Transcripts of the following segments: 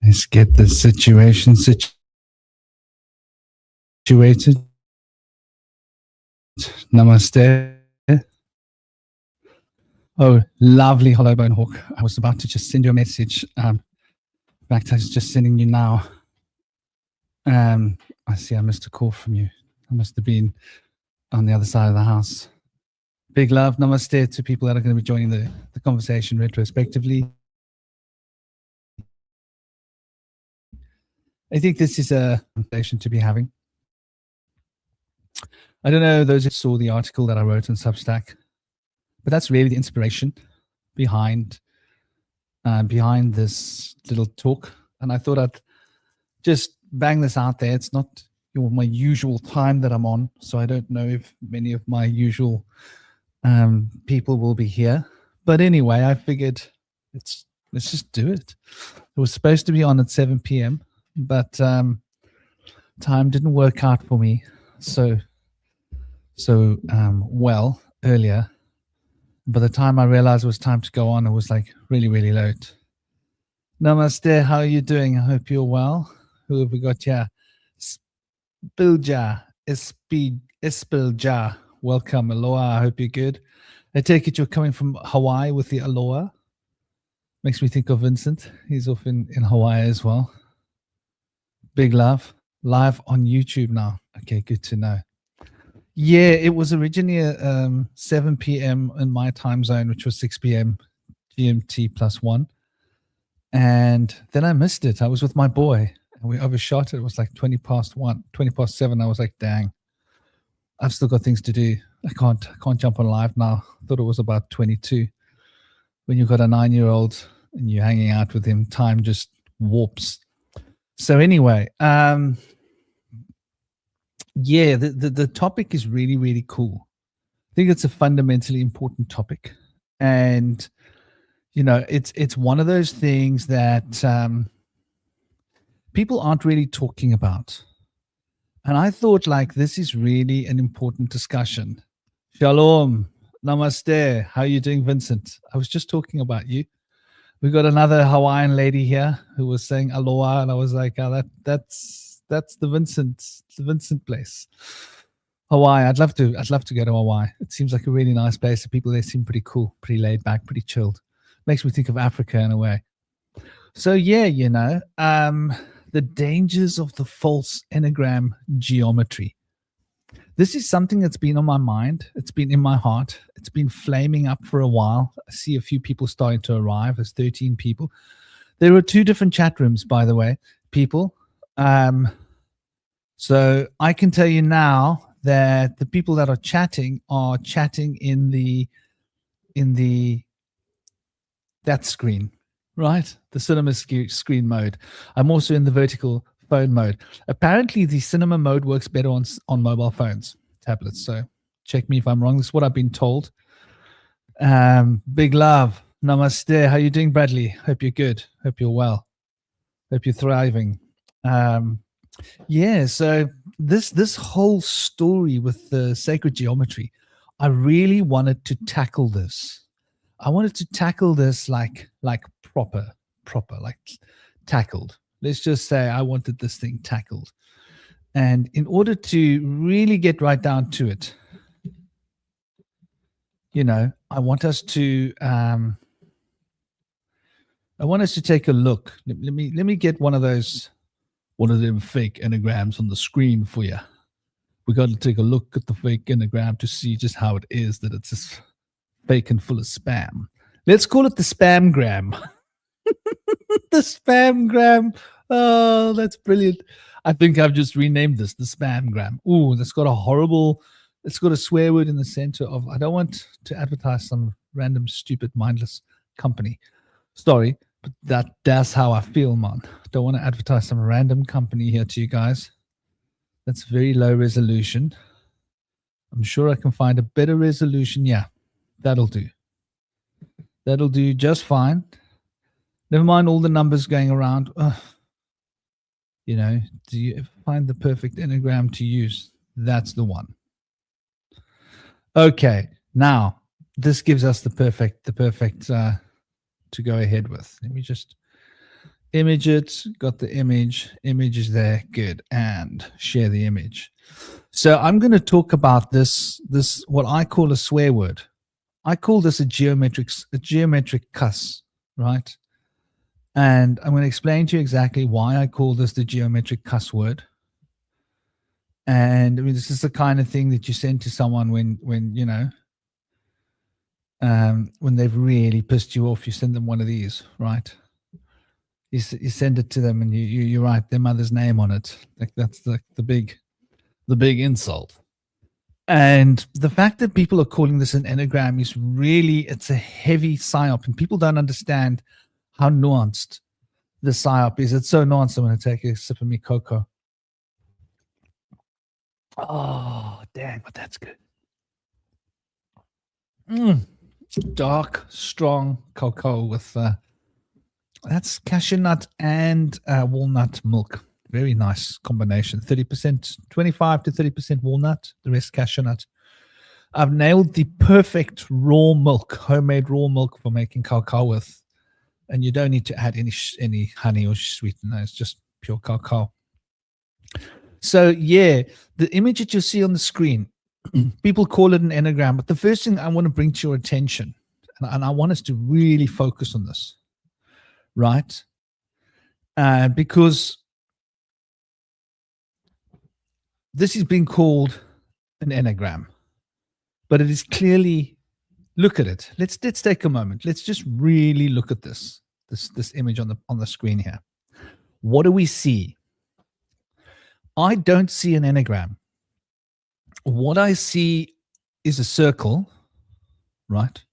Let's get the situation situated. Namaste. Oh, lovely Hollow Bone Hawk. I was about to just send you a message. In fact, I was just sending you now. I see I missed a call from you. I must have been on the other side of the house. Big love. Namaste to people that are going to be joining the conversation retrospectively. I think this is a conversation to be having. I don't know those who saw the article that I wrote on Substack, but that's really the inspiration behind this little talk. And I thought I'd just bang this out there. It's not my usual time that I'm on, so I don't know if many of my usual people will be here. But anyway, I figured let's just do it. It was supposed to be on at 7 p.m., but time didn't work out for me so well earlier. By the time I realized it was time to go on, it was like really, really late. Namaste, how are you doing? I hope you're well. Who have we got here? Spilja, Espilja. Welcome, aloha. I hope you're good. I take it you're coming from Hawaii with the aloha. Makes me think of Vincent. He's off in Hawaii as well. Big love. Live on YouTube now. Okay, good to know. Yeah, it was originally 7 p.m. in my time zone, which was 6 p.m. GMT +1. And then I missed it. I was with my boy and we overshot it. It was like 20 past 7. I was like, dang, I've still got things to do. I can't jump on live now. I thought it was about 22. When you've got a 9-year-old and you're hanging out with him, time just warps. So anyway, yeah, the topic is really, really cool. I think it's a fundamentally important topic. And, it's one of those things that people aren't really talking about. And I thought, this is really an important discussion. Shalom. Namaste. How are you doing, Vincent? I was just talking about you. We got another Hawaiian lady here who was saying aloha, and I was like, oh, that's the Vincent place. Hawaii. I'd love to go to Hawaii. It seems like a really nice place. The people there seem pretty cool, pretty laid back, pretty chilled. Makes me think of Africa in a way. So yeah, the dangers of the false Enneagram geometry. This is something that's been on my mind. It's been in my heart. It's been flaming up for a while. I see a few people starting to arrive. There's 13 people. There are 2 different chat rooms, by the way, people. So I can tell you now that the people that are chatting in that screen, right? The cinema screen mode. I'm also in the vertical phone mode. Apparently the cinema mode works better on mobile phones, tablets. So check me if I'm wrong. This is what I've been told. Big love. Namaste. How you doing, Bradley? Hope you're good. Hope you're well. Hope you're thriving. Yeah, so this whole story with the sacred geometry, I really wanted to tackle this. I wanted to tackle this like proper, like tackled. Let's just say I wanted this thing tackled. And in order to really get right down to it, I want us to take a look. Let me get one of them fake enneagrams on the screen for you. We got to take a look at the fake enneagram to see just how it is that it's just fake and full of spam. Let's call it the spamgram. The spamgram. Oh, that's brilliant. I think I've just renamed this the spamgram. Ooh, that's got it's got a swear word in the center of, I don't want to advertise some random, stupid, mindless company. Sorry, but that's how I feel, man. Don't want to advertise some random company here to you guys. That's very low resolution. I'm sure I can find a better resolution. Yeah, that'll do. That'll do just fine. Never mind all the numbers going around. Do you find the perfect enneagram to use? That's the one. Okay, now this gives us the perfect to go ahead with. Let me just Image it, got the image is there, good, and share the image. So I'm going to talk about this what I call a swear word. I call this a geometric cuss, right? And I'm going to explain to you exactly why I call this the geometric cuss word. And I mean, this is the kind of thing that you send to someone when you know, when they've really pissed you off. You send them one of these, right? You send it to them, and you write their mother's name on it. Like that's the big insult. And the fact that people are calling this an Enneagram is really, it's a heavy psyop, and people don't understand how nuanced the psyop is. It's so nuanced. I'm going to take a sip of me cocoa. Oh, dang, but that's good. Dark, strong cocoa with that's cashew nut and walnut milk. Very nice combination. 30%, 25 to 30% walnut, the rest cashew nut. I've nailed the perfect raw milk, homemade raw milk for making cacao with. And you don't need to add any honey or sweetener. It's just pure cacao. So, yeah, the image that you see on the screen, people call it an Enneagram. But the first thing I want to bring to your attention, and I want us to really focus on this, right? Because this is being called an Enneagram, but it is clearly, look at it. Let's take a moment. Let's just really look at this image on the screen here. What do we see? I don't see an Enneagram. What I see is a circle, right?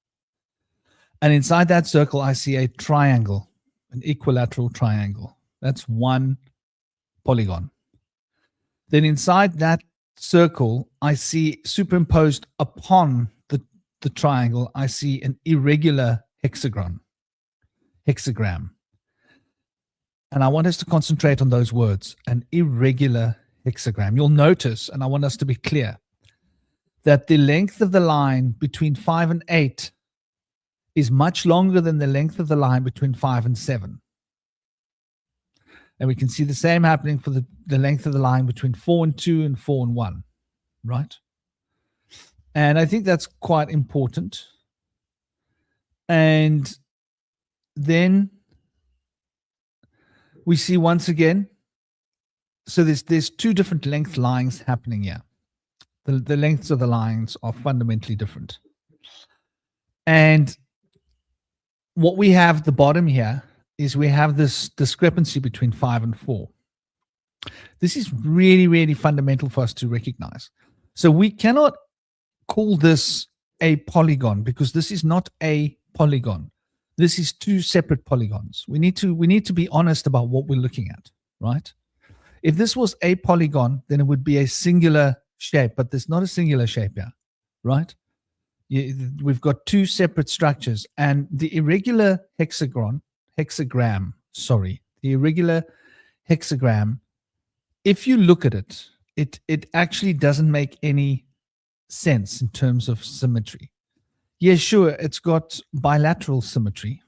And inside that circle, I see a triangle, an equilateral triangle. That's one polygon. Then inside that circle, I see superimposed upon the triangle, I see an irregular hexagram. And I want us to concentrate on those words, an irregular hexagram. You'll notice, and I want us to be clear, that the length of the line between 5 and 8 is much longer than the length of the line between 5 and 7. And we can see the same happening for the length of the line between 4 and 2 and 4 and 1, right? And I think that's quite important. And then we see once again, so there's two different length lines happening here. The lengths of the lines are fundamentally different. And what we have at the bottom here is we have this discrepancy between 5 and 4. This is really, really fundamental for us to recognize. So we cannot call this a polygon because this is not a polygon. This is two separate polygons. We need to be honest about what we're looking at, right? If this was a polygon, then it would be a singular shape, but there's not a singular shape here, right? We've got two separate structures, and the irregular hexagram, the irregular hexagram, if you look at it, it actually doesn't make any sense in terms of symmetry. Yeah, sure, it's got bilateral symmetry,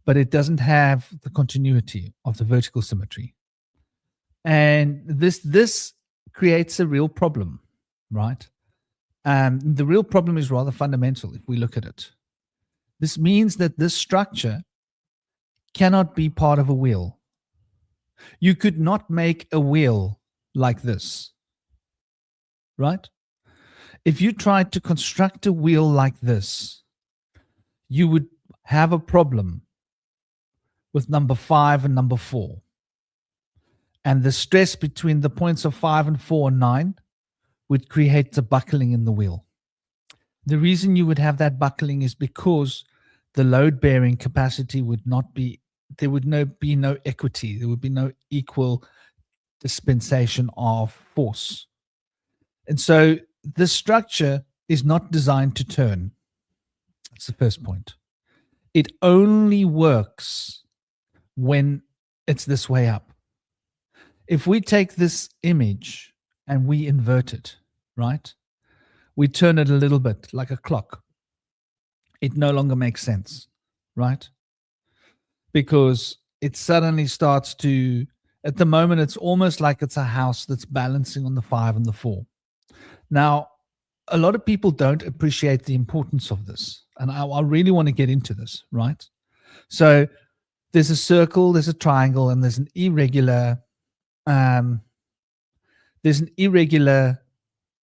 but it doesn't have the continuity of the vertical symmetry. And this creates a real problem, right? The real problem is rather fundamental if we look at it. This means that this structure cannot be part of a wheel. You could not make a wheel like this, right? If you tried to construct a wheel like this, you would have a problem with number 5 and number 4. And the stress between the points of 5 and 4 and 9 would create the buckling in the wheel. The reason you would have that buckling is because the load-bearing capacity would not be, there would be no equity. There would be no equal dispensation of force. And so this structure is not designed to turn. That's the first point. It only works when it's this way up. If we take this image and we invert it, right? We turn it a little bit like a clock. It no longer makes sense, right? Because it suddenly starts to, at the moment, it's almost like it's a house that's balancing on the 5 and the 4. Now, a lot of people don't appreciate the importance of this. And I really want to get into this, right? So there's a circle, there's a triangle, and there's an irregular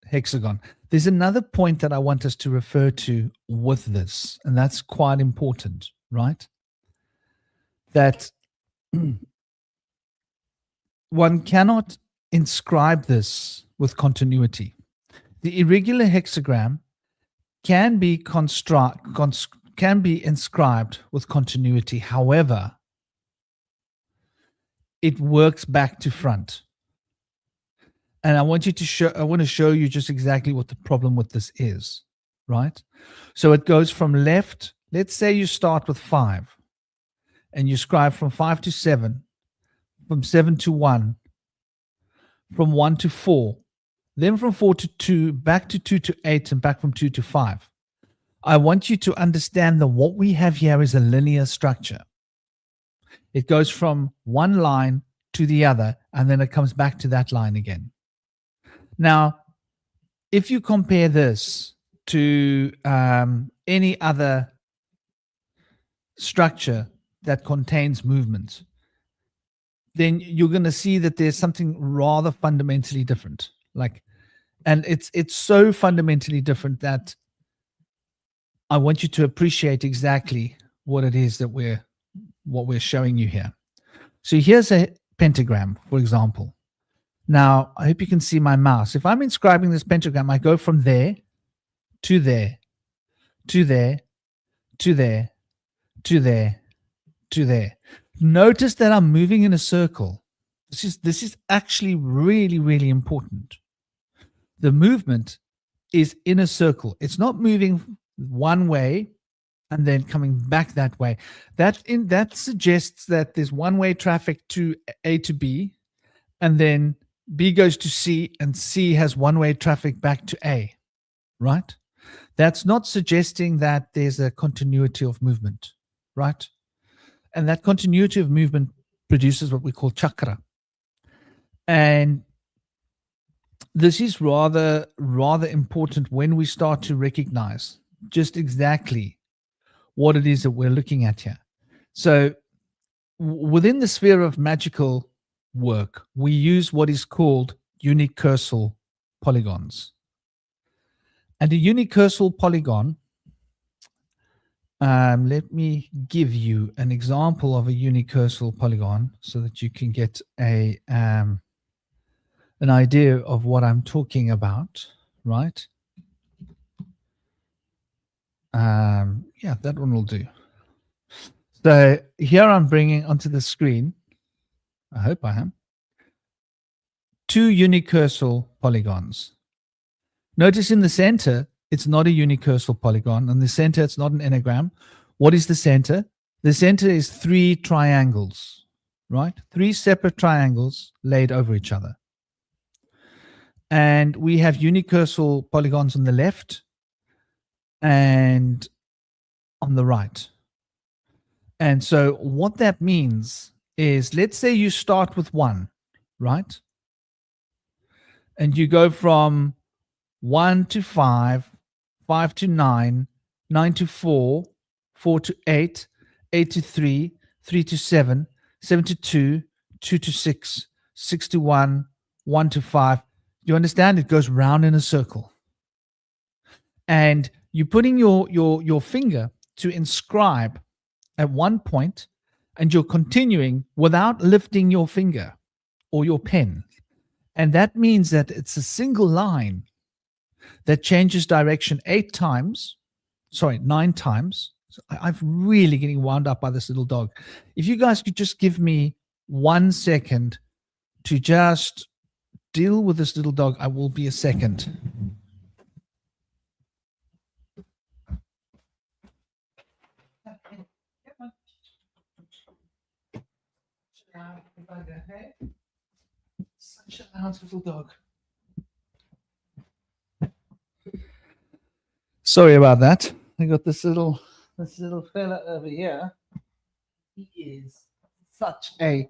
hexagon. There's another point that I want us to refer to with this, and that's quite important, right? That one cannot inscribe this with continuity. The irregular hexagram can be inscribed with continuity. However, it works back to front. And I want to show you just exactly what the problem with this is, right? So it goes from left. Let's say you start with 5 and you scribe from 5 to 7, from 7 to 1, from 1 to 4, then from 4 to 2, back to 2 to 8, and back from 2 to 5. I want you to understand that what we have here is a linear structure. It goes from one line to the other, and then it comes back to that line again. Now, if you compare this to any other structure that contains movement, then you're going to see that there's something rather fundamentally different. And it's so fundamentally different that I want you to appreciate exactly what it is that we're showing you here. So here's a pentagram, for example. Now, I hope you can see my mouse. If I'm inscribing this pentagram, I go from there to there, to there, to there, to there, to there. Notice that I'm moving in a circle. This is actually really, really important. The movement is in a circle. It's not moving one way and then coming back that way. That suggests that there's one-way traffic to A to B, and then B goes to C, and C has one-way traffic back to A, right? That's not suggesting that there's a continuity of movement, right? And that continuity of movement produces what we call chakra. And this is rather important when we start to recognize just exactly what it is that we're looking at here. So within the sphere of magical work, we use what is called unicursal polygons. And a unicursal polygon, let me give you an example of a unicursal polygon so that you can get an idea of what I'm talking about, right? Yeah, that one will do. So here I'm bringing onto the screen, I hope I am, 2 unicursal polygons. Notice in the center, it's not a unicursal polygon. In the center, it's not an enneagram. What is the center? The center is 3 triangles, right? 3 separate triangles laid over each other. And we have unicursal polygons on the left and on the right. And so what that means is, let's say you start with 1, right? And you go from 1 to 5, 5 to 9, 9 to 4, 4 to 8, 8 to 3, 3 to 7, 7 to 2, 2 to 6, 6 to 1, 1 to 5. You understand? It goes round in a circle. And you're putting your finger to inscribe at one point, and you're continuing without lifting your finger or your pen. And that means that it's a single line that changes direction 9 times. I'm really getting wound up by this little dog. If you guys could just give me 1 second to just deal with this little dog, I will be a second. Such a loud little dog. Sorry about that. I got this little fella over here. He is such a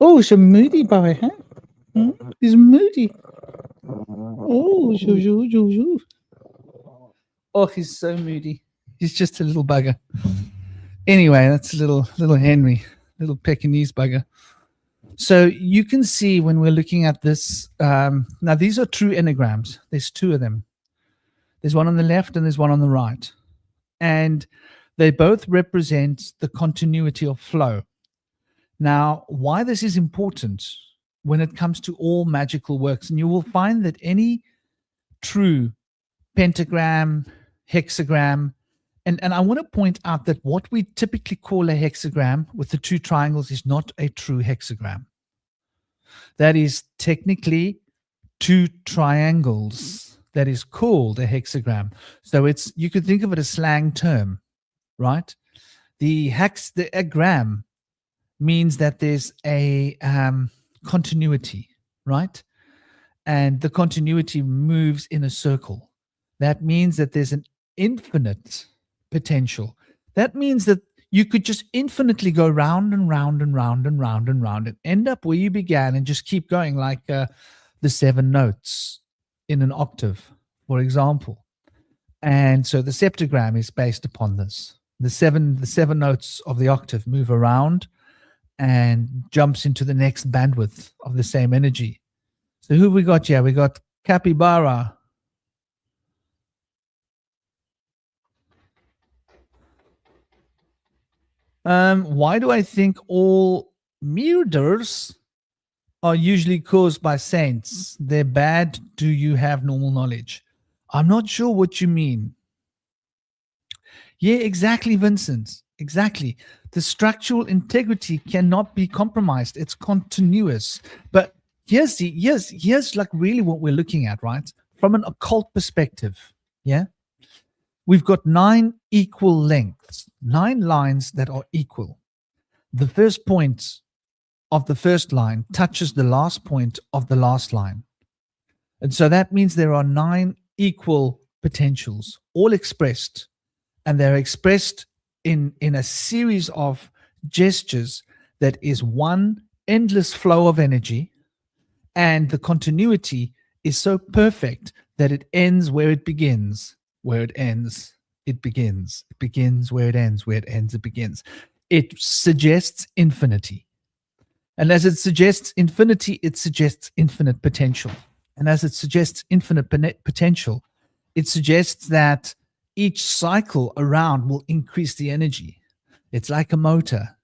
he's a moody boy, huh? He's moody. Oh, he's so moody. He's just a little bugger. Anyway, that's a little Henry, little Pekingese bugger. So you can see when we're looking at this, now these are true enneagrams. There's two of them. There's one on the left and there's one on the right. And they both represent the continuity of flow. Now, why this is important when it comes to all magical works, and you will find that any true pentagram, hexagram, and I want to point out that what we typically call a hexagram with the two triangles is not a true hexagram. That is technically two triangles that is called a hexagram. So you could think of it as a slang term, right? The agram means that there's a continuity, right? And the continuity moves in a circle. That means that there's an infinite potential. That means that you could just infinitely go round and round and round and round and round and end up where you began and just keep going, like the 7 notes in an octave, for example. And so the septagram is based upon this. The seven notes of the octave move around and jumps into the next bandwidth of the same energy. So who we got here? We got Capybara. Why do I think all murders are usually caused by saints? They're bad. Do you have normal knowledge? I'm not sure what you mean. Yeah, exactly, Vincent. Exactly. The structural integrity cannot be compromised. It's continuous. But here's like really what we're looking at, right? From an occult perspective, yeah? We've got 9 equal lengths, 9 lines that are equal. The first point of the first line touches the last point of the last line. And so that means there are 9 equal potentials, all expressed. And they're expressed in a series of gestures that is one endless flow of energy. And the continuity is so perfect that it ends where it begins. Where it ends, it begins. It begins where it ends. Where it ends, it begins. It suggests infinity. And as it suggests infinity, it suggests infinite potential. And as it suggests infinite potential, it suggests that each cycle around will increase the energy. It's like a motor.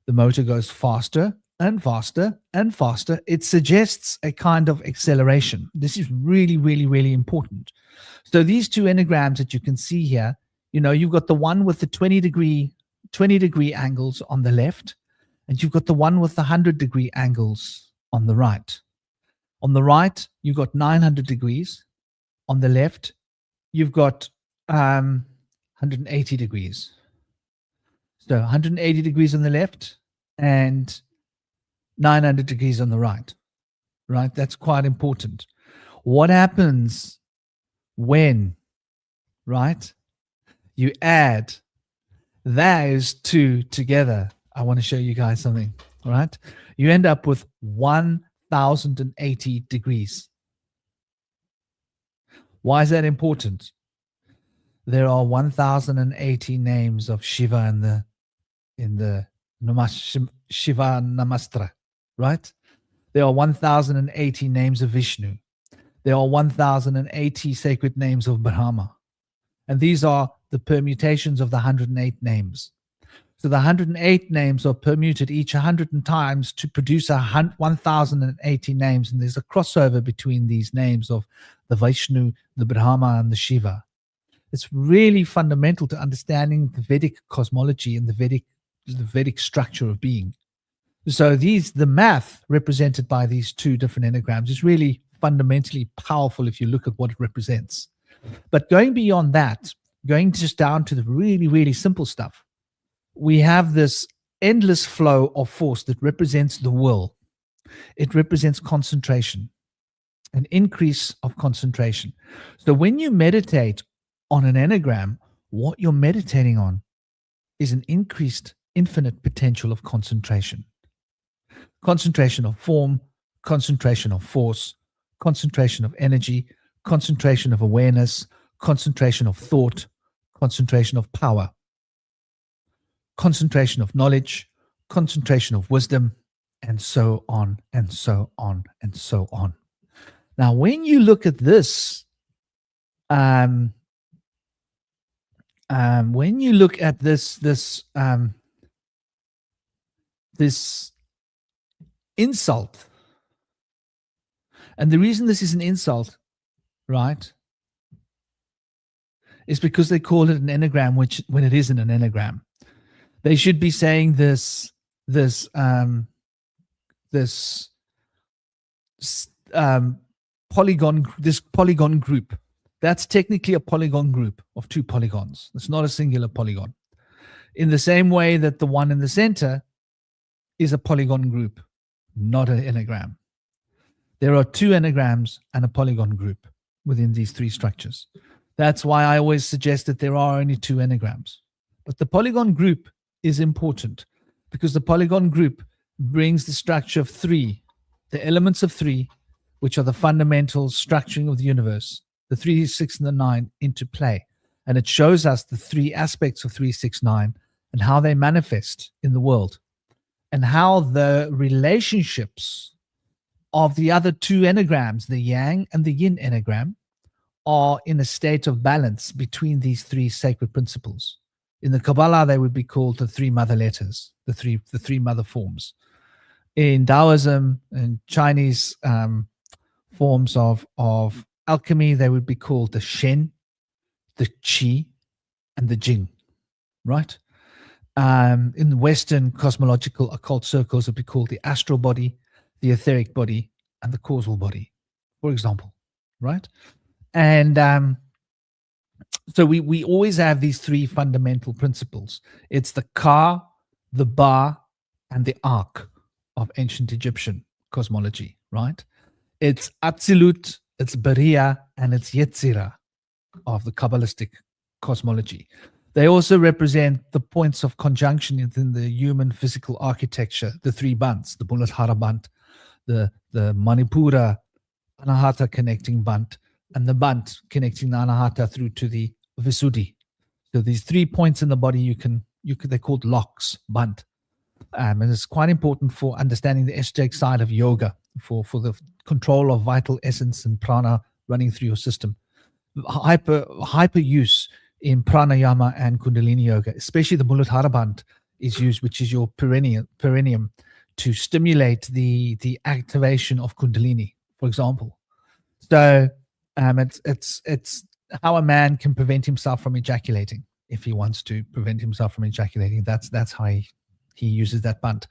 The motor goes faster and faster and faster. It suggests a kind of acceleration. This is really, really, really important. So these two enneagrams that you can see here, you've got the one with the 20 degree angles on the left, and you've got the one with the 100-degree angles on the right. On the right, you've got 900 degrees. On the left, you've got 180 degrees. So 180 degrees on the left and 900 degrees on the right. Right? That's quite important. What happens when, right, you add those two together? I want to show you guys something, right? You end up with 1080 degrees. Why is that important? There are 1080 names of Shiva in the Shiva Namastra, right? There are 1080 names of Vishnu. There are 1080 sacred names of Brahma. And these are the permutations of the 108 names. So the 108 names are permuted each 100 times to produce 1080 names. And there's a crossover between these names of the Vishnu, the Brahma, and the Shiva. It's really fundamental to understanding the Vedic cosmology and the Vedic structure of being. So the math represented by these two different enneagrams is really fundamentally powerful if you look at what it represents. But going beyond that, going just down to the really, really simple stuff, we have this endless flow of force that represents the will. It represents concentration, an increase of concentration. So when you meditate on an enneagram, what you're meditating on is an increased infinite potential of concentration. Concentration of form, concentration of force, concentration of energy, concentration of awareness, concentration of thought, concentration of power, concentration of knowledge, concentration of wisdom, and so on, and so on, and so on. Now, when you look at this, when you look at this insult, and the reason this is an insult, right, is because they call it an enneagram, which when it isn't an enneagram. They should be saying this polygon group. That's technically a polygon group of 2 polygons. It's not a singular polygon. In the same way that the one in the center is a polygon group, not an enneagram. There are 2 enneagrams and a polygon group within these 3 structures. That's why I always suggest that there are only 2 enneagrams. But the polygon group is important because the polygon group brings the structure of 3, the elements of 3, which are the fundamental structuring of the universe, the 3, 6, and the 9 into play. And it shows us the 3 aspects of 3, 6, 9 and how they manifest in the world and how the relationships of the other 2 enneagrams, the yang and the yin enneagram, are in a state of balance between these 3 sacred principles. In the Kabbalah, they would be called the 3 mother letters, the three mother forms. In Taoism and Chinese forms of alchemy, they would be called the Shen, the Qi, and the Jing, right? In Western cosmological occult circles, it would be called the astral body, the etheric body, and the causal body, for example, right? And so we always have these 3 fundamental principles. It's the Ka, the Ba, and the Ark of ancient Egyptian cosmology, right? It's Atzilut, it's Beriah, and it's Yetzirah of the Kabbalistic cosmology. They also represent the points of conjunction within the human physical architecture, the 3 bands, the Muladhara band, the Manipura Anahata connecting band, and the band connecting the Anahata through to the Visuddhi. So these 3 points in the body, they're called locks, band. And it's quite important for understanding the esoteric side of yoga, for the control of vital essence and prana running through your system. Hyper use in pranayama and kundalini yoga, especially the Muladhara band is used, which is your perineum, to stimulate the activation of kundalini, for example. So it's how a man can prevent himself from ejaculating if he wants to prevent himself from ejaculating. That's how he uses that band.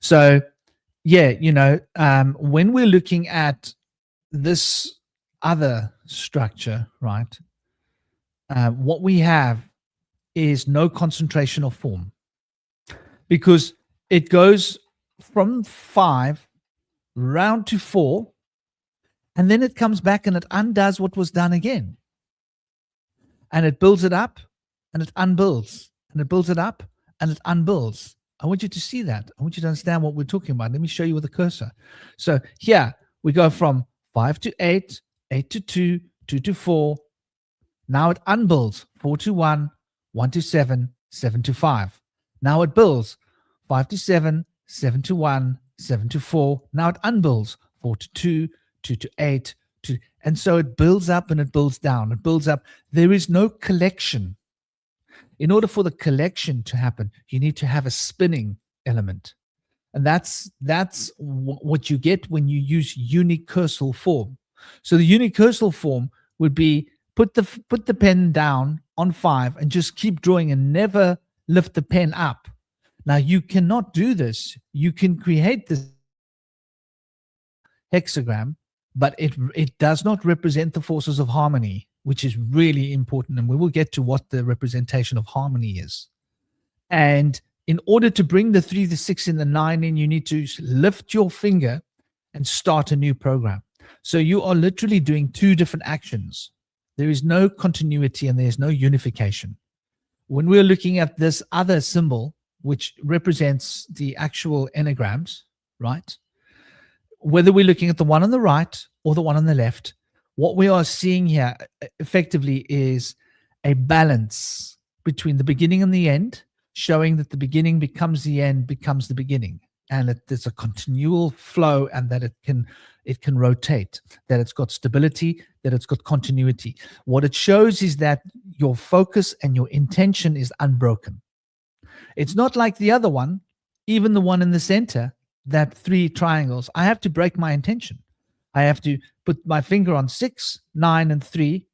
So yeah, when we're looking at this other structure, right, what we have is no concentration of form, because it goes from 5 round to 4, and then it comes back and it undoes what was done again. And it builds it up and it unbuilds, and it builds it up and it unbuilds. I want you to see that. I want you to understand what we're talking about. Let me show you with the cursor. So here we go from 5 to 8, 8 to 2, 2 to 4. Now it unbuilds 4 to 1, 1 to 7, 7 to 5. Now it builds 5 to 7, 7 to 1, 7 to 4. Now it unbuilds 4 to 2, 2 to 8, and so it builds up and it builds down. It builds up. There is no collection. In order for the collection to happen, you need to have a spinning element. And that's what you get when you use unicursal form. So the unicursal form would be put the pen down on 5 and just keep drawing and never lift the pen up. Now you cannot do this. You can create this hexagram, but it does not represent the forces of harmony, which is really important. And we will get to what the representation of harmony is. And in order to bring the 3, the 6, and the 9 in, you need to lift your finger and start a new program. So you are literally doing 2 different actions. There is no continuity and there's no unification. When we're looking at this other symbol, which represents the actual enneagrams, right? Whether we're looking at the one on the right or the one on the left, what we are seeing here effectively is a balance between the beginning and the end, showing that the beginning becomes the end, becomes the beginning, and that there's a continual flow, and that it can rotate, that it's got stability, that it's got continuity. What it shows is that your focus and your intention is unbroken. It's not like the other one, even the one in the center, that 3 triangles. I have to break my intention. I have to put my finger on 6, 9, and 3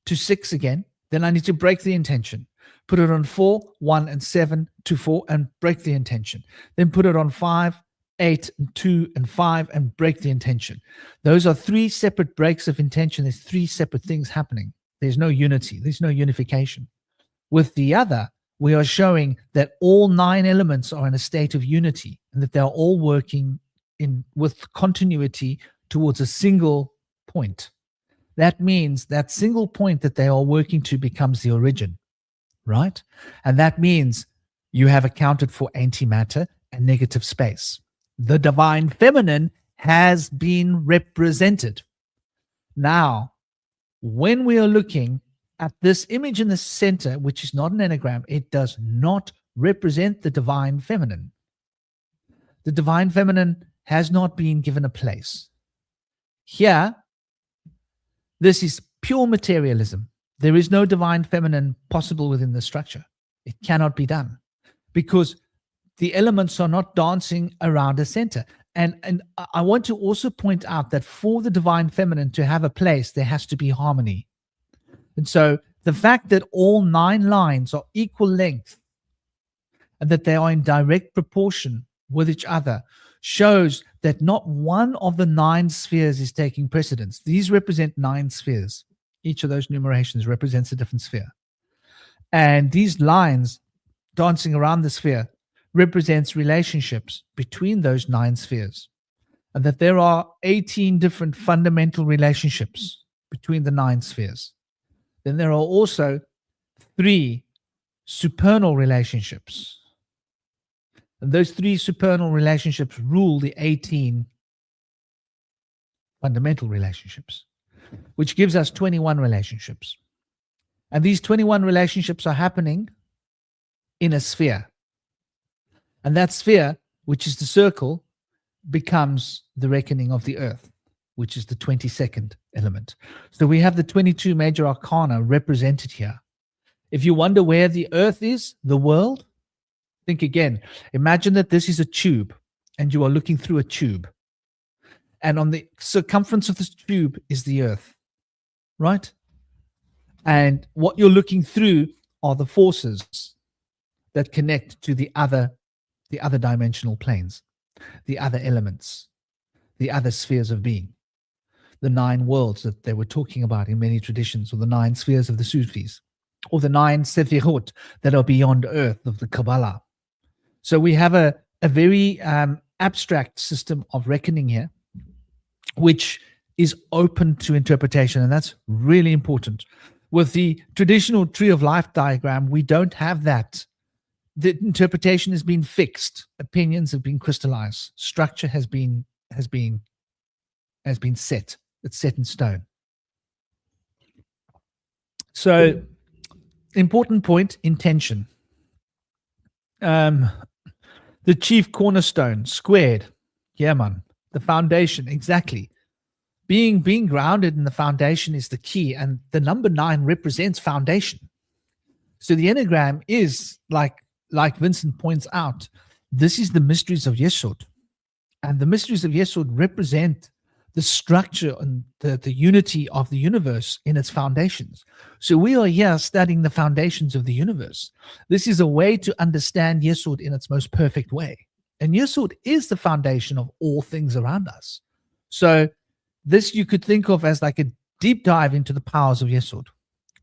to 6 again. Then I need to break the intention. Put it on 4, 1, and 7 to 4 and break the intention. Then put it on 5, 8, and 2, and 5 and break the intention. Those are 3 separate breaks of intention. There's 3 separate things happening. There's no unity. There's no unification. With the other, we are showing that all 9 elements are in a state of unity, and that they're all working with continuity towards a single point. That means that single point that they are working to becomes the origin, right? And that means you have accounted for antimatter and negative space. The divine feminine has been represented. Now, when we are looking at this image in the center, which is not an enneagram, it does not represent the divine feminine. The divine feminine has not been given a place. Here, this is pure materialism. There is no divine feminine possible within the structure. It cannot be done because the elements are not dancing around a center. And I want to also point out that for the divine feminine to have a place, there has to be harmony. And so the fact that all 9 lines are equal length and that they are in direct proportion with each other shows that not one of the 9 spheres is taking precedence. These represent 9 spheres. Each of those numerations represents a different sphere. And these lines dancing around the sphere represents relationships between those 9 spheres. And that there are 18 different fundamental relationships between the 9 spheres. Then there are also 3 supernal relationships. And those 3 supernal relationships rule the 18 fundamental relationships, which gives us 21 relationships. And these 21 relationships are happening in a sphere. And that sphere, which is the circle, becomes the reckoning of the earth, which is the 22nd element. So we have the 22 major arcana represented here. If you wonder where the earth is, the world, think again. Imagine that this is a tube and you are looking through a tube. And on the circumference of this tube is the earth, right? And what you're looking through are the forces that connect to the other dimensional planes, the other elements, the other spheres of being, the 9 worlds that they were talking about in many traditions, or the 9 spheres of the Sufis, or the 9 Sefirot that are beyond earth of the Kabbalah. So we have a very abstract system of reckoning here, which is open to interpretation, and that's really important. With the traditional tree of life diagram, we don't have that. The interpretation has been fixed. Opinions have been crystallized. Structure has been set. It's set in stone. So, important point: intention. The chief cornerstone squared. Yeah, man. The foundation, exactly. Being grounded in the foundation is the key, and the number 9 represents foundation. So the Enneagram is like Vincent points out, this is the mysteries of Yesod. And the mysteries of Yesod represent the structure and the unity of the universe in its foundations. So we are here studying the foundations of the universe. This is a way to understand Yesod in its most perfect way. And Yesod is the foundation of all things around us. So this you could think of as like a deep dive into the powers of Yesod.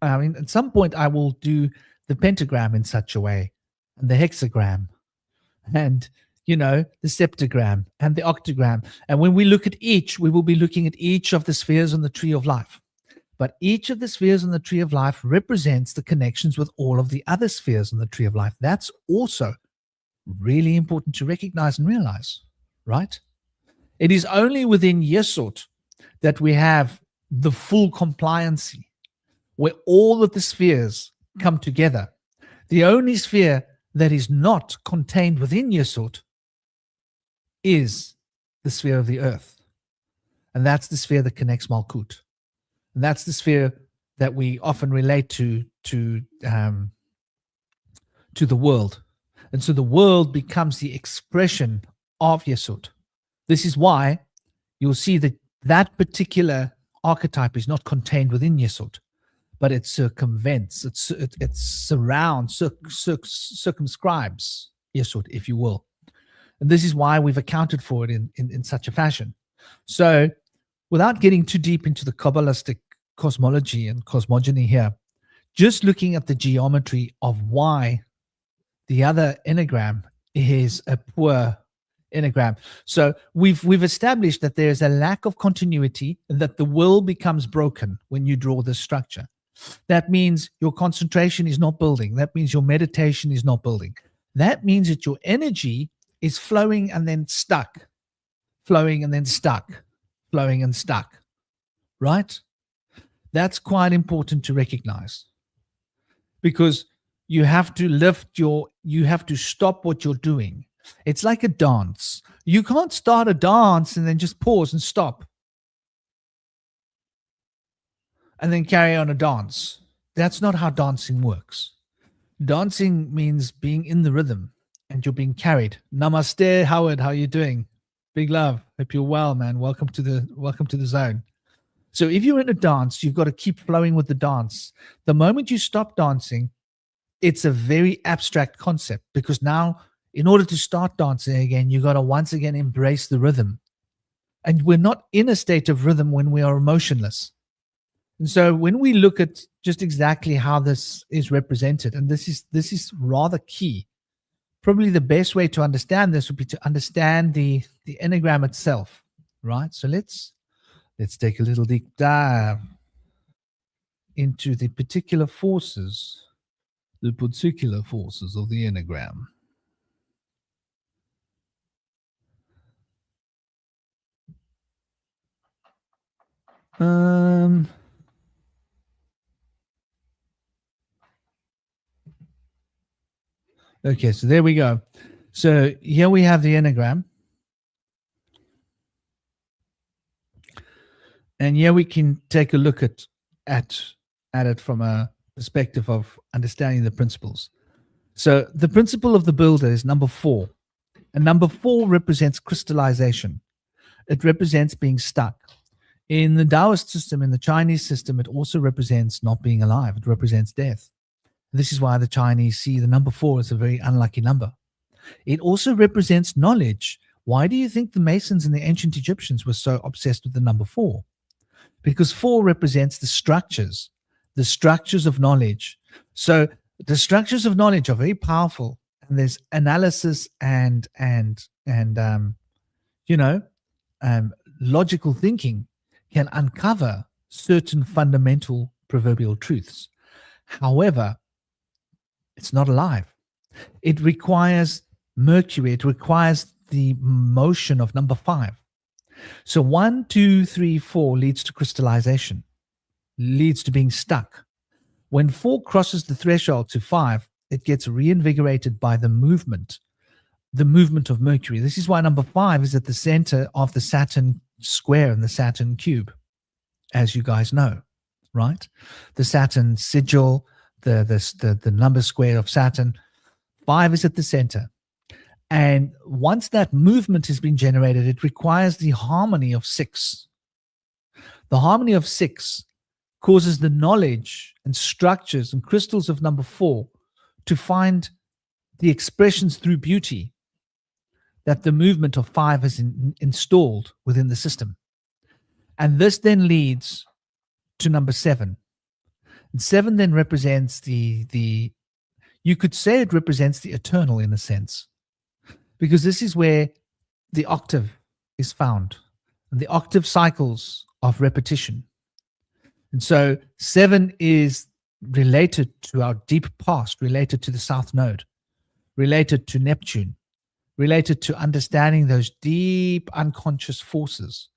I mean, at some point I will do the pentagram in such a way, and the hexagram, and the septagram and the octagram. And when we look at each, we will be looking at each of the spheres on the tree of life. But each of the spheres on the tree of life represents the connections with all of the other spheres on the tree of life. That's also really important to recognize and realize, right? It is only within Yesod that we have the full compliancy, where all of the spheres come together. The only sphere that is not contained within Yesod is the sphere of the earth. And that's the sphere that connects Malkut. And that's the sphere that we often relate to the world. And so the world becomes the expression of Yesod. This is why you'll see that that particular archetype is not contained within Yesod, but it circumvents, it surrounds, circumscribes Yesod, if you will. And this is why we've accounted for it in such a fashion. So without getting too deep into the Kabbalistic cosmology and cosmogony here, just looking at the geometry of why the other Enneagram is a poor Enneagram. So we've established that there's a lack of continuity, and that the will becomes broken when you draw this structure. That means your concentration is not building. That means your meditation is not building. That means that your energy is flowing and then stuck, flowing and then stuck, flowing and stuck, right? That's quite important to recognize, because you have to stop what you're doing. It's like a dance. You can't start a dance and then just pause and stop and then carry on a dance. That's not how dancing works. Dancing means being in the rhythm and you're being carried. Namaste, Howard. How are you doing? Big love. Hope you're well, man. Welcome to the zone. So if you're in a dance, you've got to keep flowing with the dance. The moment you stop dancing, it's a very abstract concept, because now, in order to start dancing again, you got to once again embrace the rhythm. And we're not in a state of rhythm when we are emotionless. And so when we look at just exactly how this is represented, and this is rather key, probably the best way to understand this would be to understand the Enneagram itself, right? So let's take a little deep dive into the particular forces of the Enneagram. Okay, so there we go. So here we have the Enneagram. And here we can take a look at it from a perspective of understanding the principles. So the principle of the builder is number 4. And number 4 represents crystallization. It represents being stuck. In the Taoist system, in the Chinese system, it also represents not being alive. It represents death. This is why the Chinese see the number 4 as a very unlucky number. It also represents knowledge. Why do you think the Masons and the ancient Egyptians were so obsessed with the number 4? Because 4 represents the structures of knowledge. So the structures of knowledge are very powerful, and there's analysis and logical thinking can uncover certain fundamental proverbial truths. However, it's not alive. It requires Mercury. It requires the motion of number 5. So 1, 2, 3, 4 leads to crystallization, leads to being stuck. When 4 crosses the threshold to 5, it gets reinvigorated by the movement of Mercury. This is why number 5 is at the center of the Saturn square and the Saturn cube, as you guys know, right? The Saturn sigil, the number square of Saturn, 5 is at the center. And once that movement has been generated, it requires the harmony of 6. The harmony of 6 causes the knowledge and structures and crystals of number 4 to find the expressions through beauty that the movement of 5 has installed within the system. And this then leads to number 7. And 7 then represents you could say it represents the eternal in a sense, because this is where the octave is found, and the octave cycles of repetition. And so 7 is related to our deep past, related to the South Node, related to Neptune, related to understanding those deep unconscious forces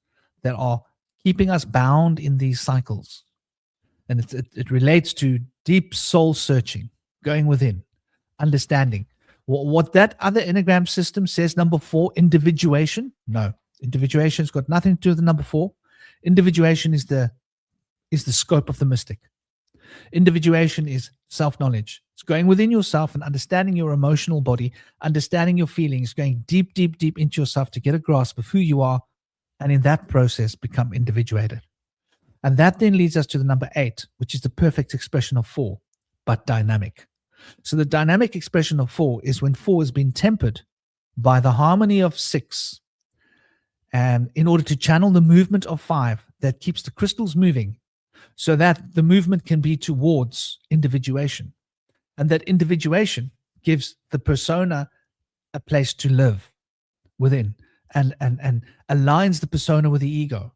that are keeping us bound in these cycles. And it relates to deep soul searching, going within, understanding. What that other Enneagram system says, number 4, individuation. No, individuation's got nothing to do with the number 4. Individuation is the scope of the mystic. Individuation is self-knowledge. It's going within yourself and understanding your emotional body, understanding your feelings, going deep, deep, deep into yourself to get a grasp of who you are, and in that process become individuated. And that then leads us to the number 8, which is the perfect expression of 4, but dynamic. So the dynamic expression of 4 is when 4 has been tempered by the harmony of 6, and in order to channel the movement of 5 that keeps the crystals moving, so that the movement can be towards individuation. And that individuation gives the persona a place to live within and aligns the persona with the ego.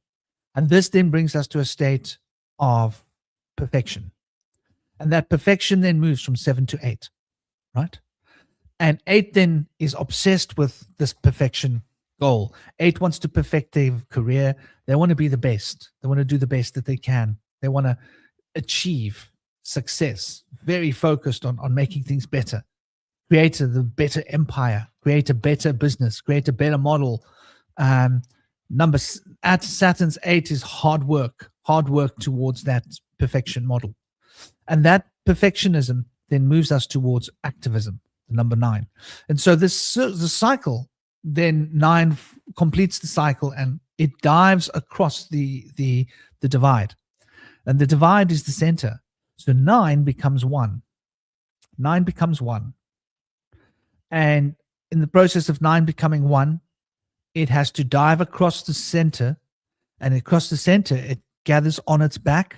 And this then brings us to a state of perfection. And that perfection then moves from 7 to 8, right? And 8 then is obsessed with this perfection goal. 8 wants to perfect their career. They want to be the best. They want to do the best that they can. They want to achieve success, very focused on making things better, create the better empire, create a better business, create a better model. At Saturn's 8 is hard work towards that perfection model. And that perfectionism then moves us towards activism, the number 9. And so the cycle, then 9 completes the cycle and it dives across the divide. And the divide is the center. So 9 becomes 1. 9 becomes 1. And in the process of 9 becoming 1, it has to dive across the center. And across the center, it gathers on its back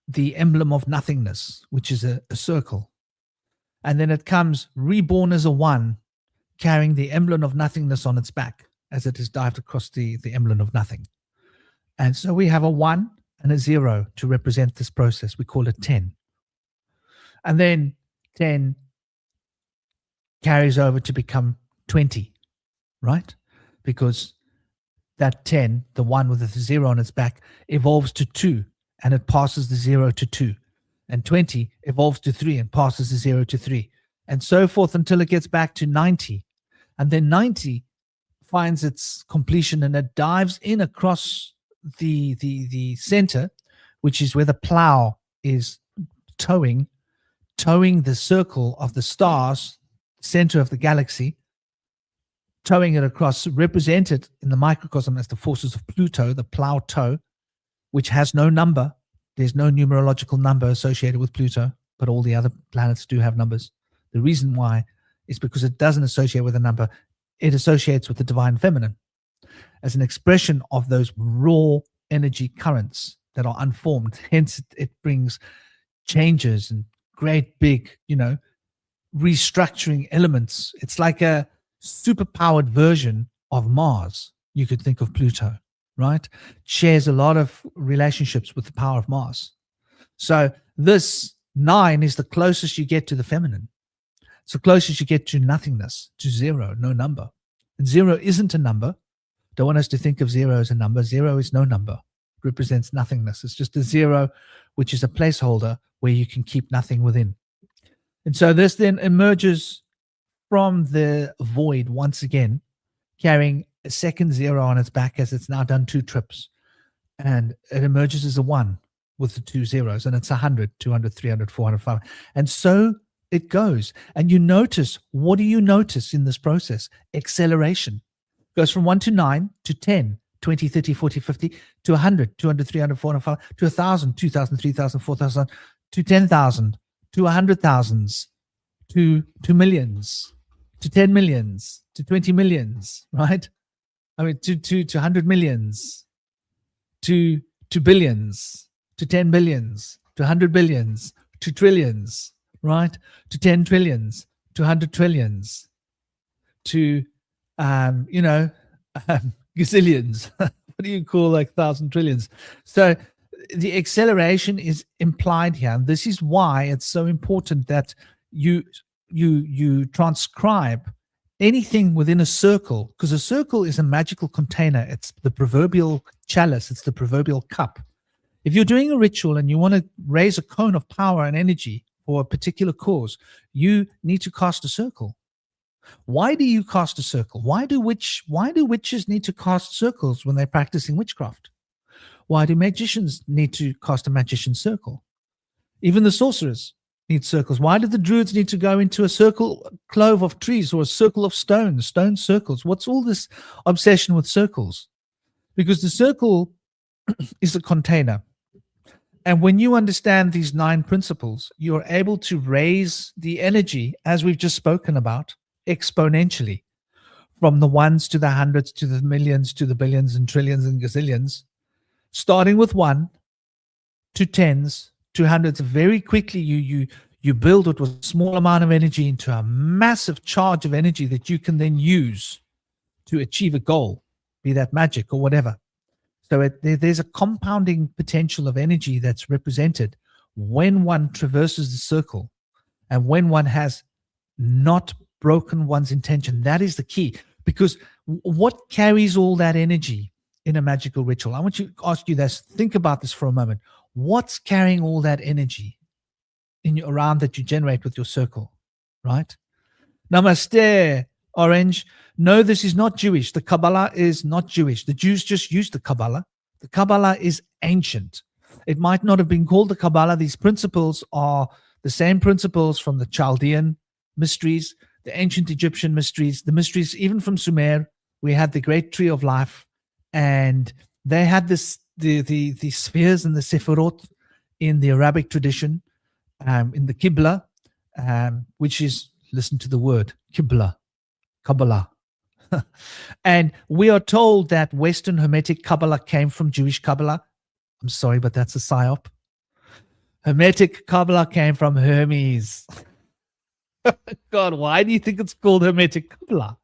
the emblem of nothingness, which is a circle. And then it comes reborn as a 1, carrying the emblem of nothingness on its back as it has dived across the emblem of nothing. And so we have a 1 and a 0 to represent this process. We call it 10. And then 10 carries over to become 20, right? Because that 10, the 1 with the 0 on its back, evolves to 2 and it passes the 0 to 2. And 20 evolves to 3 and passes the 0 to 3. And so forth until it gets back to 90. And then 90 finds its completion and it dives in across the center, which is where the plow is towing the circle of the stars, center of the galaxy, towing it across, represented in the microcosm as the forces of Pluto, the plow toe, which has no number. There's no numerological number associated with Pluto, but all the other planets do have numbers. The reason why is because it doesn't associate with a number. It associates with the divine feminine as an expression of those raw energy currents that are unformed. Hence, it brings changes and great big, restructuring elements. It's like a superpowered version of Mars. You could think of Pluto, right? Shares a lot of relationships with the power of Mars. So this 9 is the closest you get to the feminine. It's the closest you get to nothingness, to 0, no number. And 0 isn't a number. Don't want us to think of 0 as a number. 0 is no number. It represents nothingness. It's just a 0, which is a placeholder where you can keep nothing within. And so this then emerges from the void once again, carrying a second 0 on its back as it's now done 2 trips. And it emerges as a 1 with the 2 zeros. And it's 100, 200, 300, 400, 500. And so it goes. And you notice, what do you notice in this process? Acceleration. It goes from 1 to 9 to 10, 20, 30, 40, 50, to 100, 200, 300, 400, 500, to 1,000, 2,000, 3,000, 4,000, to 10,000, to 100,000s, to millions, to 10 millions, to 20 millions, right? I mean, to 100 millions, to billions, to 10 billions, to 100 billions, to trillions, right? To 10 trillions, to 100 trillions, to, gazillions. What do you call like 1,000 trillions? So the acceleration is implied here. And this is why it's so important that you transcribe anything within a circle, because a circle is a magical container. It's the proverbial chalice, it's the proverbial cup. If you're doing a ritual and you want to raise a cone of power and energy for a particular cause, you need to cast a circle. Why do you cast a circle? Why do witches need to cast circles when they're practicing witchcraft? Why do magicians need to cast a magician circle? Even the sorcerers need circles. Why do the druids need to go into a circle clove of trees or a circle of stone circles? What's all this obsession with circles? Because the circle is a container. And when you understand these 9 principles, you're able to raise the energy, as we've just spoken about, exponentially, from the ones to the hundreds to the millions to the billions and trillions and gazillions, starting with 1 to tens to hundreds. Very quickly you build it with a small amount of energy into a massive charge of energy that you can then use to achieve a goal, be that magic or whatever. So there's a compounding potential of energy that's represented when one traverses the circle and when one has not broken one's intention. That is the key, because what carries all that energy in a magical ritual? I want to ask you this. Think about this for a moment. What's carrying all that energy around that you generate with your circle, right? Namaste, Orange. No, this is not Jewish. The Kabbalah is not Jewish. The Jews just used the Kabbalah. The Kabbalah is ancient. It might not have been called the Kabbalah. These principles are the same principles from the Chaldean mysteries, the ancient Egyptian mysteries, the mysteries even from Sumer. We had the great tree of life, and they had the spheres and the sephirot in the Arabic tradition, in the Qibla, which is, listen to the word, Qibla, Kabbalah. And we are told that Western Hermetic Kabbalah came from Jewish Kabbalah. I'm sorry, but that's a psyop. Hermetic Kabbalah came from Hermes. God, why do you think it's called Hermetic Kabbalah?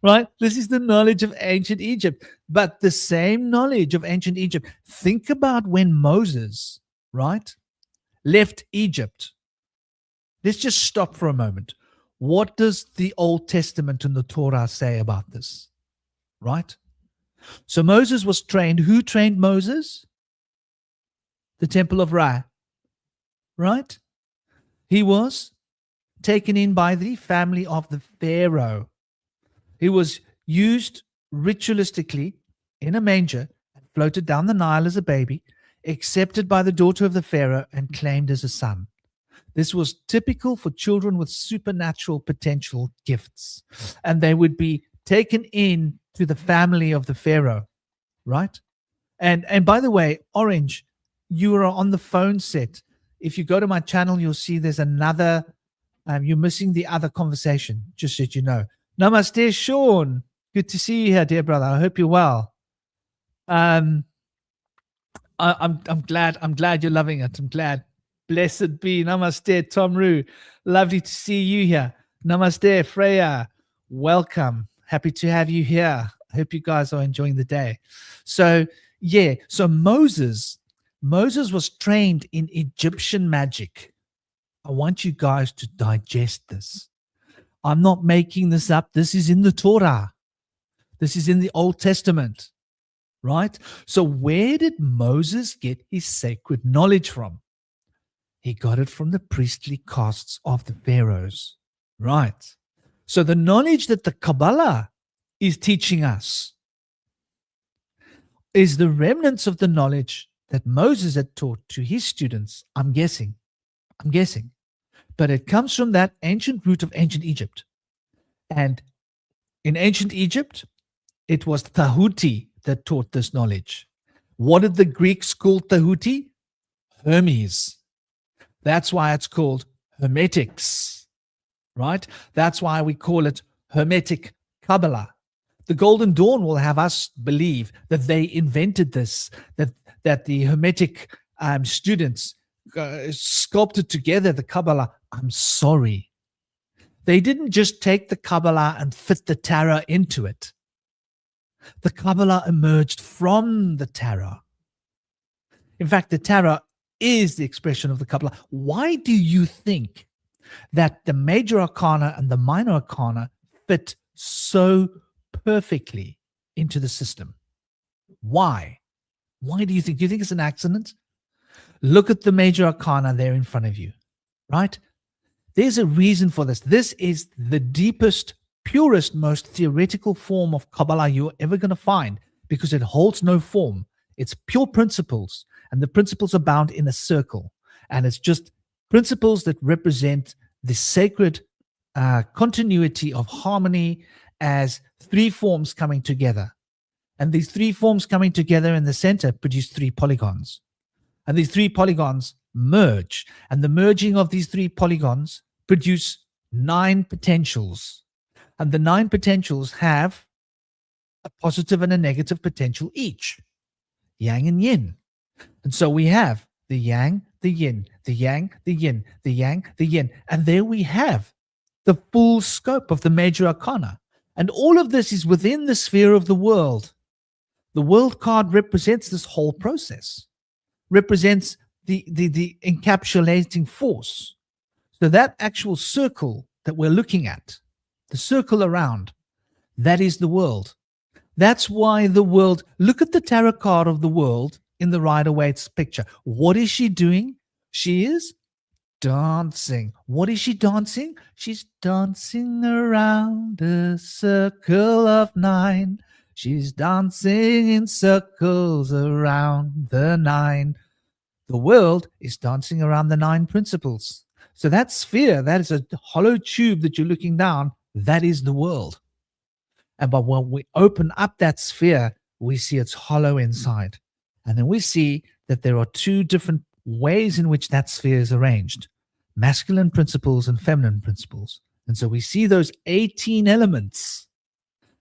Right? This is the knowledge of ancient Egypt. But the same knowledge of ancient Egypt. Think about when Moses, right, left Egypt. Let's just stop for a moment. What does the Old Testament and the Torah say about this? Right? So Moses was trained. Who trained Moses? The Temple of Ra. Right? He was taken in by the family of the Pharaoh. He was used ritualistically in a manger and floated down the Nile as a baby, accepted by the daughter of the Pharaoh and claimed as a son. This was typical for children with supernatural potential gifts, and they would be taken in to the family of the Pharaoh, right? And by the way, Orange, you are on the phone set. If you go to my channel, you'll see there's another, you're missing the other conversation, just so you know. Namaste, Sean. Good to see you here, dear brother. I hope you're well. I'm glad you're loving it. I'm glad. Blessed be. Namaste, Tom Roo. Lovely to see you here. Namaste, Freya. Welcome. Happy to have you here. I hope you guys are enjoying the day. So Moses was trained in Egyptian magic. I want you guys to digest this. I'm not making this up. This is in the Torah. This is in the Old Testament, right? So where did Moses get his sacred knowledge from? He got it from the priestly castes of the pharaohs, right? So the knowledge that the Kabbalah is teaching us is the remnants of the knowledge that Moses had taught to his students. I'm guessing. But it comes from that ancient root of ancient Egypt. And in ancient Egypt, it was Tahuti that taught this knowledge. What did the Greeks call Tahuti? Hermes. That's why it's called Hermetics, right? That's why we call it Hermetic Kabbalah. The Golden Dawn will have us believe that they invented this, that the Hermetic students sculpted together the Kabbalah. I'm sorry. They didn't just take the Kabbalah and fit the Tarot into it. The Kabbalah emerged from the Tarot. In fact, the tarot is the expression of the Kabbalah. Why do you think that the major arcana and the minor arcana fit so perfectly into the system? Why? Why do you think? Do you think it's an accident? Look at the major arcana there in front of you, right? There's a reason for this. This is the deepest, purest, most theoretical form of Kabbalah you're ever going to find because it holds no form. It's pure principles, and the principles are bound in a circle. And it's just principles that represent the sacred continuity of harmony as three forms coming together. And these three forms coming together in the center produce three polygons. And these three polygons merge. And the merging of these three polygons produce 9 potentials. And the 9 potentials have a positive and a negative potential each. Yang and yin. And so we have the yang, the yin, the yang, the yin, the yang, the yin. And there we have the full scope of the major arcana. And all of this is within the sphere of the world. The world card represents this whole process, represents the encapsulating force. So that actual circle that we're looking at, the circle around, that is the world. That's why the world, look at the tarot card of the world in the Rider-Waite's picture. What is she doing? She is dancing. What is she dancing? She's dancing around a circle of 9. She's dancing in circles around the 9. The world is dancing around the 9 principles. So that sphere, that is a hollow tube that you're looking down, that is the world. But when we open up that sphere, we see it's hollow inside. And then we see that there are 2 different ways in which that sphere is arranged: masculine principles and feminine principles. And so we see those 18 elements.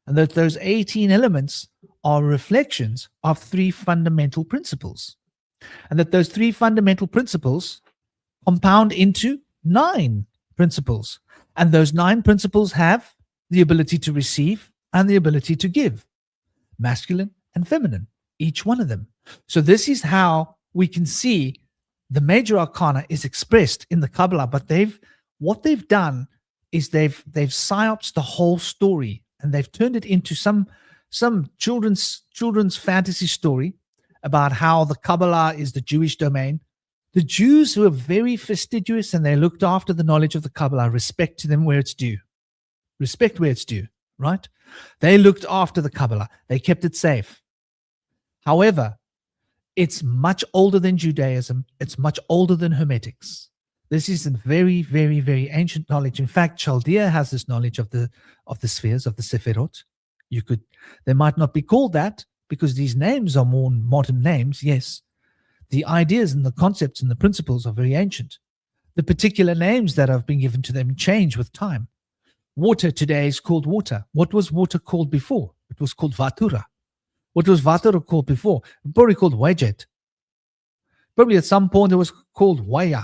And that those 18 elements are reflections of 3 fundamental principles. And that those 3 fundamental principles compound into 9 principles. And those 9 principles have the ability to receive and the ability to give, masculine and feminine, each one of them. So this is how we can see the major arcana is expressed in the Kabbalah. But what they've done is they've psyopsed the whole story, and they've turned it into some children's fantasy story about how the Kabbalah is the Jewish domain. The Jews, who are very fastidious and they looked after the knowledge of the Kabbalah, respect to them where it's due. Respect where it's due, right? They looked after the Kabbalah. They kept it safe. However, it's much older than Judaism. It's much older than Hermetics. This is a very, very, very ancient knowledge. In fact, Chaldea has this knowledge of the spheres, of the Sephirot. They might not be called that because these names are more modern names, yes. The ideas and the concepts and the principles are very ancient. The particular names that have been given to them change with time. Water today is called water. What was water called before? It was called Vatura. What was Vatura called before? Probably called Wajet. Probably at some point it was called Waya,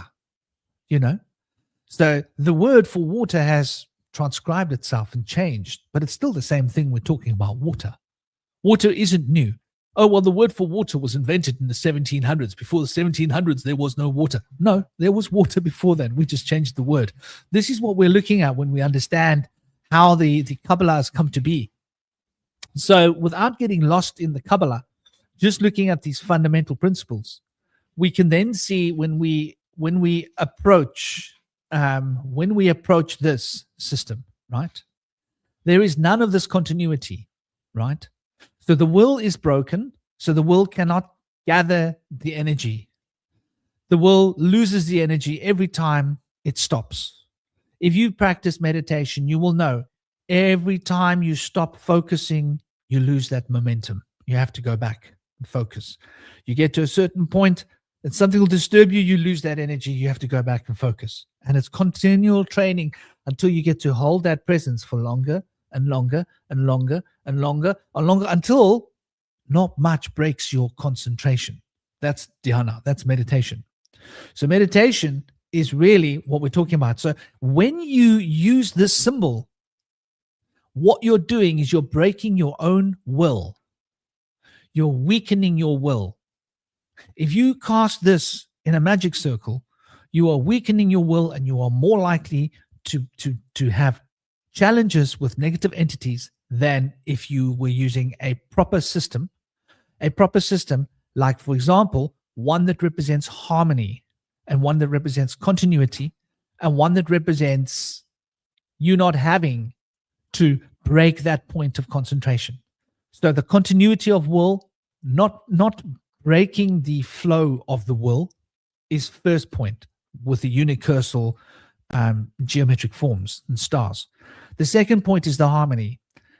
So the word for water has transcribed itself and changed, but it's still the same thing. We're talking about water. Water isn't new. Oh, well, the word for water was invented in the 1700s. Before the 1700s, there was no water. No, there was water before then. We just changed the word. This is what we're looking at when we understand how the Kabbalah has come to be. So without getting lost in the Kabbalah, just looking at these fundamental principles, we can then see when we approach this system, right? There is none of this continuity, right? So the will is broken, so the will cannot gather the energy. The will loses the energy every time it stops. If you practice meditation, you will know every time you stop focusing, you lose that momentum. You have to go back and focus. You get to a certain point that something will disturb you, you lose that energy, you have to go back and focus. And it's continual training until you get to hold that presence for longer and longer and longer and longer and longer until not much breaks your concentration. That's dhyana, that's meditation. So meditation is really what we're talking about. So when you use this symbol, what you're doing is you're breaking your own will. You're weakening your will. If you cast this in a magic circle, you are weakening your will and you are more likely to have challenges with negative entities than if you were using a proper system. A proper system, like, for example, one that represents harmony and one that represents continuity and one that represents you not having to break that point of concentration. So the continuity of will, not breaking the flow of the will, is first point with the unicursal geometric forms and stars. The second point is the harmony.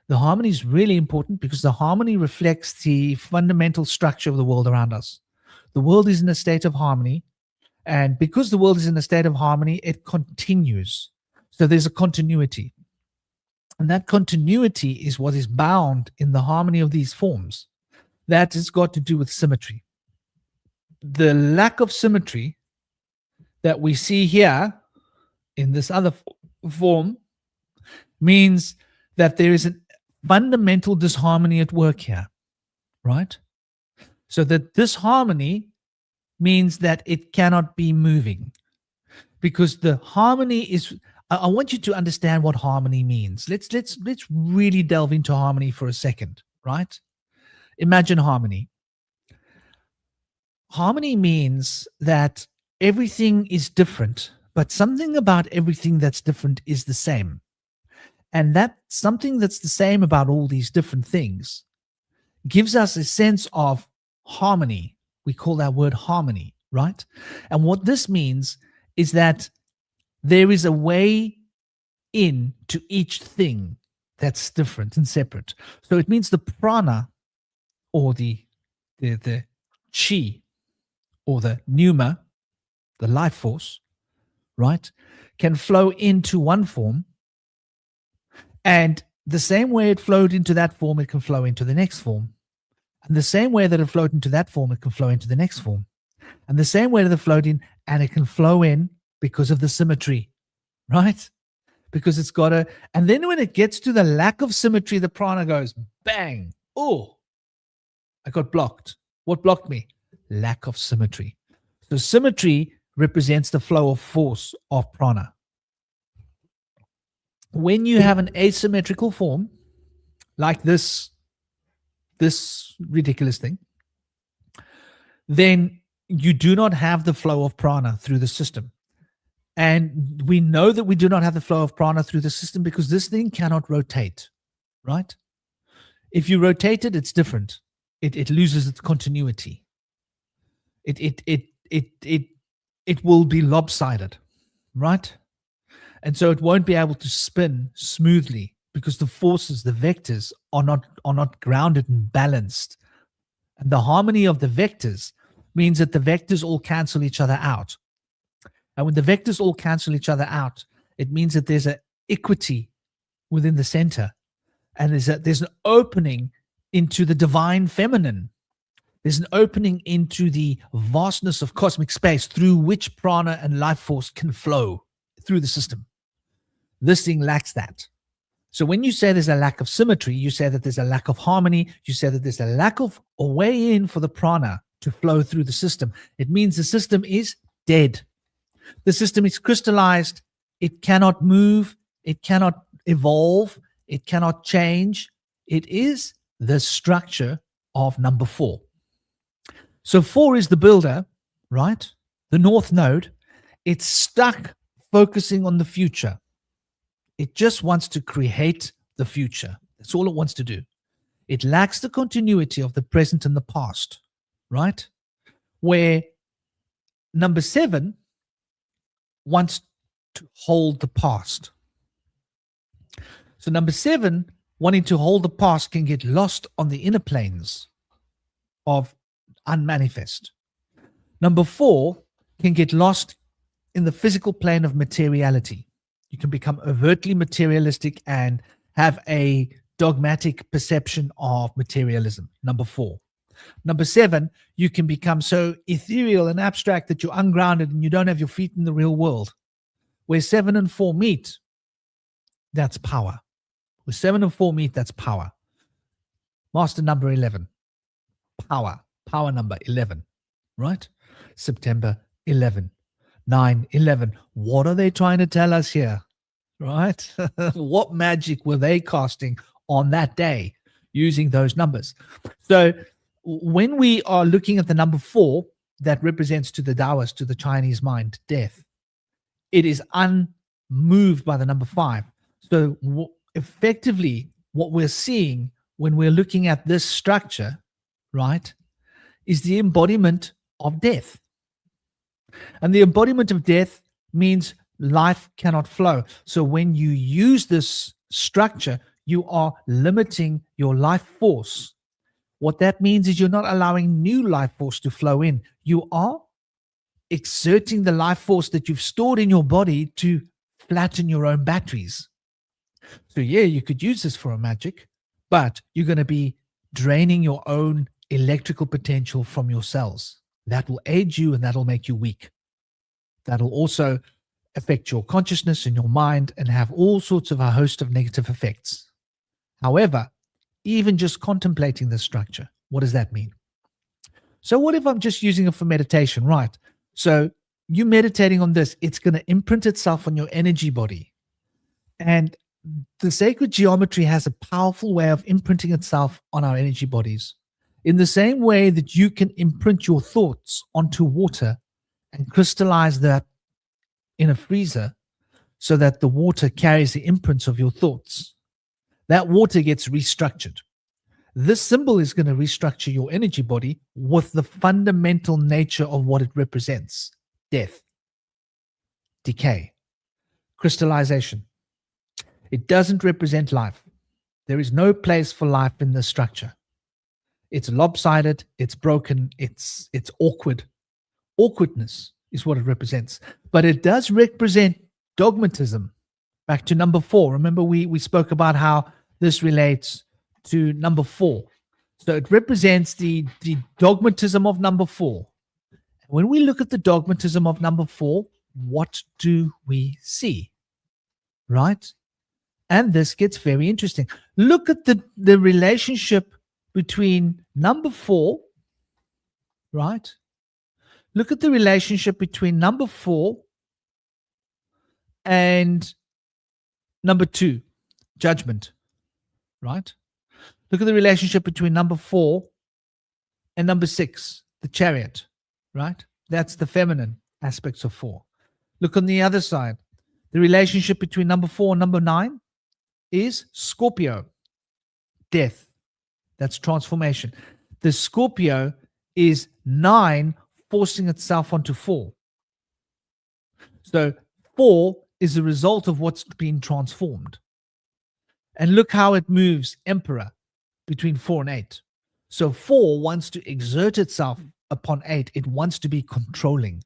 The harmony is really important because the harmony reflects the fundamental structure of the world around us. The world is in a state of harmony, and because the world is in a state of harmony, it continues. So there's a continuity. And that continuity is what is bound in the harmony of these forms. That has got to do with symmetry. The lack of symmetry that we see here in this other form means that there is a fundamental disharmony at work here, right? So that disharmony means that it cannot be moving, because the harmony is. I want you to understand what harmony means. Let's really delve into harmony for a second, right? Imagine harmony. Harmony means that everything is different, but something about everything that's different is the same. And that something that's the same about all these different things gives us a sense of harmony. We call that word harmony, right? And what this means is that there is a way in to each thing that's different and separate. So it means the prana, or the chi, or the pneuma, the life force, right, can flow into one form, and the same way it flowed into that form, it can flow into the next form. And the same way that it flowed into that form, it can flow into the next form. And the same way that it flowed in, and it can flow in because of the symmetry, right? Because it's got a, and then when it gets to the lack of symmetry, the prana goes bang. Oh, I got blocked. What blocked me? Lack of symmetry. So symmetry represents the flow of force of prana. When you have an asymmetrical form, like this ridiculous thing, then you do not have the flow of prana through the system. And we know that we do not have the flow of prana through the system because this thing cannot rotate, right? If you rotate it, it's different. It loses its continuity. It will be lopsided, right? And so it won't be able to spin smoothly because the forces, the vectors, are not grounded and balanced. And the harmony of the vectors means that the vectors all cancel each other out. And when the vectors all cancel each other out, it means that there's an equity within the center. And there's an opening into the divine feminine. There's an opening into the vastness of cosmic space through which prana and life force can flow through the system. This thing lacks that. So when you say there's a lack of symmetry, you say that there's a lack of harmony, you say that there's a lack of a way in for the prana to flow through the system. It means the system is dead. The system is crystallized. It cannot move. It cannot evolve. It cannot change. It is the structure of number 4. So 4 is the builder, right? The north node. It's stuck focusing on the future. It just wants to create the future. That's all it wants to do. It lacks the continuity of the present and the past, right? Where number 7 wants to hold the past. So number 7, wanting to hold the past, can get lost on the inner planes of unmanifest. Number 4 can get lost in the physical plane of materiality. You can become overtly materialistic and have a dogmatic perception of materialism. Number 4. Number 7, you can become so ethereal and abstract that you're ungrounded and you don't have your feet in the real world. Where 7 and 4 meet, that's power. Where 7 and 4 meet, that's power. Master number 11. Power. Power number 11. right? September 11, 9/11. What are they trying to tell us here, right? What magic were they casting on that day using those numbers? So when we are looking at the number 4 that represents to the Taoist, to the Chinese mind, death, it is unmoved by the number 5. So effectively, what we're seeing when we're looking at this structure, right, is the embodiment of death. And the embodiment of death means life cannot flow. So when you use this structure, you are limiting your life force. What that means is you're not allowing new life force to flow in. You are exerting the life force that you've stored in your body to flatten your own batteries. So, yeah, you could use this for a magic, but you're going to be draining your own electrical potential from your cells. That will aid you and that'll make you weak. That'll also affect your consciousness and your mind and have all sorts of a host of negative effects. However, even just contemplating this structure, what does that mean? So what if I'm just using it for meditation, right? So you meditating on this, it's going to imprint itself on your energy body. And the sacred geometry has a powerful way of imprinting itself on our energy bodies. In the same way that you can imprint your thoughts onto water and crystallize that in a freezer so that the water carries the imprints of your thoughts, that water gets restructured. This symbol is going to restructure your energy body with the fundamental nature of what it represents: death, decay, crystallization. It doesn't represent life. There is no place for life in this structure. It's lopsided, it's broken, it's awkward. Awkwardness is what it represents. But it does represent dogmatism. Back to number 4. Remember we spoke about how this relates to number 4. So it represents the dogmatism of number 4. When we look at the dogmatism of number 4, what do we see? Right? And this gets very interesting. Look at the relationship between number 4, right? Look at the relationship between number 4 and number 2, judgment, right? Look at the relationship between number 4 and number 6, the chariot, right? That's the feminine aspects of 4. Look on the other side. The relationship between number 4 and number 9 is Scorpio, death. That's transformation. The Scorpio is 9 forcing itself onto 4. So 4 is a result of what's been transformed. And look how it moves Emperor between 4 and 8. So 4 wants to exert itself upon 8. It wants to be controlling.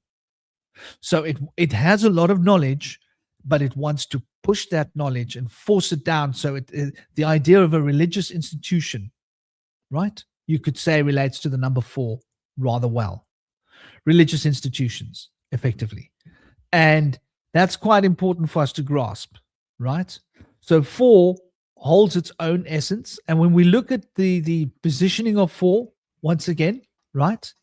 So it has a lot of knowledge, but it wants to push that knowledge and force it down. So the idea of a religious institution, right, you could say relates to the number 4 rather well. Religious institutions, effectively. And that's quite important for us to grasp, right? So 4 holds its own essence. And when we look at the positioning of 4, once again, right,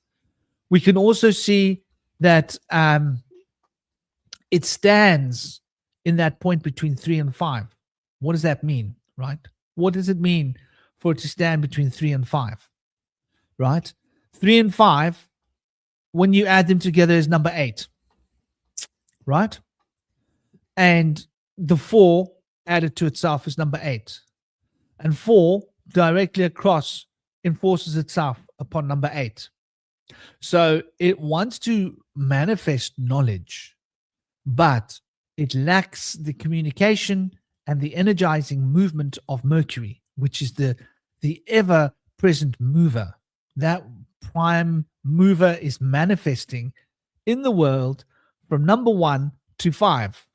we can also see that it stands in that point between 3 and 5. What does that mean, right? What does it mean for it to stand between 3 and 5, right? 3 and 5, when you add them together, is number 8, right? And the 4 added to itself is number 8. And 4 directly across enforces itself upon number 8. So it wants to manifest knowledge, but it lacks the communication and the energizing movement of Mercury, which is the ever-present mover. That prime mover is manifesting in the world from number 1 to 5,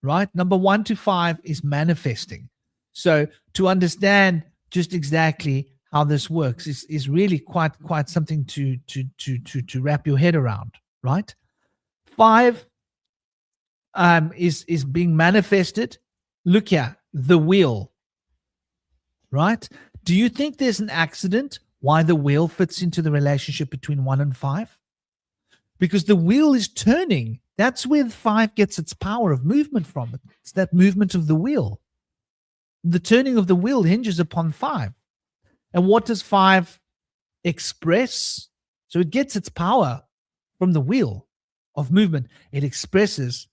right? Number 1 to 5 is manifesting. So to understand just exactly how this works is really quite something to wrap your head around, right? 5 is being manifested. Look here, the wheel, right? Do you think there's an accident why the wheel fits into the relationship between 1 and 5? because the wheel is turning. That's where the 5 gets its power of movement from. It's that movement of the wheel. The turning of the wheel hinges upon 5. And what does 5 express? So it gets its power from the wheel of movement. It expresses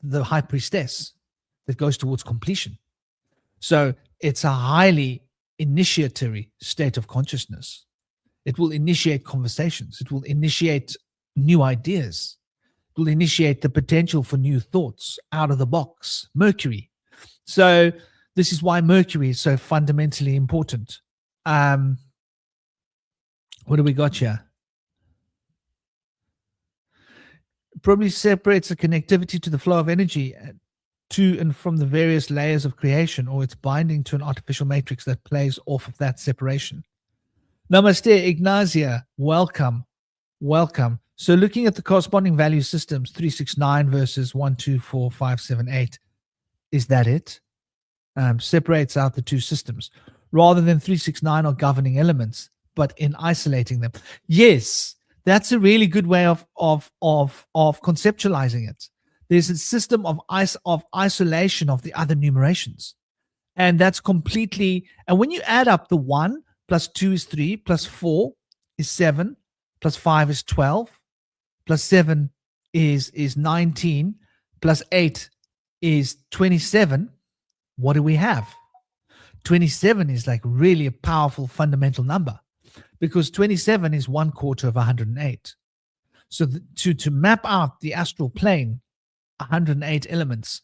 the high priestess that goes towards completion. So it's a highly initiatory state of consciousness. It will initiate conversations. It will initiate new ideas. It will initiate the potential for new thoughts out of the box. Mercury. So this is why Mercury is so fundamentally important. What do we got here? Probably separates the connectivity to the flow of energy to and from the various layers of creation, or it's binding to an artificial matrix that plays off of that separation. Namaste, Ignacia. Welcome. Welcome. So looking at the corresponding value systems, 369 versus 1, 2, 4, 5, 7, 8, is that it? Separates out the two systems. Rather than 369 or governing elements, but in isolating them. Yes, that's a really good way of conceptualizing it. There's a system of isolation of the other numerations. And that's completely, and when you add up the 1 plus 2 is 3, plus 4 is 7, plus 5 is 12, plus 7 is 19, plus 8 is 27, what do we have? 27 is like really a powerful fundamental number, because 27 is 1/4 of 108. So to map out the astral plane, 108 elements,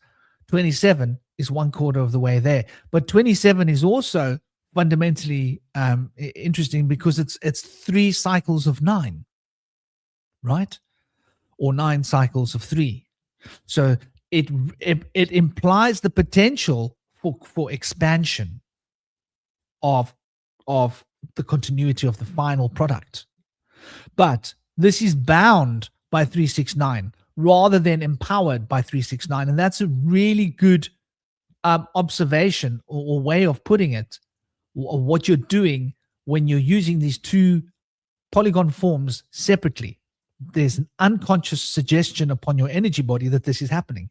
27 is 1/4 of the way there. But 27 is also fundamentally interesting because it's 3 cycles of 9, right? Or 9 cycles of 3. So it implies the potential for expansion of the continuity of the final product. But this is bound by 369 rather than empowered by 369. And that's a really good observation or way of putting it, or what you're doing when you're using these two polygon forms separately. There's an unconscious suggestion upon your energy body that this is happening.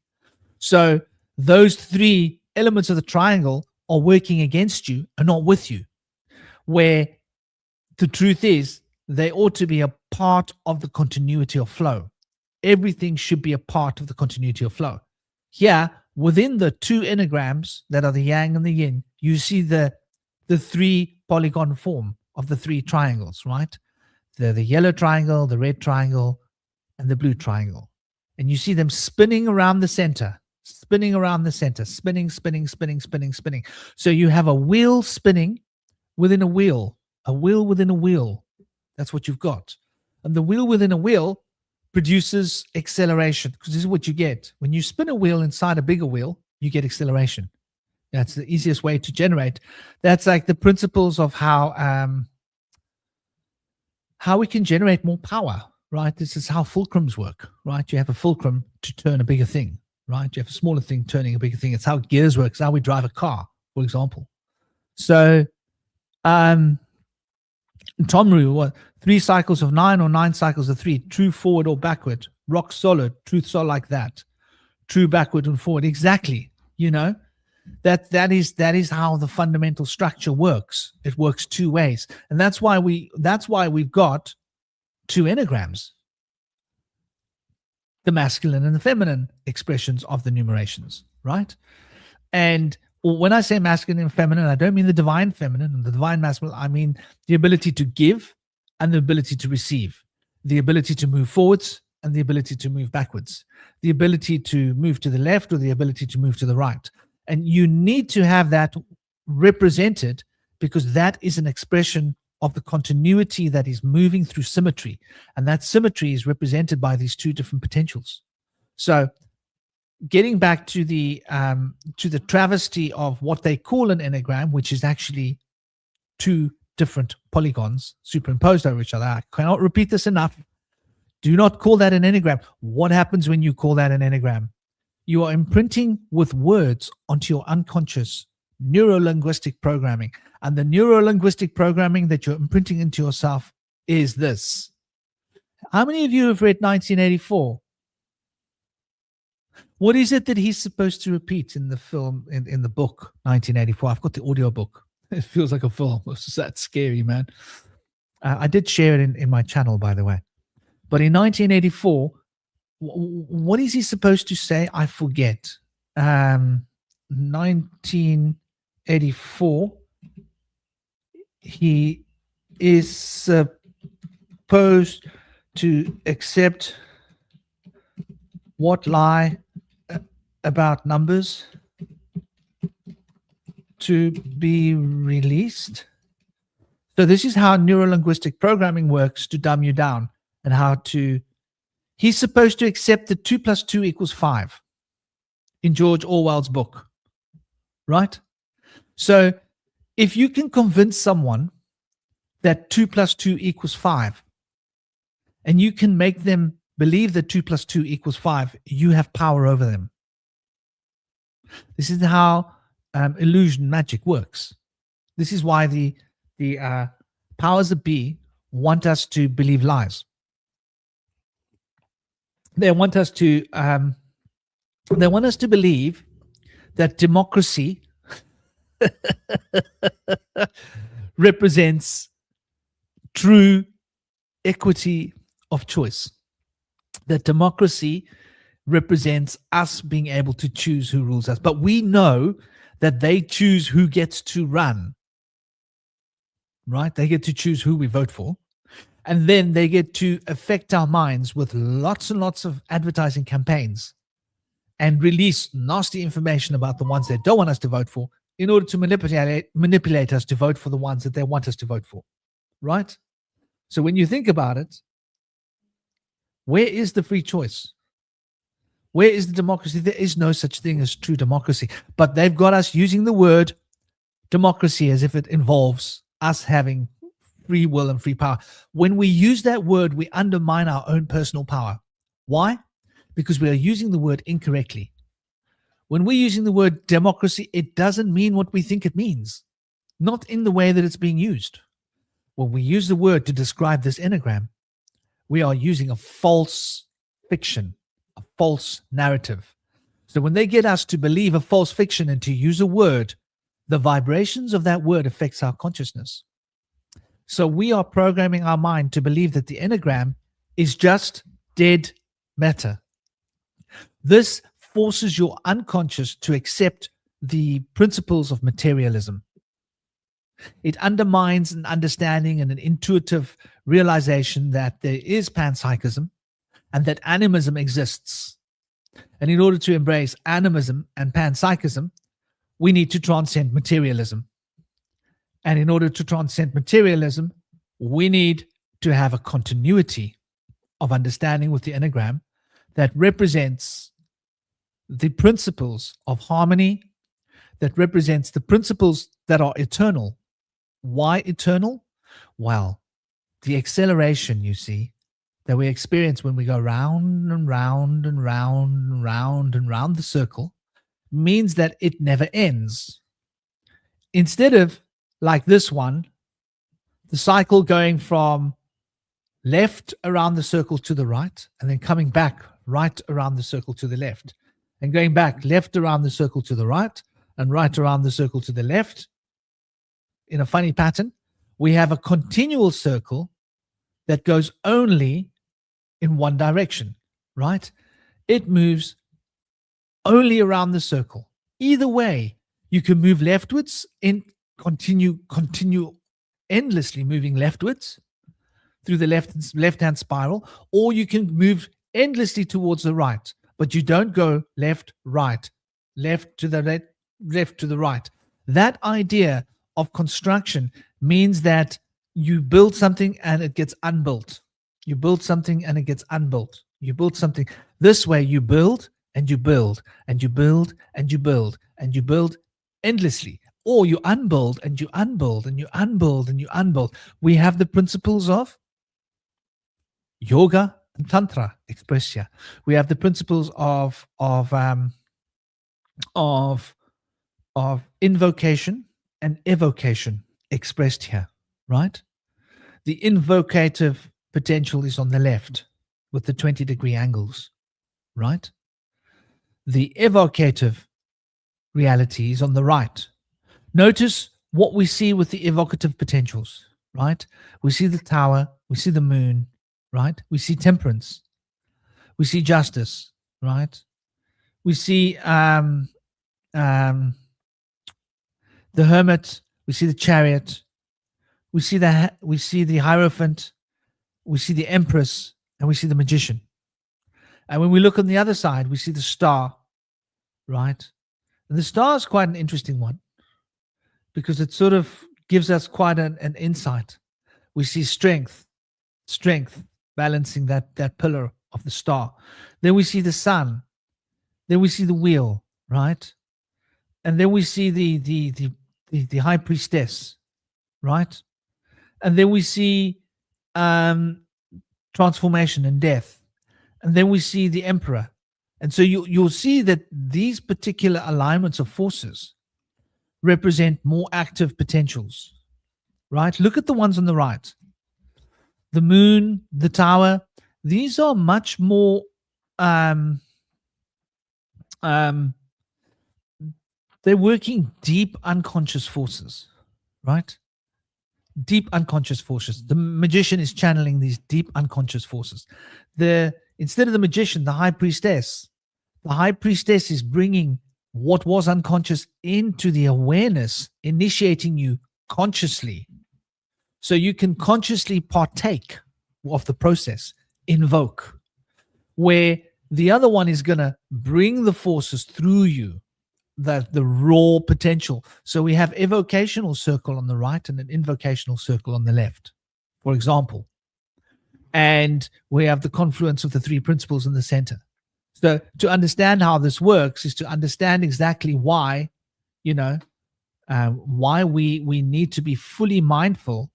So those 3 elements of the triangle are working against you and not with you, where the truth is they ought to be a part of the continuity of flow. Everything should be a part of the continuity of flow. Here, within the 2 enneagrams that are the yang and the yin, you see the 3 polygon form of the 3 triangles, right? The yellow triangle, the red triangle, and the blue triangle. And you see them spinning around the center, spinning, spinning. So you have a wheel spinning within a wheel within a wheel. That's what you've got. And the wheel within a wheel produces acceleration, because this is what you get. When you spin a wheel inside a bigger wheel, you get acceleration. That's the easiest way to generate. That's like the principles of how we can generate more power, right? This is how fulcrums work, right? You have a fulcrum to turn a bigger thing, right? You have a smaller thing turning a bigger thing. It's how gears work. It's how we drive a car, for example. So, Tomru, what? 3 cycles of 9 or 9 cycles of 3, true forward or backward, rock solid, truths are like that, true backward and forward. Exactly. You know, that is how the fundamental structure works. It works 2 ways. And that's why we've got 2 enneagrams, the masculine and the feminine expressions of the numerations, right? And when I say masculine and feminine, I don't mean the divine feminine and the divine masculine. I mean the ability to give and the ability to receive, the ability to move forwards and the ability to move backwards, the ability to move to the left or the ability to move to the right. And you need to have that represented, because that is an expression of the continuity that is moving through symmetry. And that symmetry is represented by these 2 different potentials. So getting back to the travesty of what they call an enneagram, which is actually 2 different polygons superimposed over each other. I cannot repeat this enough. Do not call that an enneagram. What happens when you call that an enneagram? You are imprinting with words onto your unconscious neuro-linguistic programming. And the neuro-linguistic programming that you're imprinting into yourself is this. How many of you have read 1984? What is it that he's supposed to repeat in the film, in the book 1984? I've got the audio book. It feels like a film. It's just that scary, man. I did share it in my channel, by the way. But in 1984, what is he supposed to say? I forget. 1984, he is supposed to accept what lie about numbers to be released. So this is how neurolinguistic programming works to dumb you down, and how to, he's supposed to accept that 2 + 2 = 5 in George Orwell's book, right? So if you can convince someone that 2 + 2 = 5, and you can make them believe that 2 + 2 = 5, you have power over them. This is how illusion magic works. This is why the powers that be want us to believe lies. They want us to believe that democracy represents true equity of choice. That democracy represents us being able to choose who rules us. But we know that they choose who gets to run, right? They get to choose who we vote for. And then they get to affect our minds with lots and lots of advertising campaigns and release nasty information about the ones they don't want us to vote for, in order to manipulate us to vote for the ones that they want us to vote for, right? So when you think about it, where is the free choice? Where is the democracy? There is no such thing as true democracy. But they've got us using the word democracy as if it involves us having free will and free power. When we use that word, we undermine our own personal power. Why? Because we are using the word incorrectly. When we're using the word democracy, it doesn't mean what we think it means, not in the way that it's being used. When we use the word to describe this Enneagram, we are using a false fiction, a false narrative. So when they get us to believe a false fiction and to use a word, the vibrations of that word affects our consciousness. So we are programming our mind to believe that the Enneagram is just dead matter. This forces your unconscious to accept the principles of materialism. It undermines an understanding and an intuitive realization that there is panpsychism and that animism exists. And in order to embrace animism and panpsychism, we need to transcend materialism. And in order to transcend materialism, we need to have a continuity of understanding with the Enneagram that represents the principles of harmony, that represents the principles that are eternal. Why eternal? Well, the acceleration, you see, that we experience when we go round and round and round and round and round the circle means that it never ends. Instead of, like this one, the cycle going from left around the circle to the right and then coming back right around the circle to the left and going back left around the circle to the right and right around the circle to the left in a funny pattern, we have a continual circle that goes only in one direction, right? It moves only around the circle. Either way, you can move leftwards and continue endlessly moving leftwards through the left-hand spiral, or you can move endlessly towards the right, but you don't go left, right, left to the left to the right. That idea of construction means that you build something and it gets unbuilt. You build something and it gets unbuilt. You build something. This way you build and you build and you build and you build and you build endlessly. Or you unbuild and you unbuild and you unbuild and you unbuild. We have the principles of yoga and tantra expressed here. We have the principles of invocation and evocation expressed here, right? The invocative potential is on the left with the 20-degree angles, right? The evocative reality is on the right. Notice what we see with the evocative potentials, right? We see the tower, we see the moon, right? We see temperance, we see justice, right? We see the hermit, we see the chariot, we see the hierophant, we see the empress, and we see the magician. And when we look on the other side, we see the star, right? And the star is quite an interesting one because it sort of gives us quite an insight. We see strength balancing that pillar of the star. Then we see the sun. Then we see the wheel, right? And then we see the high priestess, right? And then we see transformation and death. And then we see the emperor. And so you'll see that these particular alignments of forces represent more active potentials, right? Look at the ones on the right. The moon, the tower, these are much more they're working deep unconscious forces, right? Deep unconscious forces. The magician is channeling these deep unconscious forces. Instead of the magician, the high priestess is bringing what was unconscious into the awareness, initiating you consciously. So you can consciously partake of the process, invoke, where the other one is going to bring the forces through you, the raw potential. So we have evocational circle on the right and an invocational circle on the left, for example. And we have the confluence of the three principles in the center. So to understand how this works is to understand exactly why, why we need to be fully mindful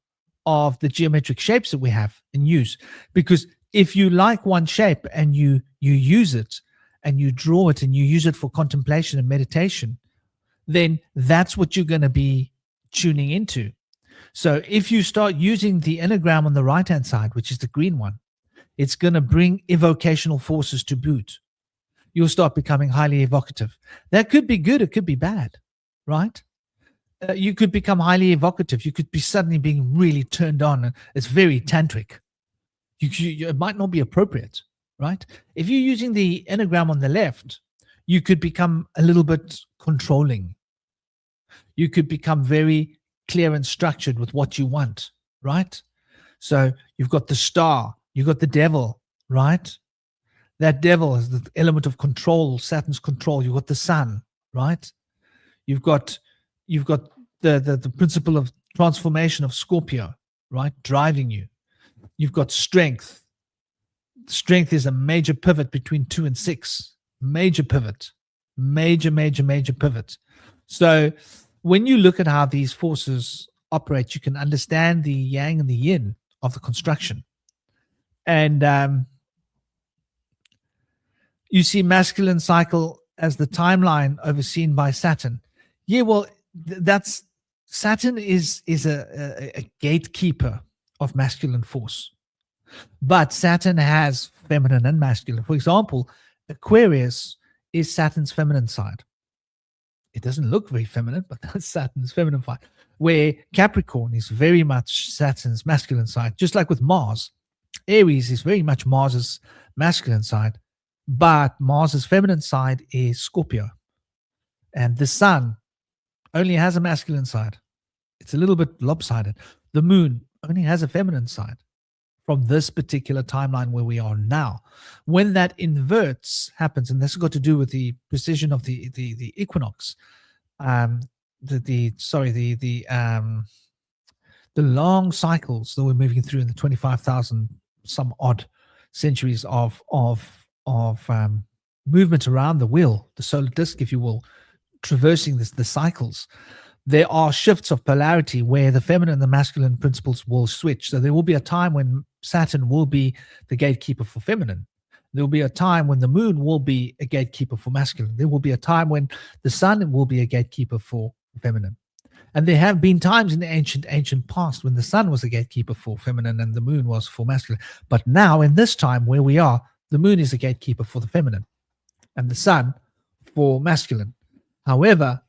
of the geometric shapes that we have in use. Because if you like one shape and you use it and you draw it and you use it for contemplation and meditation, then that's what you're going to be tuning into. So if you start using the Enneagram on the right-hand side, which is the green one, it's going to bring evocational forces to boot. You'll start becoming highly evocative. That could be good, it could be bad, right? You could become highly evocative. You could be suddenly being really turned on. And it's very tantric. It might not be appropriate, right? If you're using the Enneagram on the left, you could become a little bit controlling. You could become very clear and structured with what you want, right? So you've got the star, you've got the devil, right? That devil is the element of control, Saturn's control. You've got the sun, right? You've got the principle of transformation of Scorpio, right? Driving you. You've got strength. Strength is a major pivot between 2 and 6. Major pivot. Major pivot. So when you look at how these forces operate, you can understand the yang and the yin of the construction. And you see masculine cycle as the timeline overseen by Saturn. Yeah, well, that's Saturn is a gatekeeper of masculine force. But Saturn has feminine and masculine. For example, Aquarius is Saturn's feminine side. It doesn't look very feminine, but that's Saturn's feminine side. Where Capricorn is very much Saturn's masculine side, just like with Mars. Aries is very much Mars's masculine side, but Mars's feminine side is Scorpio. And the sun only has a masculine side. It's a little bit lopsided. The moon only has a feminine side from this particular timeline where we are now. When that inverts happens, and this has got to do with the precision of the equinox, the long cycles that we're moving through in the 25,000 some odd centuries of movement around the wheel, the solar disk, if you will, traversing the cycles. There are shifts of polarity where the feminine and the masculine principles will switch. So there will be a time when Saturn will be the gatekeeper for feminine. There will be a time when the moon will be a gatekeeper for masculine. There will be a time when the sun will be a gatekeeper for feminine. And there have been times in the ancient past when the sun was the gatekeeper for feminine and the moon was for masculine. But now, in this time where we are, the moon is the gatekeeper for the feminine and the sun for masculine. However,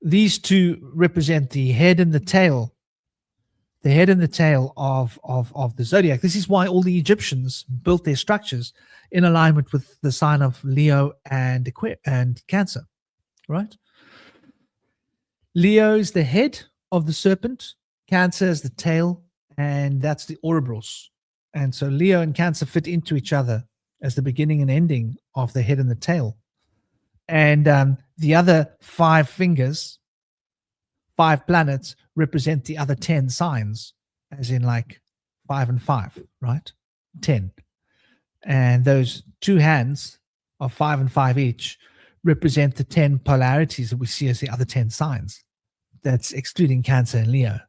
these two represent the head and the tail, of the zodiac. This is why all the Egyptians built their structures in alignment with the sign of Leo and Cancer, right? Leo is the head of the serpent, Cancer is the tail, and that's the Ouroboros. And so Leo and Cancer fit into each other as the beginning and ending of the head and the tail. And the other 5 fingers, 5 planets, represent the other 10 signs, as in like 5 and 5, right? 10. And those 2 hands of 5 and 5 each represent the 10 polarities that we see as the other 10 signs. That's excluding Cancer and Leo.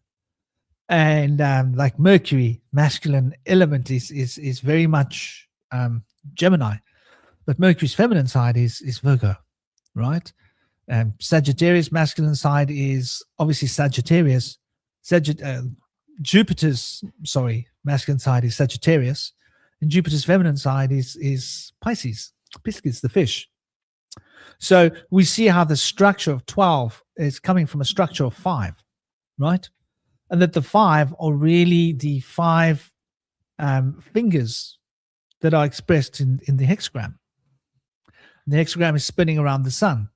And like Mercury, masculine element is very much Gemini, but Mercury's feminine side is Virgo, right? Sagittarius masculine side is obviously Sagittarius. Jupiter's masculine side is Sagittarius, and Jupiter's feminine side is Pisces. Pisces, the fish. So we see how the structure of 12 is coming from a structure of 5, right? And that the 5 are really the 5 fingers that are expressed in the hexagram. The hexagram is spinning around the sun.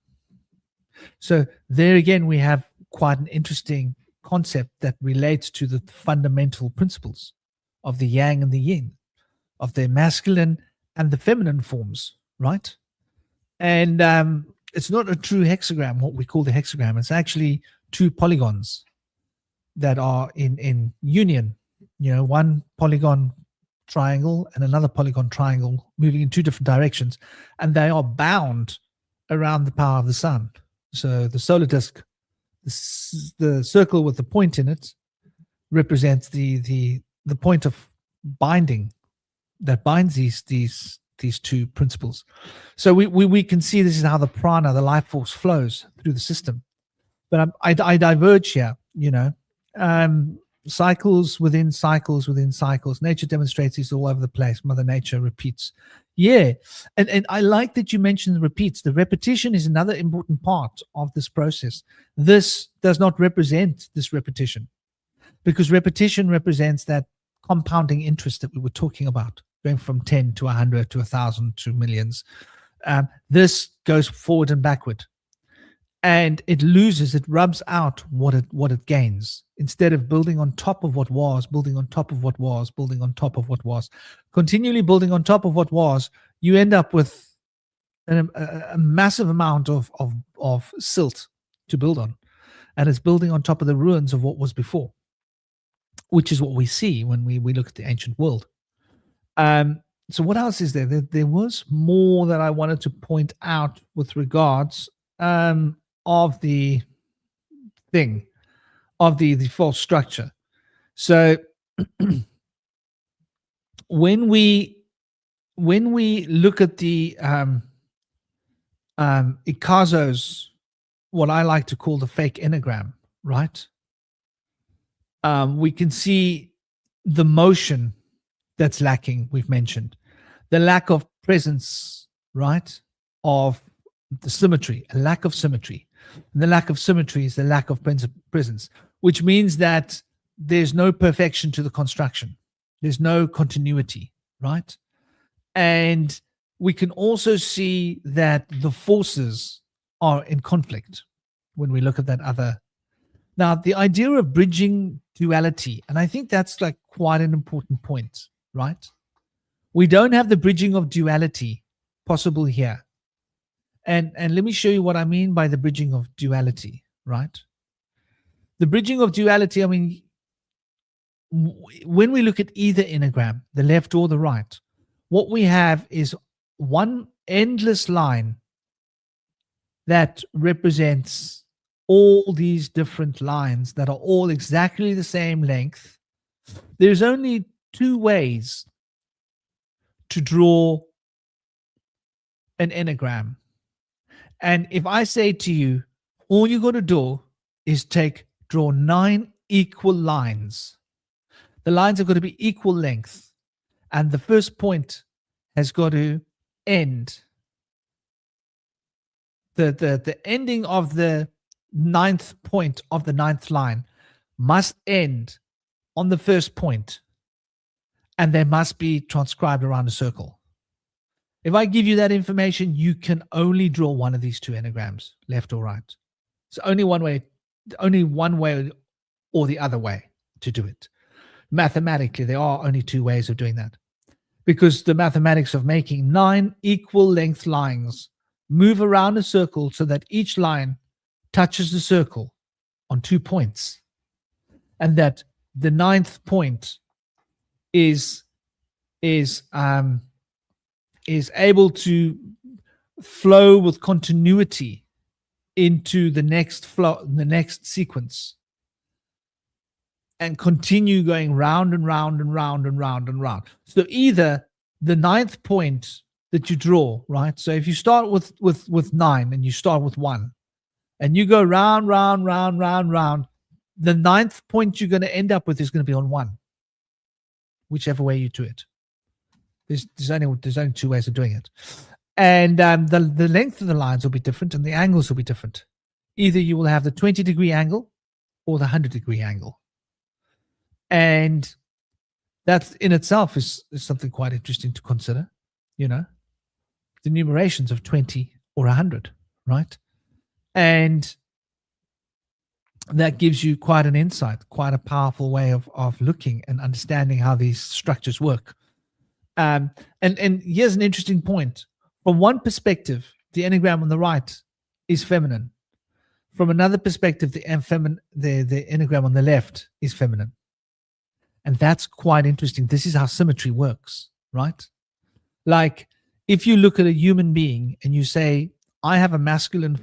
So there again, we have quite an interesting concept that relates to the fundamental principles of the yang and the yin, of the masculine and the feminine forms, right? And it's not a true hexagram, what we call the hexagram. It's actually 2 polygons that are in union, one polygon triangle and another polygon triangle moving in 2 different directions, and they are bound around the power of the sun. So the solar disk, the circle with the point in it, represents the point of binding that binds these 2 principles. So we can see this is how the prana, the life force, flows through the system. But I diverge here, cycles within cycles within cycles. Nature demonstrates this all over the place. Mother Nature repeats. Yeah. And I like that you mentioned the repeats. The repetition is another important part of this process. This does not represent this repetition, because repetition represents that compounding interest that we were talking about, going from 10 to 100 to 1,000 to millions. This goes forward and backward. And it rubs out what it gains. Instead of building on top of what was, building on top of what was, building on top of what was, continually building on top of what was, you end up with a massive amount of silt to build on. And it's building on top of the ruins of what was before, which is what we see when we look at the ancient world. So what else is there? There was more that I wanted to point out with regards of the thing, of the false structure. So when we look at the Ikazo's, what I like to call the fake Enneagram, right? We can see the motion that's lacking. We've mentioned the lack of presence, right, of the symmetry, a lack of symmetry. And the lack of symmetry is the lack of presence, which means that there's no perfection to the construction. There's no continuity, right? And we can also see that the forces are in conflict when we look at that other. Now, the idea of bridging duality, and I think that's like quite an important point, right? We don't have the bridging of duality possible here. And let me show you what I mean by the bridging of duality, right? The bridging of duality, I mean, when we look at either Enneagram, the left or the right, what we have is one endless line that represents all these different lines that are all exactly the same length. There's only 2 ways to draw an Enneagram. And if I say to you, all you got to do is draw 9 equal lines. The lines have got to be equal length, and the first point has got to end. The ending of the 9th point of the 9th line must end on the first point, and they must be transcribed around a circle. If I give you that information, you can only draw one of these two enneagrams, left or right. It's only one way or the other way to do it. Mathematically, there are only two ways of doing that, because the mathematics of making 9 equal length lines move around a circle so that each line touches the circle on 2 points, and that the 9th point is able to flow with continuity into the next sequence, and continue going round and round and round and round and round. So either the 9th point that you draw, right? So if you start with 9 and you start with 1, and you go round, round, round, round, round, the 9th point you're going to end up with is going to be on 1, whichever way you do it. There's only two ways of doing it. And the length of the lines will be different, and the angles will be different. Either you will have the 20-degree angle or the 100-degree angle. And that in itself is something quite interesting to consider, the numerations of 20 or 100, right? And that gives you quite an insight, quite a powerful way of looking and understanding how these structures work. And here's an interesting point. From one perspective, the Enneagram on the right is feminine. From another perspective, the Enneagram on the left is feminine. And that's quite interesting. This is how symmetry works, right? Like, if you look at a human being and you say, I have a masculine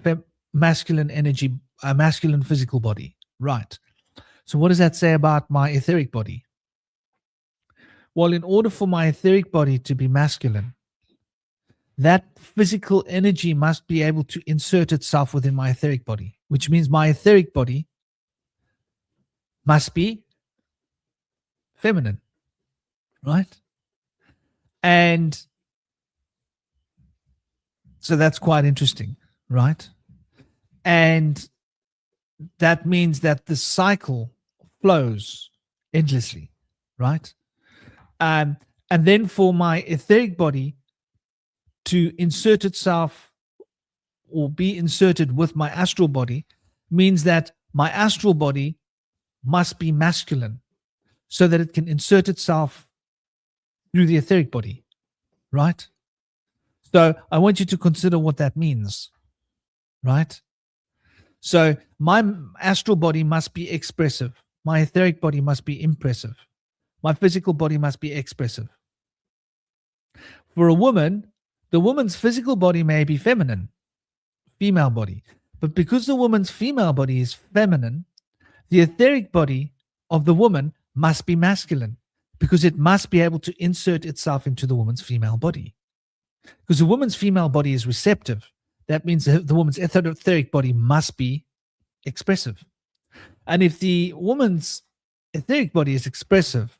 energy, a masculine physical body, right? So what does that say about my etheric body? Well, in order for my etheric body to be masculine, that physical energy must be able to insert itself within my etheric body, which means my etheric body must be feminine, right? And so that's quite interesting, right? And that means that the cycle flows endlessly, right? And then for my etheric body to insert itself or be inserted with my astral body means that my astral body must be masculine so that it can insert itself through the etheric body, right? So I want you to consider what that means, right? So my astral body must be expressive. My etheric body must be impressive. My physical body must be expressive. For a woman, the woman's physical body may be feminine, female body. But because the woman's female body is feminine, the etheric body of the woman must be masculine, because it must be able to insert itself into the woman's female body. Because the woman's female body is receptive. That means the woman's etheric body must be expressive. And if the woman's etheric body is expressive,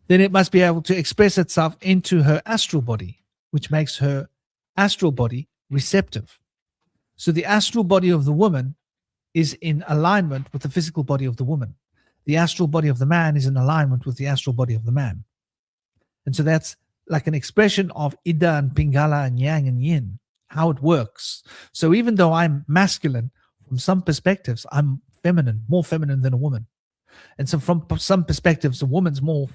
then it must be able to express itself into her astral body, which makes her astral body receptive. So the astral body of the woman is in alignment with the physical body of the woman. The astral body of the man is in alignment with the astral body of the man. And so that's like an expression of Ida and Pingala and Yang and Yin, how it works. So even though I'm masculine, from some perspectives, I'm feminine, more feminine than a woman. And so from some perspectives, a woman's more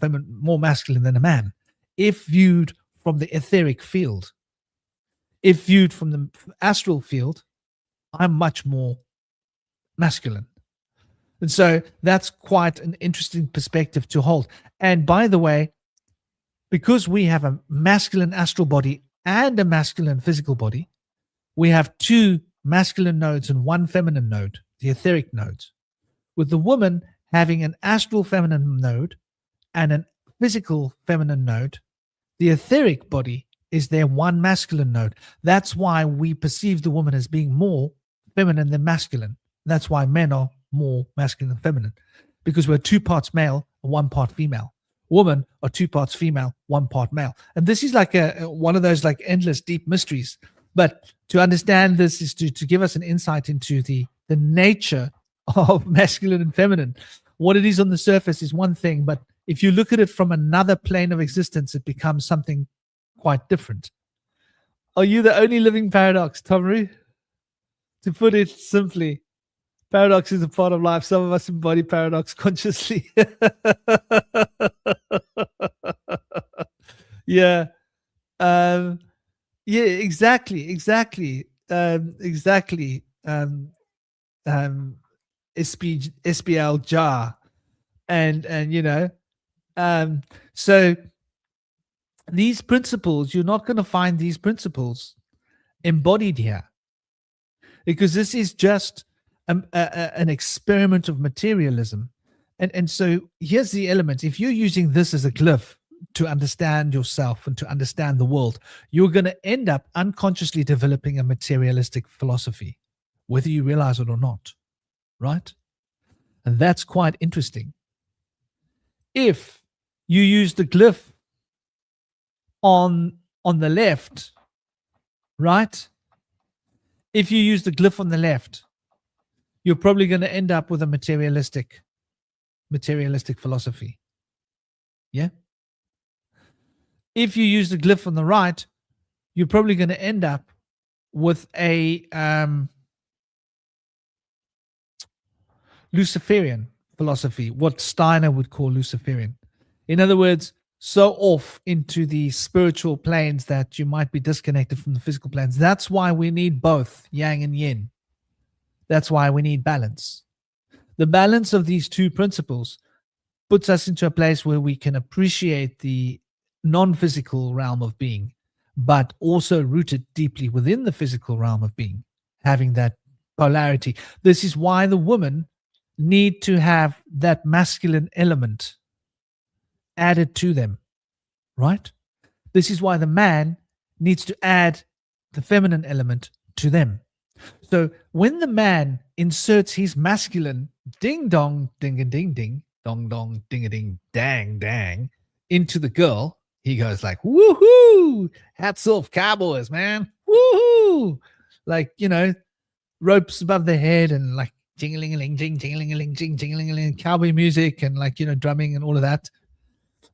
masculine than a man, if viewed from the etheric field. If viewed from the astral field, I'm much more masculine. And so that's quite an interesting perspective to hold. And by the way, because we have a masculine astral body and a masculine physical body, we have 2 masculine nodes and 1 feminine node, the etheric nodes. With the woman having an astral feminine node and a physical feminine node, the etheric body is their 1 masculine node. That's why we perceive the woman as being more feminine than masculine. That's why men are more masculine and feminine, because we're 2 parts male and 1 part female. Women are 2 parts female, 1 part male. And this is like one of those like endless deep mysteries. But to understand this is to give us an insight into the nature of masculine and feminine. What it is on the surface is one thing, but if you look at it from another plane of existence, it becomes something quite different. Are you the only living paradox, Tomru? To put it simply, paradox is a part of life. Some of us embody paradox consciously. Yeah. Yeah, exactly. SPL jar. And so these principles, you're not going to find these principles embodied here, because this is just an experiment of materialism. And so here's the element. If you're using this as a glyph to understand yourself and to understand the world, you're going to end up unconsciously developing a materialistic philosophy, whether you realize it or not, right? And that's quite interesting. If you use the glyph on the left, right? If you use the glyph on the left, you're probably going to end up with a materialistic philosophy. Yeah. If you use the glyph on the right, you're probably going to end up with a Luciferian philosophy, what Steiner would call Luciferian. In other words, so off into the spiritual planes that you might be disconnected from the physical planes. That's why we need both yang and yin. That's why we need balance. The balance of these two principles puts us into a place where we can appreciate the non-physical realm of being, but also rooted deeply within the physical realm of being, having that polarity. This is why the women need to have that masculine element added to them, right? This is why the man needs to add the feminine element to them. So when the man inserts his masculine ding dong ding a ding ding dong dong ding a ding dang dang into the girl, he goes like, woohoo, hats off, cowboys, man, woohoo, like, ropes above the head and like jingling-a-ling, jing-a-ling, jing-a-ling, cowboy music and like, drumming and all of that.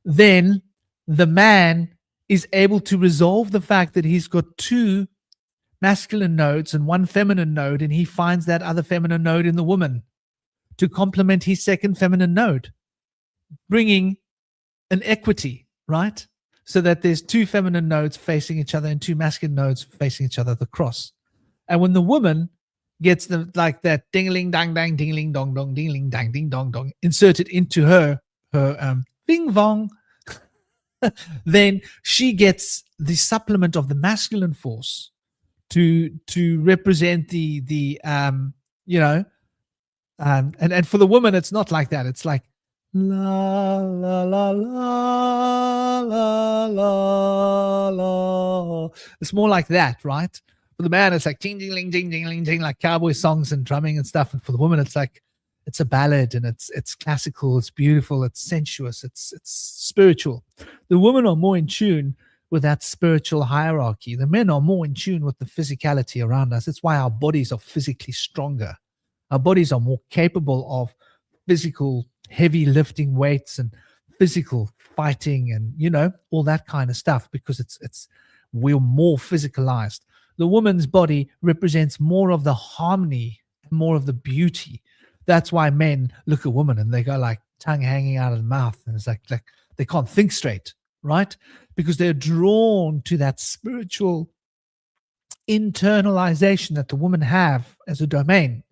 Then the man is able to resolve the fact that he's got 2 masculine nodes and 1 feminine node, and he finds that other feminine node in the woman to complement his second feminine node, bringing an equity, right? So that there's 2 feminine nodes facing each other and 2 masculine nodes facing each other, the cross. And when the woman gets the like that ding-a-ling dang dang ding-a-ling dong dong ding-a-ling dang ding dong dong inserted into her bing vong, then she gets the supplement of the masculine force to represent the and for the woman it's not like that. It's like la la la la la la la. It's more like that, right? For the man, it's like ding ding ding ding ding ding, like cowboy songs and drumming and stuff. And for the woman, it's like it's a ballad and it's classical, it's beautiful, it's sensuous, it's spiritual. The women are more in tune with that spiritual hierarchy. The men are more in tune with the physicality around us. It's why our bodies are physically stronger. Our bodies are more capable of physical heavy lifting weights and physical fighting and all that kind of stuff, because we're more physicalized. The woman's body represents more of the harmony, more of the beauty. That's why men look at women and they go like tongue hanging out of the mouth, and it's like they can't think straight, right? Because they're drawn to that spiritual internalization that the women have as a domain.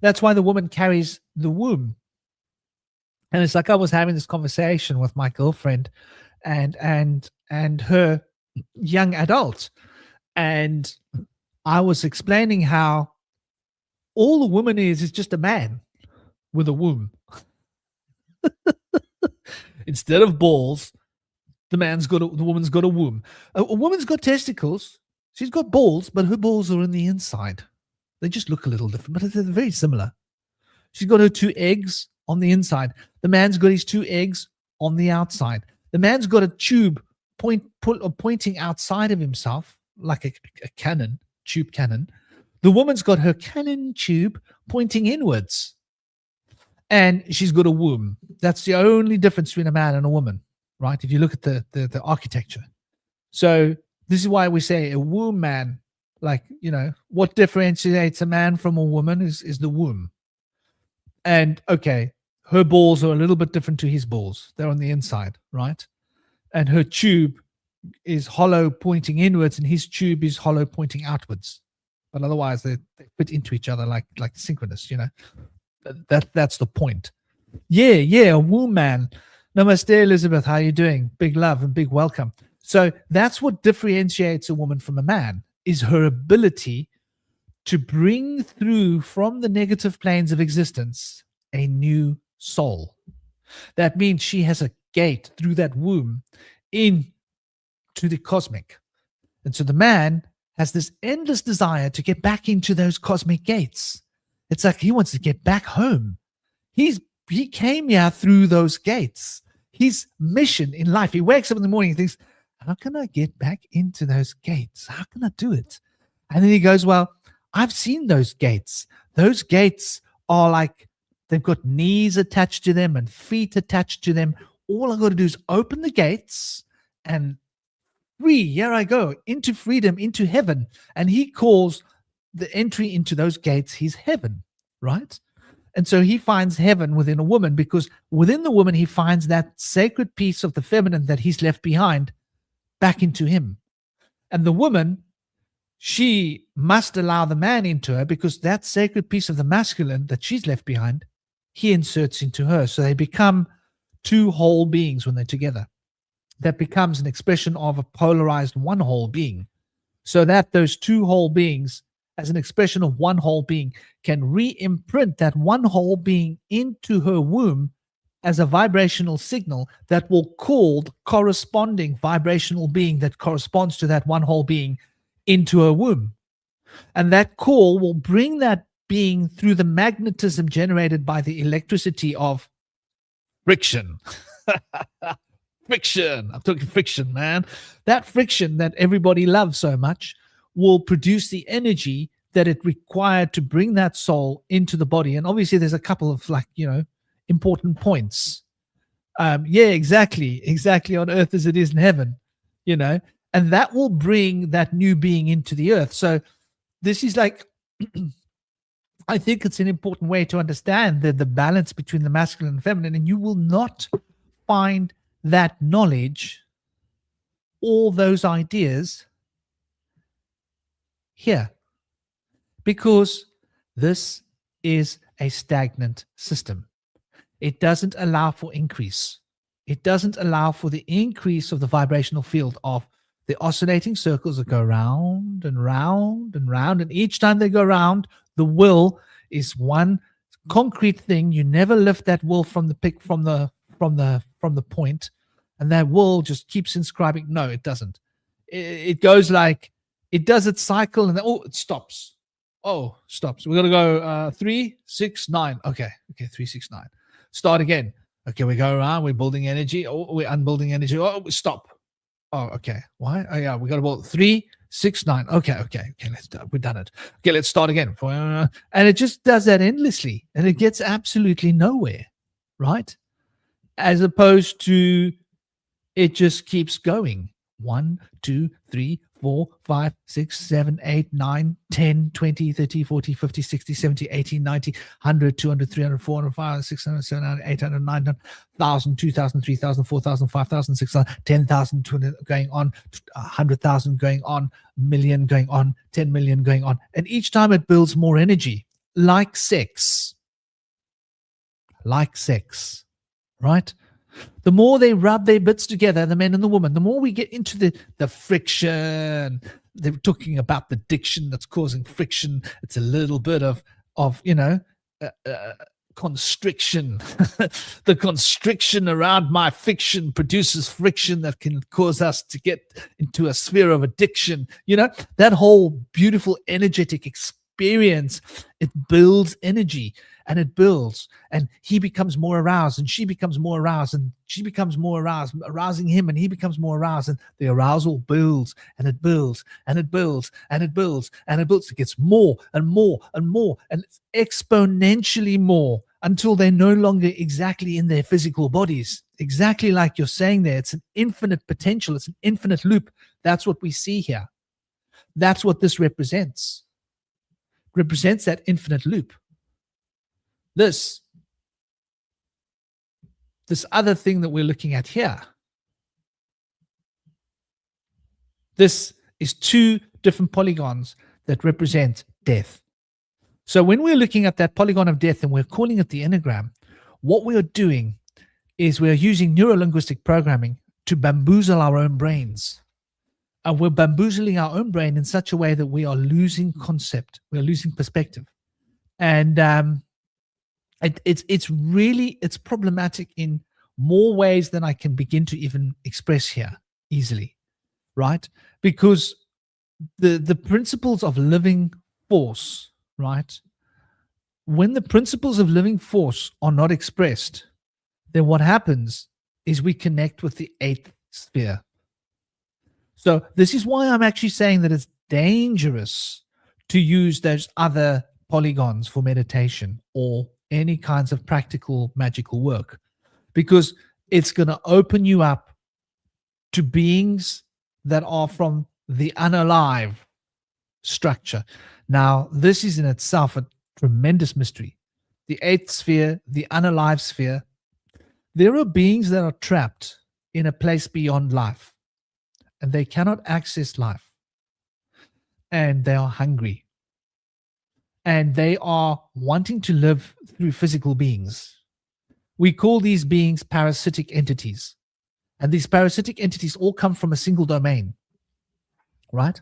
That's why the woman carries the womb. And it's like I was having this conversation with my girlfriend and her young adult, and I was explaining how all the woman is just a man with a womb. Instead of balls, the woman's got a womb. A woman's got testicles. She's got balls, but her balls are in the inside. They just look a little different, but they're very similar. She's got her 2 eggs on the inside. The man's got his 2 eggs on the outside. The man's got a tube pointing outside of himself, like a cannon, tube cannon. The woman's got her cannon tube pointing inwards. And she's got a womb. That's the only difference between a man and a woman, right? If you look at the architecture. So this is why we say a womb man, like, what differentiates a man from a woman is the womb. And okay, her balls are a little bit different to his balls. They're on the inside, right? And her tube is hollow pointing inwards and his tube is hollow pointing outwards. But otherwise they fit into each other like synchronous, That's the point. Yeah, a womb man. Namaste, Elizabeth. How are you doing? Big love and big welcome. So that's what differentiates a woman from a man, is her ability to bring through from the negative planes of existence a new soul. That means she has a gate through that womb into the cosmic. And so the man has this endless desire to get back into those cosmic gates. It's like he wants to get back home. He came here through those gates. His mission in life, he wakes up in the morning and thinks, how can I get back into those gates? How can I do it? And then he goes, well, I've seen those gates. Those gates are like, they've got knees attached to them and feet attached to them. All I got to do is open the gates and here I go, into freedom, into heaven. And he calls the entry into those gates his heaven, right? And so he finds heaven within a woman, because within the woman he finds that sacred piece of the feminine that he's left behind back into him. And the woman, she must allow the man into her, because that sacred piece of the masculine that she's left behind, he inserts into her. So they become 2 whole beings when they're together. That becomes an expression of a polarized one whole being. So that those 2 whole beings, as an expression of one whole being, can re-imprint that one whole being into her womb as a vibrational signal that will call the corresponding vibrational being that corresponds to that one whole being into her womb. And that call will bring that being through the magnetism generated by the electricity of friction. Friction. I'm talking friction, man. That friction that everybody loves so much will produce the energy that it required to bring that soul into the body. And obviously there's a couple of important points. Exactly on earth as it is in heaven, and that will bring that new being into the earth. So this is like, I think it's an important way to understand the balance between the masculine and feminine, and you will not find that knowledge, all those ideas here, because this is a stagnant system. It doesn't allow for increase. It doesn't allow for the increase of the vibrational field of the oscillating circles that go round and round and round. And each time they go round, the will is one concrete thing. You never lift that will from the point, and that will just keeps inscribing. No, it doesn't. It goes like, it does its cycle, and then, it stops. Stops. We're gonna go 3, 6, 9. Okay, 3, 6, 9. Start again. Okay, we go around. We're building energy. We're unbuilding energy. Stop. Okay. Why? Yeah, we got about 3, 6, 9. Okay. Let's do. We've done it. Okay, let's start again. And it just does that endlessly, and it gets absolutely nowhere, right? As opposed to it just keeps going. 1, 2, 3, 4, 5, 6, 7, 8, 9, 10, 20, 30, 40, 50, 60, 70, 80, 90, 100, 200, 300, 400, 500, 600, 700, 800, 900, 1,000, 2,000, 3,000, 4,000, 5,000, 6,000, 10,000 going on, 100,000 going on, million going on, 10 million going on. And each time it builds more energy, like sex, right? The more they rub their bits together, the men and the woman, the more we get into the friction. They're talking about the diction that's causing friction. It's a little bit of constriction. The constriction around my fiction produces friction that can cause us to get into a sphere of addiction. That whole beautiful energetic experience, it builds energy. and it builds, and he becomes more aroused, and she becomes more aroused, and she becomes more aroused, arousing him, and he becomes more aroused, and the arousal builds, and it builds, and it builds, and it builds, and it builds. It gets more and more and more, and it's exponentially more until they're no longer exactly in their physical bodies. Exactly like you're saying there, it's an infinite potential, it's an infinite loop. That's what we see here. That's what this represents. Represents that infinite loop. This other thing that we're looking at here, this is two different polygons that represent death. So when we're looking at that polygon of death and we're calling it the Enneagram, what we are doing is we're using neuro-linguistic programming to bamboozle our own brains. And we're bamboozling our own brain in such a way that we are losing concept, we're losing perspective. And it's problematic in more ways than I can begin to even express here easily, right? Because the principles of living force, right? When the principles of living force are not expressed, then what happens is we connect with the eighth sphere. So this is why I'm actually saying that it's dangerous to use those other polygons for meditation or any kinds of practical magical work, because it's going to open you up to beings that are from the unalive structure. Now, this is in itself a tremendous mystery. The eighth sphere, the unalive sphere, there are beings that are trapped in a place beyond life, and they cannot access life, and they are hungry, and they are wanting to live through physical beings. We call these beings parasitic entities, and these parasitic entities all come from a single domain, right?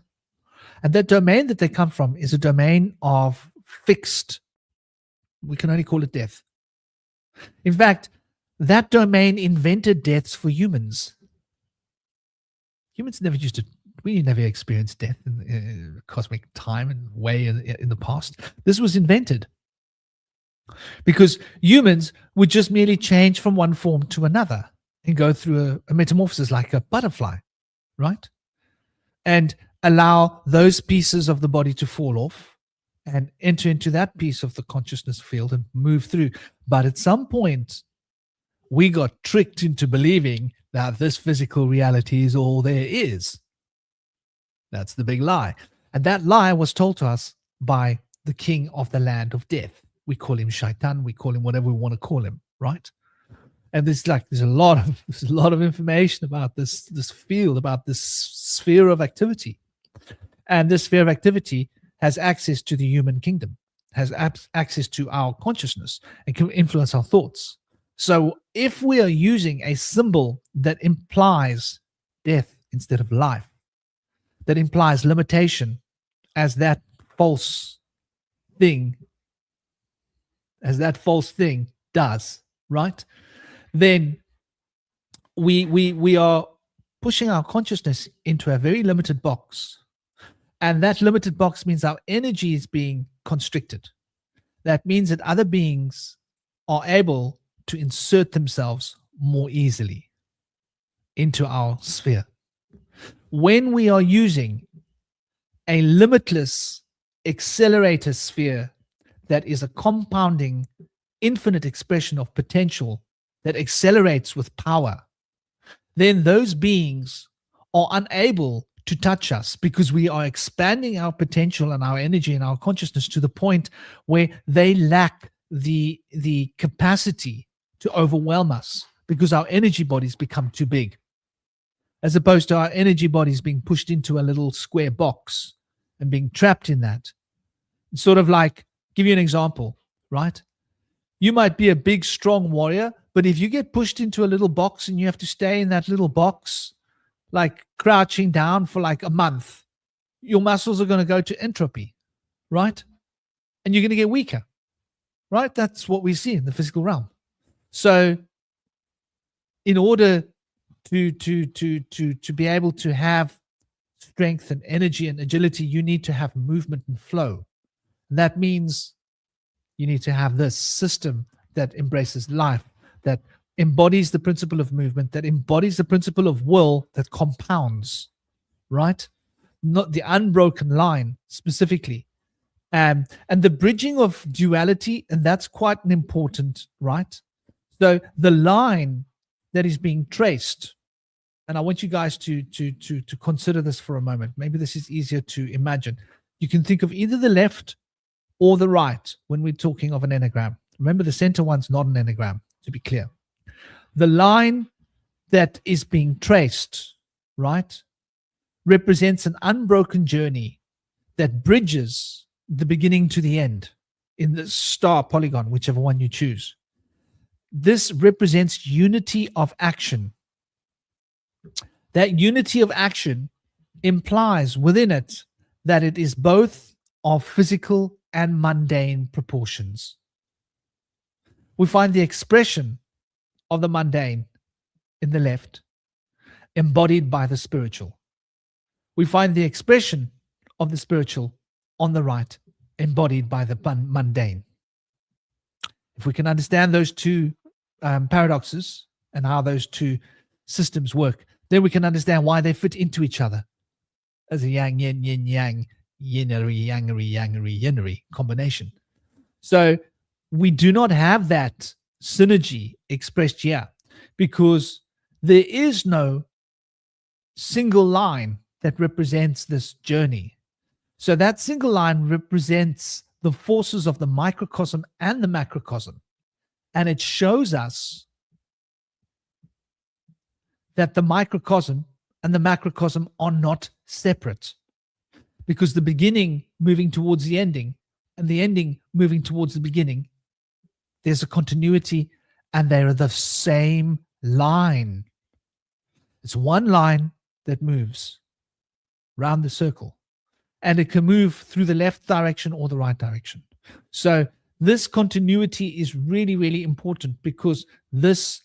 And that domain that they come from is a domain of fixed, we can only call it death. In fact, that domain invented deaths for humans. Humans never used to, we never experienced death in cosmic time and way in the past. This was invented because humans would just merely change from one form to another and go through a metamorphosis like a butterfly, right? And allow those pieces of the body to fall off and enter into that piece of the consciousness field and move through. But at some point, we got tricked into believing that this physical reality is all there is. That's the big lie. And that lie was told to us by the king of the land of death. We call him Shaitan, we call him whatever we want to call him, right? And there's a lot of information about this field, about this sphere of activity. And this sphere of activity has access to the human kingdom, has access to our consciousness, and can influence our thoughts. So if we are using a symbol that implies death instead of life, that implies limitation as that false thing does, right? Then we are pushing our consciousness into a very limited box. And that limited box means our energy is being constricted. That means that other beings are able to insert themselves more easily into our sphere. When we are using a limitless accelerator sphere that is a compounding, infinite expression of potential that accelerates with power, then those beings are unable to touch us because we are expanding our potential and our energy and our consciousness to the point where they lack the capacity to overwhelm us because our energy bodies become too big, as opposed to our energy bodies being pushed into a little square box and being trapped in that. It's sort of like, give you an example, right? You might be a big, strong warrior, but if you get pushed into a little box and you have to stay in that little box, like crouching down for like a month, your muscles are going to go to entropy, right? And you're going to get weaker, right? That's what we see in the physical realm. So in order to be able to have strength and energy and agility, you need to have movement and flow. And that means You need to have this system that embraces life, that embodies the principle of movement, that embodies the principle of will, that compounds, right? Not the unbroken line specifically. And the bridging of duality, and that's quite an important, right? So the line that is being traced, and I want you guys to consider this for a moment. Maybe this is easier to imagine. You can think of either the left or the right when we're talking of an Enneagram. Remember, the center one's not an Enneagram, to be clear. The line that is being traced, right, represents an unbroken journey that bridges the beginning to the end in the star polygon, whichever one you choose. This represents unity of action. That unity of action implies within it that it is both of physical and mundane proportions. We find the expression of the mundane in the left, embodied by the spiritual. We find the expression of the spiritual on the right, embodied by the mundane. If we can understand those two paradoxes and how those two systems work, then we can understand why they fit into each other as a yang, yin, yin, yang, yinery, yangery, yangery, yinery combination. So we do not have that synergy expressed here because there is no single line that represents this journey. So that single line represents the forces of the microcosm and the macrocosm. And it shows us that the microcosm and the macrocosm are not separate, because the beginning moving towards the ending and the ending moving towards the beginning, there's a continuity and they are the same line. It's one line that moves round the circle, and it can move through the left direction or the right direction. So this continuity is really, really important because this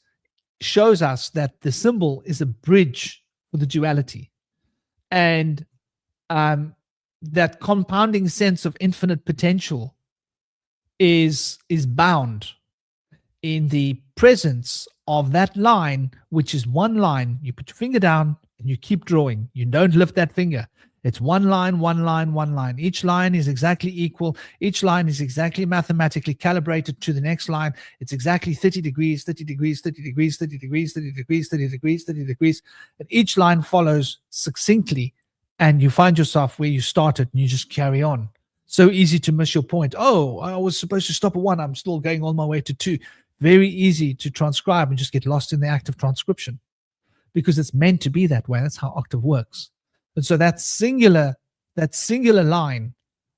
shows us that the symbol is a bridge for the duality. And that compounding sense of infinite potential is bound in the presence of that line, which is one line. You put your finger down and you keep drawing. You don't lift that finger. It's one line, one line, one line. Each line is exactly equal. Each line is exactly mathematically calibrated to the next line. It's exactly 30 degrees, 30 degrees, 30 degrees, 30 degrees, 30 degrees, 30 degrees, 30 degrees. And each line follows succinctly, and you find yourself where you started and you just carry on. So easy to miss your point. Oh, I was supposed to stop at 1. I'm still going all my way to 2. Very easy to transcribe and just get lost in the act of transcription because it's meant to be that way. That's how octave works. And so that singular line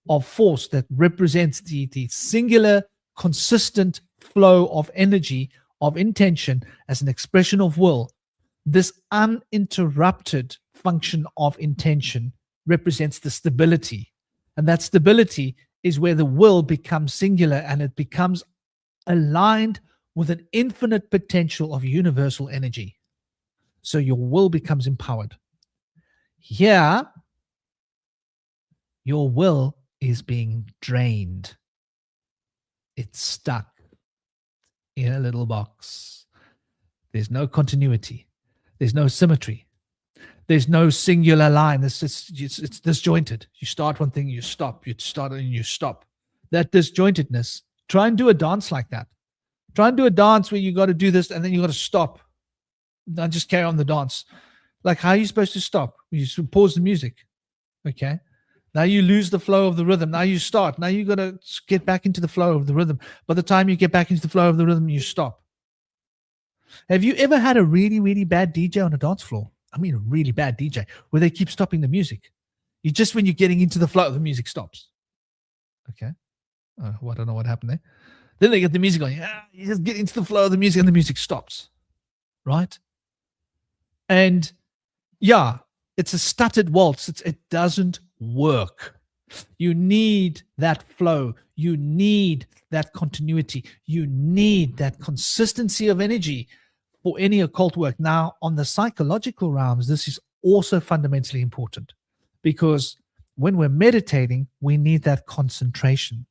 of force that represents the singular, consistent flow of energy, of intention as an expression of will, this uninterrupted function of intention represents the stability. And that stability is where the will becomes singular and it becomes aligned with an infinite potential of universal energy. So your will becomes empowered. Here, your will is being drained. It's stuck in a little box. There's no continuity. There's no symmetry. There's no singular line. It's disjointed. You start one thing, you stop. You start and you stop. That disjointedness, try and do a dance like that. Try and do a dance where you got to do this and then you got to stop. Don't just carry on the dance. Like, how are you supposed to stop? You just pause the music. Okay. Now you lose the flow of the rhythm. Now you start. Now you got to get back into the flow of the rhythm. By the time you get back into the flow of the rhythm, you stop. Have you ever had a really, really bad DJ on a dance floor? I mean, a really bad DJ where they keep stopping the music. You just, when you're getting into the flow, the music stops. Okay. Well, I don't know what happened there. Then they get the music going. Yeah, you just get into the flow of the music and the music stops. Right? And yeah, it's a stuttered waltz. It doesn't work. You need that flow. You need that continuity. You need that consistency of energy for any occult work. Now, on the psychological realms, this is also fundamentally important because when we're meditating, we need that concentration.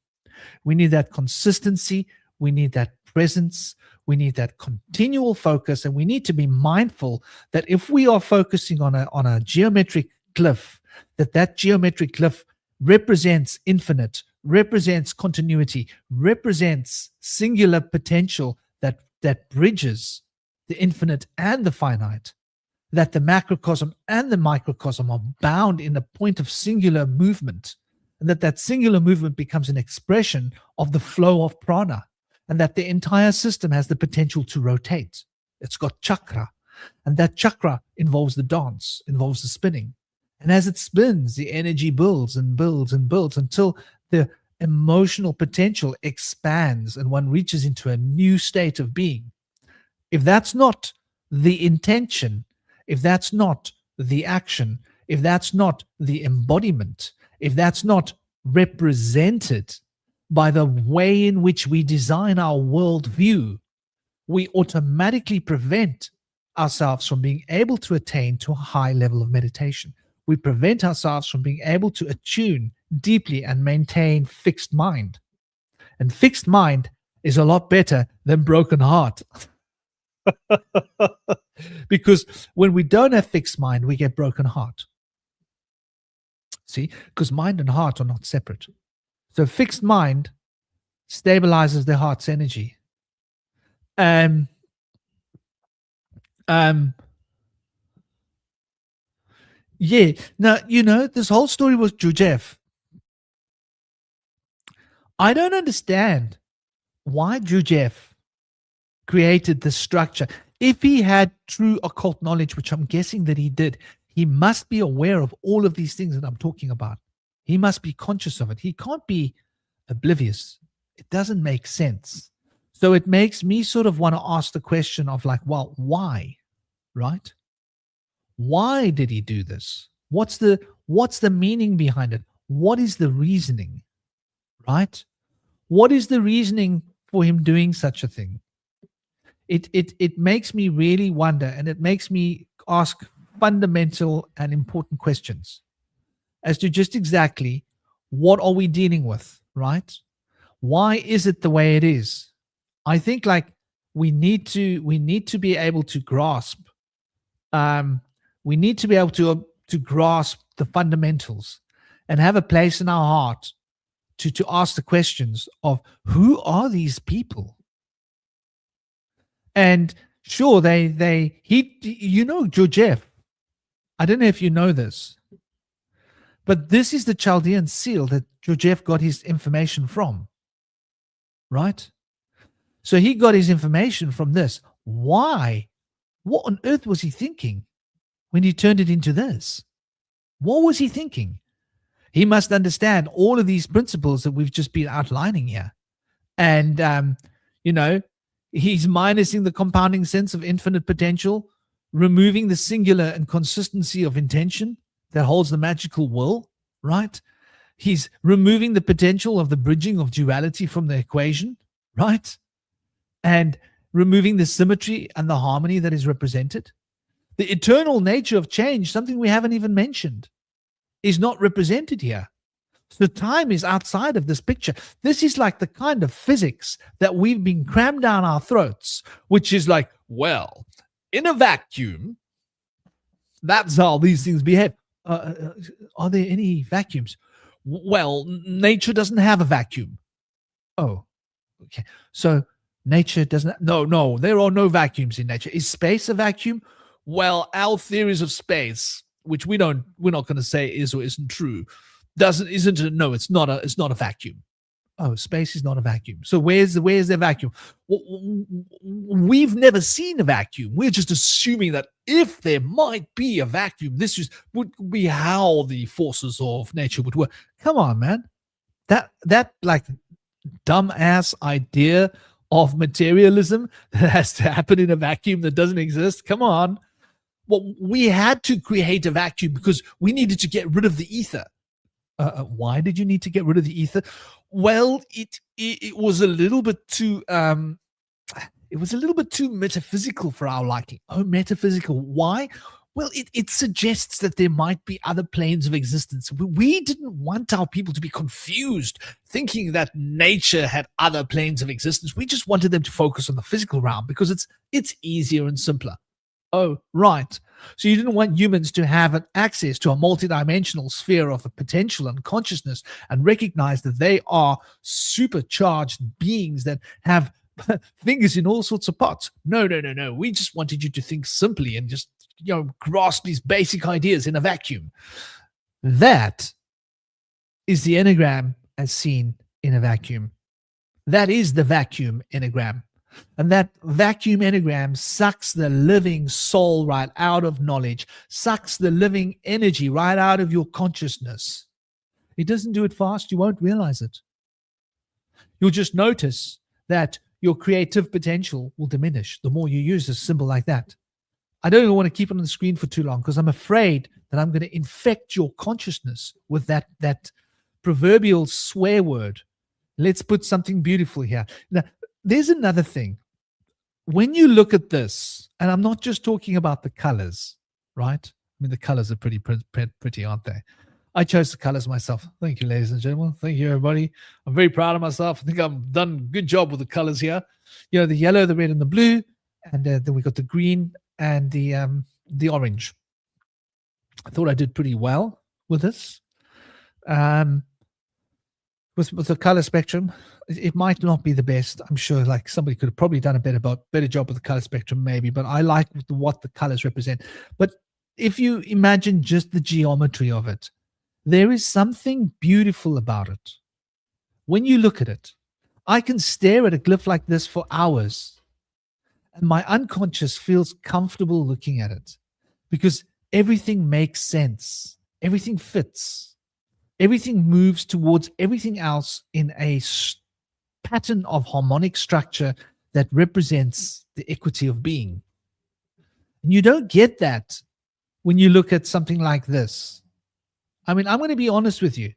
We need that consistency. We need that presence. We need that continual focus. And we need to be mindful that if we are focusing on a geometric glyph, that geometric glyph represents infinite, represents continuity, represents singular potential that bridges the infinite and the finite, that the macrocosm and the microcosm are bound in a point of singular movement, and that singular movement becomes an expression of the flow of prana, and that the entire system has the potential to rotate. It's got chakra, and that chakra involves the dance, involves the spinning. And as it spins, the energy builds and builds and builds until the emotional potential expands and one reaches into a new state of being. If that's not the intention, if that's not the action, if that's not the embodiment, if that's not represented by the way in which we design our worldview, we automatically prevent ourselves from being able to attain to a high level of meditation. We prevent ourselves from being able to attune deeply and maintain fixed mind. And fixed mind is a lot better than broken heart. Because when we don't have fixed mind, we get broken heart. See, because mind and heart are not separate. So fixed mind stabilizes the heart's energy. Yeah. Now, this whole story was Gurdjieff. I don't understand why Gurdjieff created this structure. If he had true occult knowledge, which I'm guessing that he did, he must be aware of all of these things that I'm talking about. He must be conscious of it. He can't be oblivious. It doesn't make sense. So it makes me sort of want to ask the question of like, well, why? Right? Why did he do this? What's the meaning behind it? What is the reasoning? Right? What is the reasoning for him doing such a thing? It makes me really wonder, and it makes me ask fundamental and important questions as to just exactly what are we dealing with, right? Why is it the way it is? I think like we need to be able to grasp. We need to be able to grasp the fundamentals and have a place in our heart to ask the questions of who are these people? And sure, Gurdjieff, I don't know if you know this, but this is the Chaldean seal that Gurdjieff got his information from, right? So he got his information from this. Why? What on earth was he thinking when he turned it into this? What was he thinking? He must understand all of these principles that we've just been outlining here. And, he's minusing the compounding sense of infinite potential, removing the singular and consistency of intention that holds the magical will, right? He's removing the potential of the bridging of duality from the equation, right? And removing the symmetry and the harmony that is represented. The eternal nature of change, something we haven't even mentioned, is not represented here. So time is outside of this picture. This is like the kind of physics that we've been crammed down our throats, which is like, well, in a vacuum, that's how these things behave. Are there any vacuums? Well, nature doesn't have a vacuum. Oh, okay. So nature doesn't. No, there are no vacuums in nature. Is space a vacuum? Well, our theories of space, which we're not going to say is or isn't true, isn't it? No, it's not a vacuum. Oh, space is not a vacuum. So where's the vacuum? We've never seen a vacuum. We're just assuming that if there might be a vacuum, this would be how the forces of nature would work. Come on, man. That like dumbass idea of materialism that has to happen in a vacuum that doesn't exist. Come on. Well, we had to create a vacuum because we needed to get rid of the ether. Why did you need to get rid of the ether? Well, it was a little bit too metaphysical for our liking. Oh, metaphysical. Why? Well, it suggests that there might be other planes of existence. We didn't want our people to be confused, thinking that nature had other planes of existence. We just wanted them to focus on the physical realm because it's easier and simpler. Oh, right. So you didn't want humans to have an access to a multidimensional sphere of potential and consciousness and recognize that they are supercharged beings that have fingers in all sorts of pots. No, no, no, no. We just wanted you to think simply and just, grasp these basic ideas in a vacuum. That is the Enneagram as seen in a vacuum. That is the vacuum Enneagram. And that vacuum Enneagram sucks the living soul right out of knowledge, sucks the living energy right out of your consciousness. It doesn't do it fast. You won't realize it. You'll just notice that your creative potential will diminish the more you use a symbol like that. I don't even want to keep it on the screen for too long because I'm afraid that I'm going to infect your consciousness with that proverbial swear word. Let's put something beautiful here. Now, there's another thing. When you look at this, and I'm not just talking about the colors, right? I mean, the colors are pretty, aren't they? I chose the colors myself. Thank you, ladies and gentlemen. Thank you, everybody. I'm very proud of myself. I think I've done a good job with the colors here. The yellow, the red, and the blue. And then we got the green and the orange. I thought I did pretty well with this. With the color spectrum, it might not be the best. I'm sure like somebody could have probably done a better job with the color spectrum maybe, but I like what the colors represent. But if you imagine just the geometry of it, there is something beautiful about it. When you look at it, I can stare at a glyph like this for hours, and my unconscious feels comfortable looking at it because everything makes sense. Everything fits. Everything moves towards everything else in a pattern of harmonic structure that represents the equity of being. And you don't get that when you look at something like this. I mean, I'm going to be honest with you.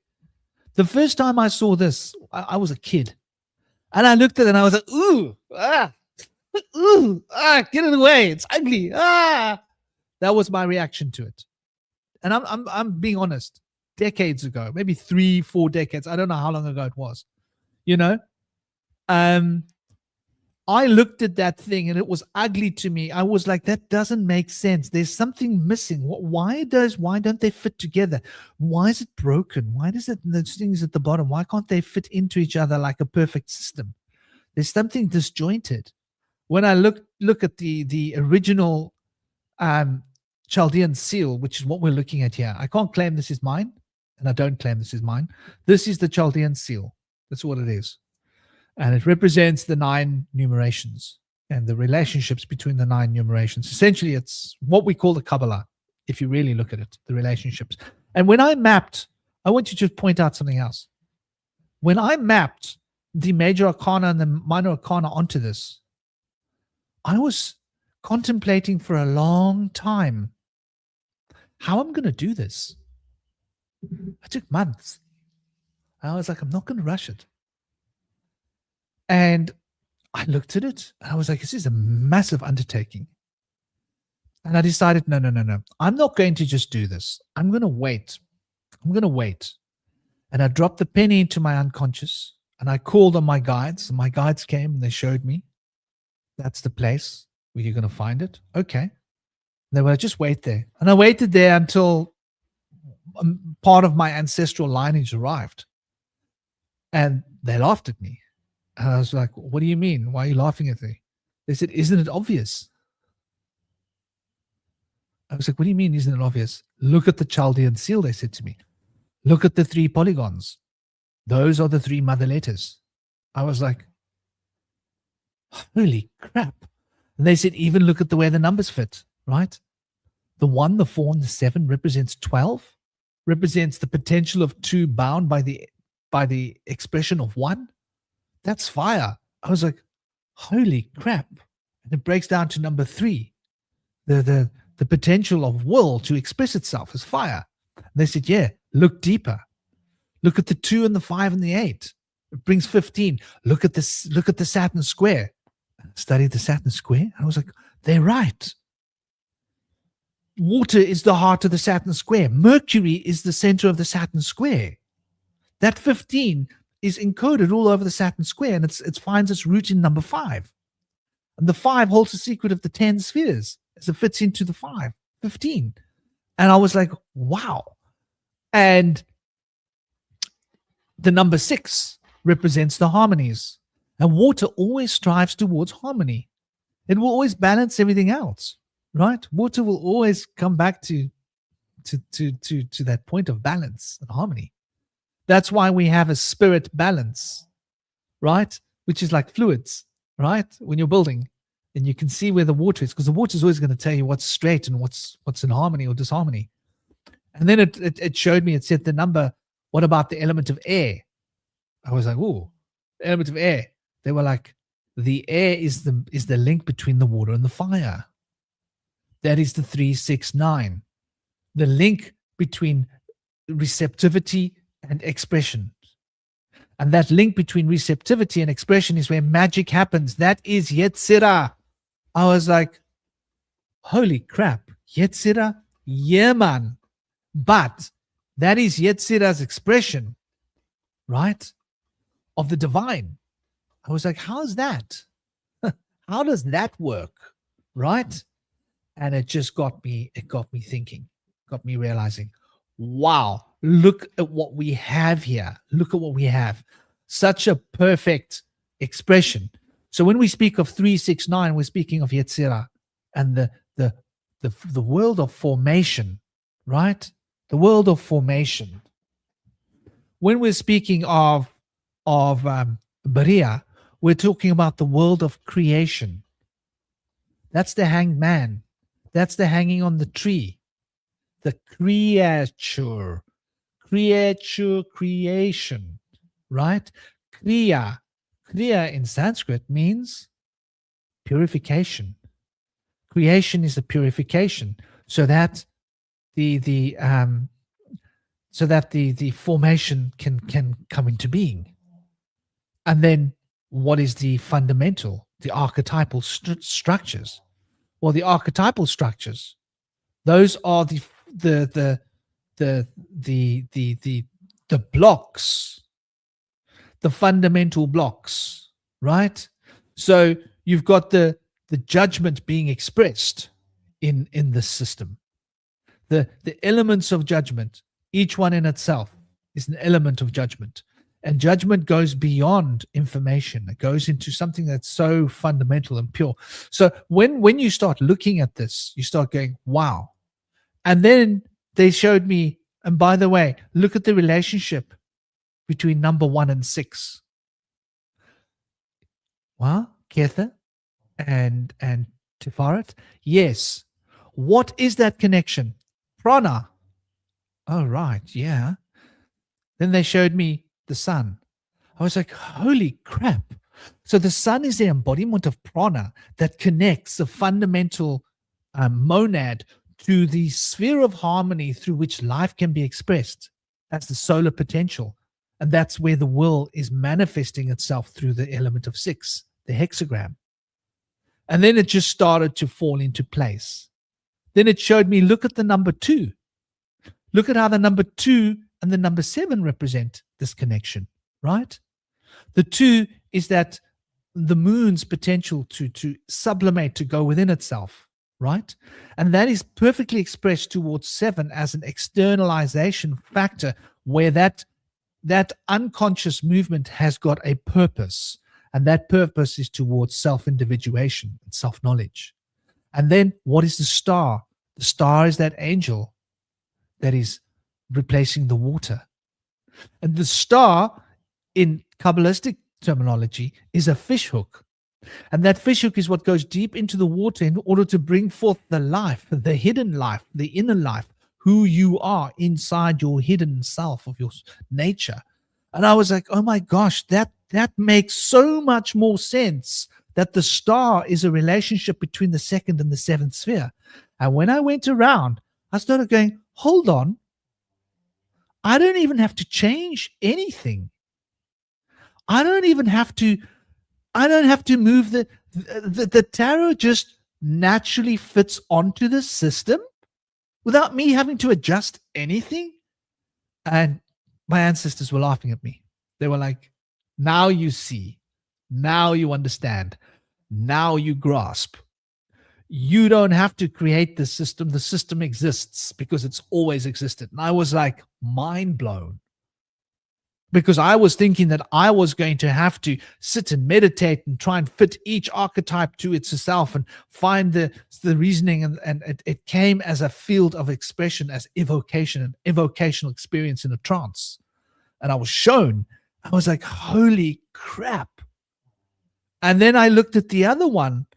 The first time I saw this, I was a kid. And I looked at it and I was like, ooh, get it away. It's ugly. That was my reaction to it. And I'm being honest. Decades ago, maybe 3-4 decades. I don't know how long ago it was. I looked at that thing and it was ugly to me. I was like, that doesn't make sense. There's something missing. Why don't they fit together? Why is it broken? Why does those things at the bottom? Why can't they fit into each other like a perfect system? There's something disjointed. When I look at the original Chaldean seal, which is what we're looking at here, I can't claim this is mine, and I don't claim this is mine. This is the Chaldean seal. That's what it is. And it represents the 9 numerations and the relationships between the 9 numerations. Essentially, it's what we call the Kabbalah, if you really look at it, the relationships. And when I want you to point out something else. When I mapped the major arcana and the minor arcana onto this, I was contemplating for a long time how I'm going to do this. It took months. I was like, I'm not going to rush it. And I looked at it and I was like, this is a massive undertaking. And I decided, no. I'm not going to just do this. I'm going to wait. And I dropped the penny into my unconscious and I called on my guides. And my guides came and they showed me that's the place where you're going to find it. Okay. And they were just wait there. And I waited there until part of my ancestral lineage arrived. And they laughed at me. And I was like, what do you mean? Why are you laughing at me? They said, isn't it obvious? I was like, what do you mean, isn't it obvious? Look at the Chaldean seal, they said to me. Look at the 3 polygons. Those are the 3 mother letters. I was like, holy crap. And they said, even look at the way the numbers fit, right? The 1, the 4, and the 7 represents 12, represents the potential of 2 bound by the expression of 1. That's fire. I was like, holy crap. And it breaks down to number 3. The potential of will to express itself as fire. And they said, yeah, look deeper. Look at the 2 and the 5 and the 8. It brings 15. Look at the Saturn square. I studied the Saturn square. I was like, they're right. Water is the heart of the Saturn square. Mercury is the center of the Saturn square. That 15 is encoded all over the Saturn square, and it finds its root in number 5. And the 5 holds the secret of the 10 spheres as it fits into the 15. And I was like, wow. And the number 6 represents the harmonies. And water always strives towards harmony. It will always balance everything else, right? Water will always come back to that point of balance and harmony. That's why we have a spirit balance, right? Which is like fluids, right? When you're building and you can see where the water is, because the water is always going to tell you what's straight and what's in harmony or disharmony. And then it showed me, it said the number, what about the element of air? I was like, ooh, the element of air. They were like, the air is the link between the water and the fire. That is the 369. The link between receptivity and expression. And that link between receptivity and expression is where magic happens. That is Yetzirah. I was like, holy crap, Yetzirah? Yeah, man. But that is Yetzirah's expression, right? Of the divine. I was like, how's that? How does that work? Right? And it just got me thinking, got me realizing, wow, look at what we have here. Look at what we have. Such a perfect expression. So when we speak of 369, we're speaking of Yetzirah and the world of formation, right? The world of formation. When we're speaking of Bariya, we're talking about the world of creation. That's the hanged man. That's the hanging on the tree. The creature, creation, right? Kriya in Sanskrit means purification. Creation is a purification, so that the formation can come into being. And then what is the fundamental, the archetypal structures? Well, the archetypal structures, those are the blocks, the fundamental blocks, right? So you've got the judgment being expressed in this system. The elements of judgment, each one in itself is an element of judgment. And judgment goes beyond information. It goes into something that's so fundamental and pure. So when you start looking at this, you start going, wow. And then they showed me, and by the way, look at the relationship between number 1 and 6. Well, Ketha and Tiferet. Yes. What is that connection? Prana. Oh, right. Yeah. Then they showed me the sun. I was like, holy crap. So the sun is the embodiment of prana that connects the fundamental monad to the sphere of harmony through which life can be expressed. That's the solar potential. And that's where the will is manifesting itself through the element of 6, the hexagram. And then it just started to fall into place. Then it showed me, look at the number 2. Look at how the number 2 and the number 7 represent this connection, right? The 2 is that the moon's potential to sublimate, to go within itself, right? And that is perfectly expressed towards 7 as an externalization factor where that unconscious movement has got a purpose. And that purpose is towards self-individuation and self-knowledge. And then what is the star? The star is that angel that is replacing the water. And the star, in Kabbalistic terminology, is a fishhook. And that fishhook is what goes deep into the water in order to bring forth the life, the hidden life, the inner life, who you are inside your hidden self of your nature. And I was like, oh my gosh, that makes so much more sense, that the star is a relationship between the 2nd and the 7th sphere. And when I went around, I started going, hold on, I don't even have to change anything. I don't have to move the tarot just naturally fits onto the system. without me having to adjust anything. And my ancestors were laughing at me. They were like, now you see, now you understand, now you grasp. You don't have to create the system. The system exists because it's always existed. And I was like mind blown, because I was thinking that I was going to have to sit and meditate and try and fit each archetype to itself and find the reasoning. And it came as a field of expression, as evocation, an evocational experience in a trance. And I was shown, I was like, holy crap. And then I looked at the other one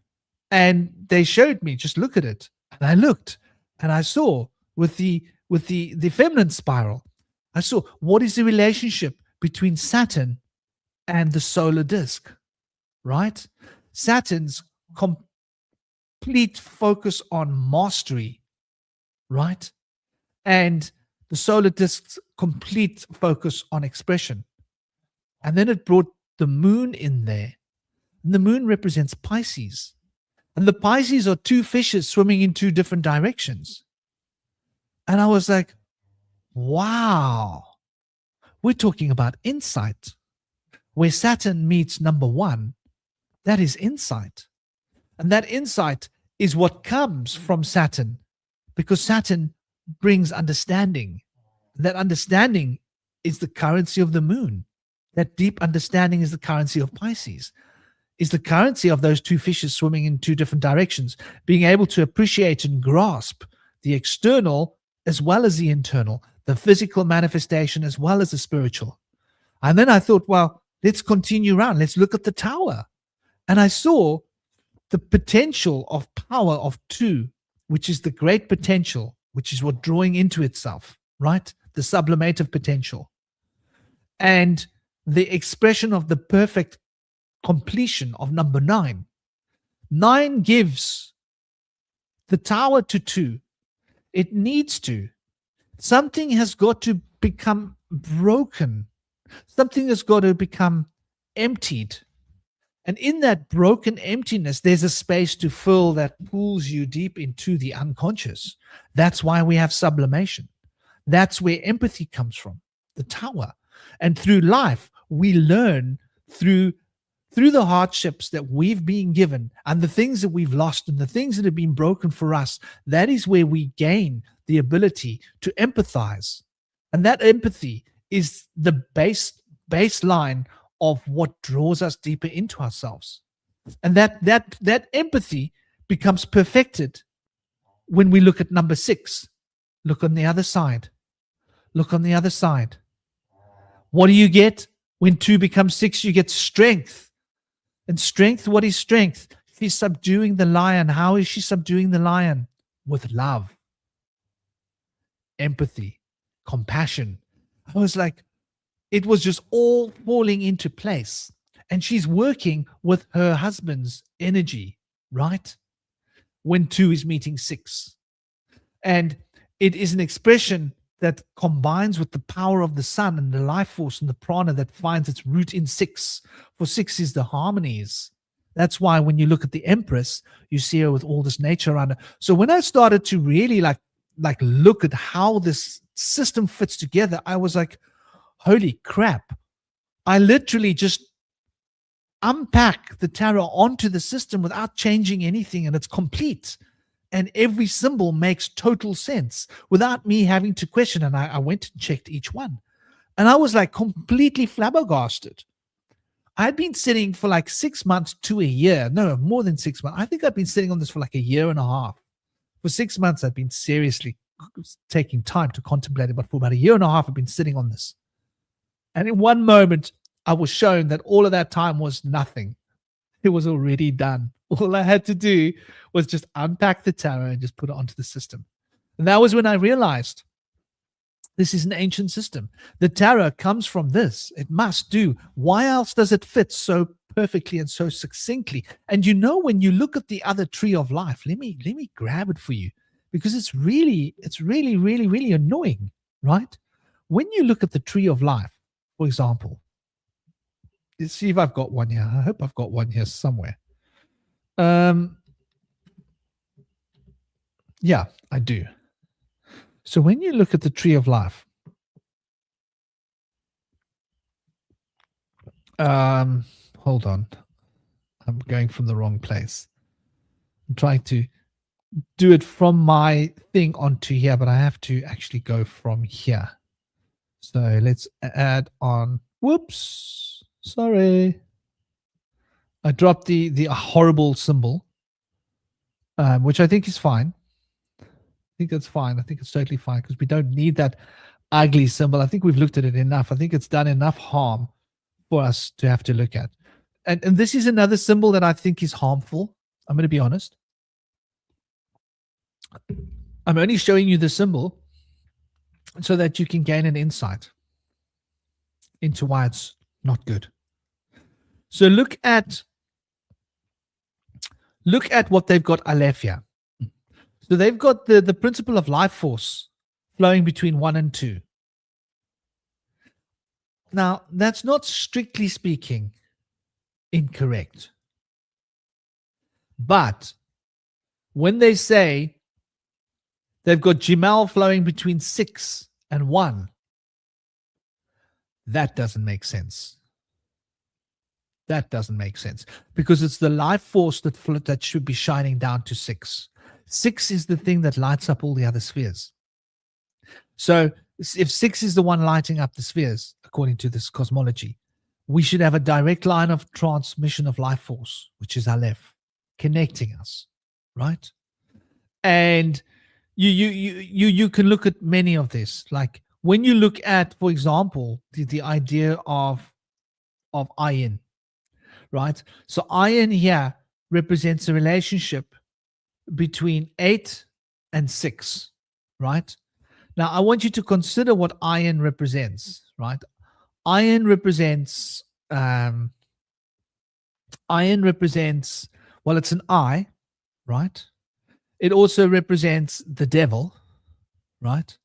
and they showed me, just look at it. And I looked and I saw with the feminine spiral, I saw what is the relationship between Saturn and the solar disk, right? Saturn's complete focus on mastery, right? And the solar disk's complete focus on expression. And then it brought the moon in there. And the moon represents Pisces. And the Pisces are two fishes swimming in two different directions. And I was like, wow. We're talking about insight. Where Saturn meets number one, that is insight. And that insight is what comes from Saturn, because Saturn brings understanding. That understanding is the currency of the moon. That deep understanding is the currency of Pisces, is the currency of those two fishes swimming in two different directions, being able to appreciate and grasp the external as well as the internal, the physical manifestation as well as the spiritual. And then I thought, well, let's continue around. Let's look at the tower. And I saw the potential of power of two, which is the great potential, which is what drawing into itself, right? The sublimative potential. And the expression of the perfect completion of number 9. 9 gives the tower to 2. It needs to. Something has got to become broken. Something has got to become emptied. And in that broken emptiness, there's a space to fill that pulls you deep into the unconscious. That's why we have sublimation. That's where empathy comes from, the tower. And through life, we learn through the hardships that we've been given and the things that we've lost and the things that have been broken for us. That is where we gain the ability to empathize. And that empathy is the baseline of what draws us deeper into ourselves. And that empathy becomes perfected when we look at number 6. Look on the other side. Look on the other side. What do you get when 2 becomes 6? You get strength. And strength, what is strength? She's subduing the lion. How is she subduing the lion? With love, empathy, compassion. I was like, it was just all falling into place. And she's working with her husband's energy, right? When 2 is meeting 6. And it is an expression that combines with the power of the sun and the life force and the prana that finds its root in 6. For 6 is the harmonies. That's why when you look at the Empress, you see her with all this nature around her. So when I started to really like look at how this system fits together, I was like, holy crap. I literally just unpack the tarot onto the system without changing anything, and it's complete. And every symbol makes total sense without me having to question. And I went and checked each one. And I was like completely flabbergasted. I'd been sitting for like 6 months to a year. No, more than 6 months. I think I've been sitting on this for like a year and a half. For 6 months, I've been seriously taking time to contemplate it. But for about a year and a half, I've been sitting on this. And in one moment, I was shown that all of that time was nothing. It was already done. All I had to do was just unpack the tarot and just put it onto the system. And that was when I realized this is an ancient system. The tarot comes from this. It must do. Why else does it fit so perfectly and so succinctly? And you know, when you look at the other tree of life, let me grab it for you, because it's really, really annoying, right? When you look at the tree of life, for example, let's see if I've got one here. I hope I've got one here somewhere. Yeah, I do. So when you look at the tree of life, hold on, I'm going from the wrong place. I'm trying to do it from my thing onto here, but I have to actually go from here. So let's add on. Whoops, sorry. I dropped the horrible symbol, which I think is fine. I think that's fine. I think it's totally fine because we don't need that ugly symbol. I think we've looked at it enough. I think it's done enough harm for us to have to look at. And this is another symbol that I think is harmful. I'm going to be honest. I'm only showing you the symbol so that you can gain an insight into why it's not good. So look at what they've got Aleph here. So they've got the principle of life force flowing between 1 and 2. Now, that's not strictly speaking incorrect. But when they say they've got Jimal flowing between 6 and 1, that doesn't make sense. That doesn't make sense because it's the life force that should be shining down to 6. 6 is the thing that lights up all the other spheres. So if 6 is the one lighting up the spheres, according to this cosmology, we should have a direct line of transmission of life force, which is Aleph, connecting us, right? And you can look at many of this. Like when you look at, for example, the idea of ayin, right? So ayin here represents a relationship between 8 and 6, right? Now, I want you to consider what ayin represents, right? Ayin represents, well, it's an eye, right? It also represents the devil, right?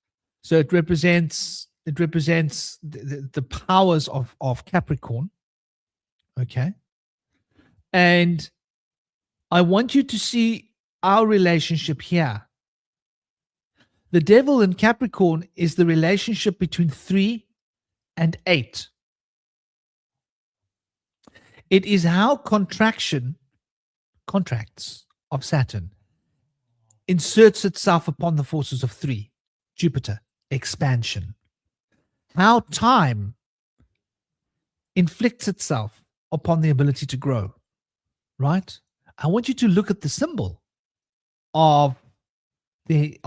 So it represents the powers of Capricorn, okay? And I want you to see our relationship here. The devil in Capricorn is the relationship between 3 and 8. It is how contracts of Saturn inserts itself upon the forces of 3, Jupiter, expansion. How time inflicts itself upon the ability to grow, right? I want you to look at the symbol of the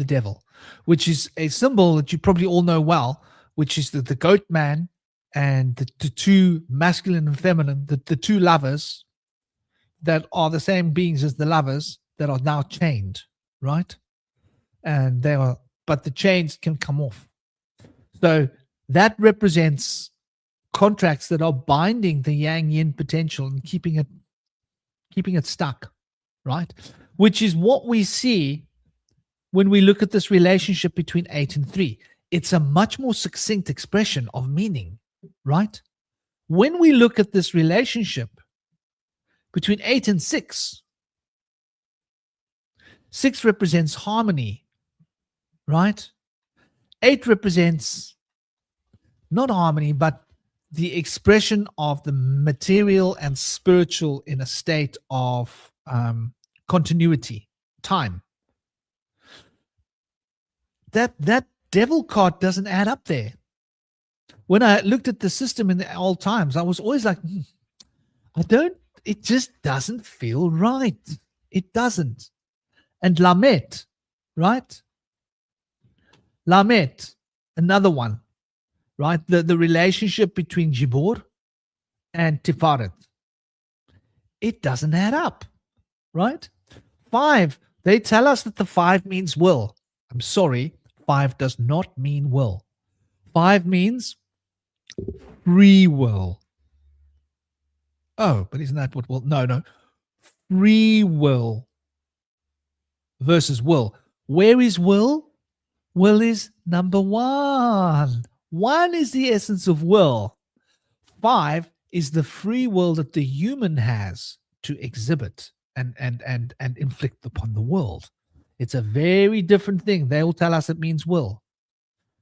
devil, which is a symbol that you probably all know well, which is the goat man and the two masculine and feminine, the two lovers that are the same beings as the lovers that are now chained, right? And but the chains can come off. So that represents contracts that are binding the yang yin potential and keeping it stuck, right? Which is what we see when we look at this relationship between 8 and 3. It's a much more succinct expression of meaning, right? When we look at this relationship between 8 and 6, 6 represents harmony, right? 8 represents not harmony, but the expression of the material and spiritual in a state of continuity, time. That devil card doesn't add up there. When I looked at the system in the old times, I was always like, it just doesn't feel right. It doesn't. And Lamet, right? Lamet, another one, right? The relationship between Jibor and Tiferet. It doesn't add up, right? 5, they tell us that the 5 means will. I'm sorry, 5 does not mean will. 5 means free will. Oh, but isn't that what will? No. Free will versus will. Where is will? Will is number 1. 1 is the essence of will. 5 is the free will that the human has to exhibit and inflict upon the world. It's a very different thing. They will tell us it means will.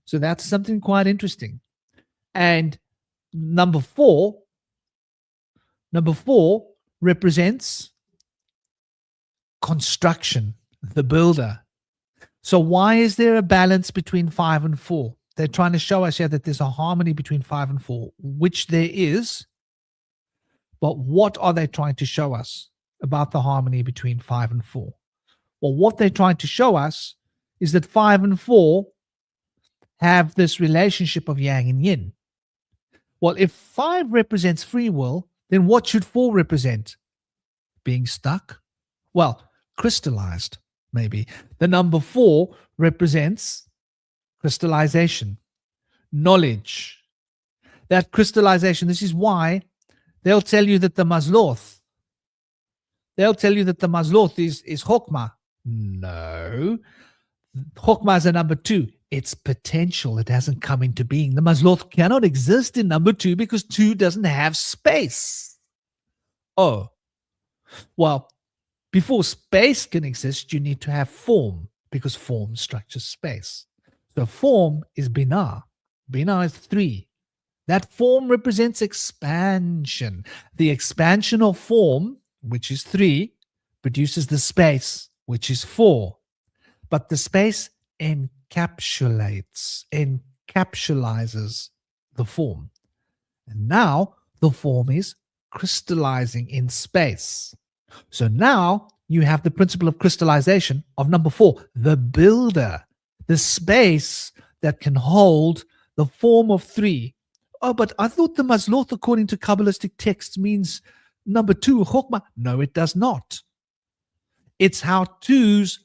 So that's something quite interesting. And number four represents construction, the builder. So why is there a balance between 5 and 4? They're trying to show us here that there's a harmony between 5 and 4, which there is. But what are they trying to show us about the harmony between 5 and 4? Well, what they're trying to show us is that 5 and 4 have this relationship of yang and yin. Well, if 5 represents free will, then what should 4 represent? Being stuck? Well, crystallized, maybe. The number 4 represents crystallization, knowledge. That crystallization, this is why they'll tell you that the mazloth is Chokmah. No. Chokmah is a number 2. It's potential. It hasn't come into being. The mazloth cannot exist in number 2 because 2 doesn't have space. Oh, well, before space can exist, you need to have form because form structures space. So form is Binah. Binah is 3. That form represents expansion. The expansion of form, which is 3, produces the space, which is 4. But the space encapsulates, encapsulizes the form. And now the form is crystallizing in space. So now you have the principle of crystallization of number 4, the builder, the space that can hold the form of 3. Oh, but I thought the mazloth, according to Kabbalistic texts, means number 2, Chokmah. No, it does not. It's how 2's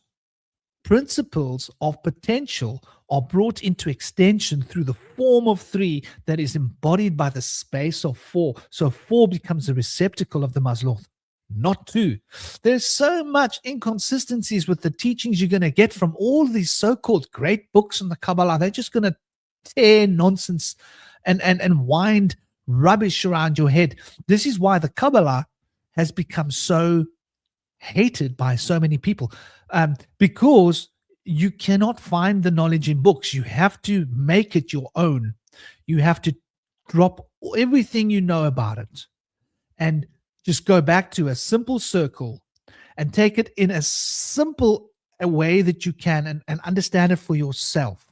principles of potential are brought into extension through the form of 3 that is embodied by the space of 4. So 4 becomes a receptacle of the mazloth, not 2. There's so much inconsistencies with the teachings you're going to get from all these so-called great books on the Kabbalah. They're just going to tear nonsense and wind rubbish around your head. This is why the Kabbalah has become so hated by so many people, because you cannot find the knowledge in books. You have to make it your own. You have to drop everything you know about it and just go back to a simple circle and take it in as simple a way that you can and understand it for yourself.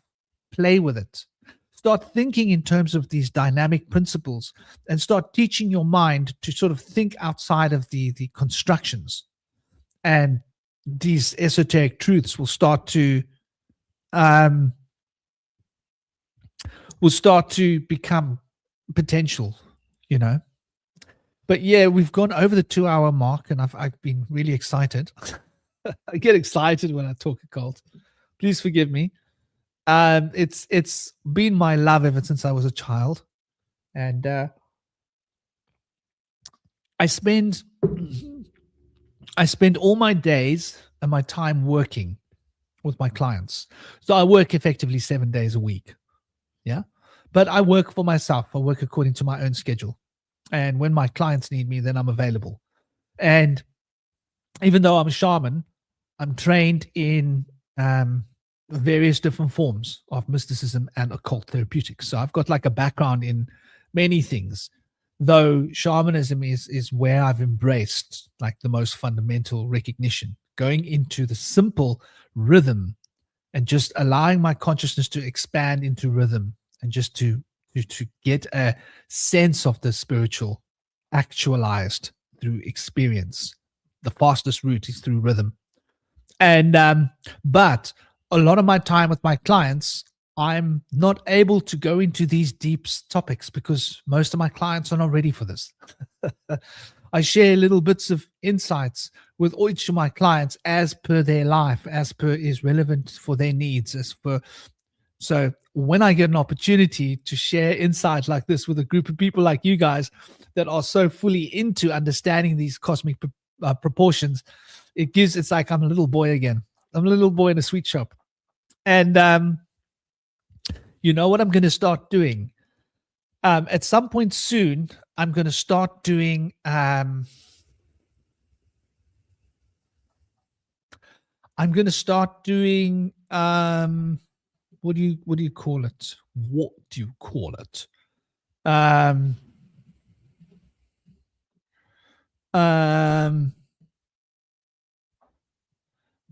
Play with it. Start thinking in terms of these dynamic principles and start teaching your mind to sort of think outside of the constructions. And these esoteric truths will start to become potential, you know. But yeah, we've gone over the 2-hour mark, and I've been really excited. I get excited when I talk occult. Please forgive me. It's been my love ever since I was a child, and I spend all my days and my time working with my clients. So I work effectively 7 days a week. Yeah. But I work for myself. I work according to my own schedule. And when my clients need me, then I'm available. And even though I'm a shaman, I'm trained in various different forms of mysticism and occult therapeutics. So I've got like a background in many things, though shamanism is where I've embraced like the most fundamental recognition, going into the simple rhythm and just allowing my consciousness to expand into rhythm and just to get a sense of the spiritual actualized through experience. The fastest route is through rhythm. And but a lot of my time with my clients, I'm not able to go into these deep topics because most of my clients are not ready for this. I share little bits of insights with each of my clients as per their life, as per is relevant for their needs, so when I get an opportunity to share insight like this with a group of people like you guys that are so fully into understanding these cosmic proportions, it's like I'm a little boy again. I'm a little boy in a sweet shop. And you know what I'm going to start doing? At some point soon, I'm going to start doing I'm going to start doing what do you call it? What do you call it? Um, I'm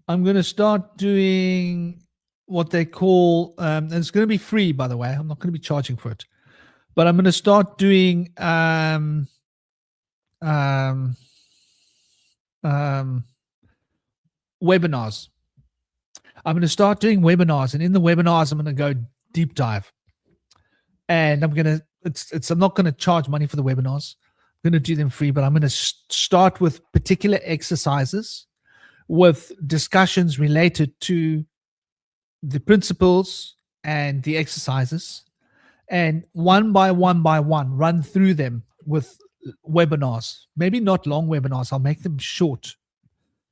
going to start doing what they call, and it's going to be free, by the way. I'm not going to be charging for it, but I'm going to start doing um, webinars. I'm going to start doing webinars, and in the webinars, I'm going to go deep dive. And I'm not going to charge money for the webinars. I'm going to do them free, but I'm going to start with particular exercises with discussions related to the principles and the exercises, and one by one run through them with webinars. Maybe not long webinars. I'll make them short,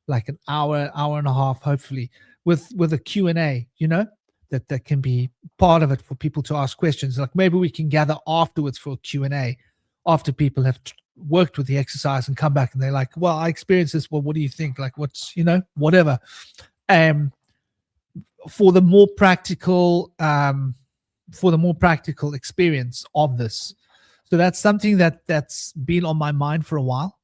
like an hour and a half, hopefully, with a Q&A, that can be part of it for people to ask questions. Like maybe we can gather afterwards for a Q&A after people have worked with the exercise and come back and they're like, well, I experienced this. Well, what do you think? Like what's, whatever. For the more practical experience of this. So that's something that's been on my mind for a while.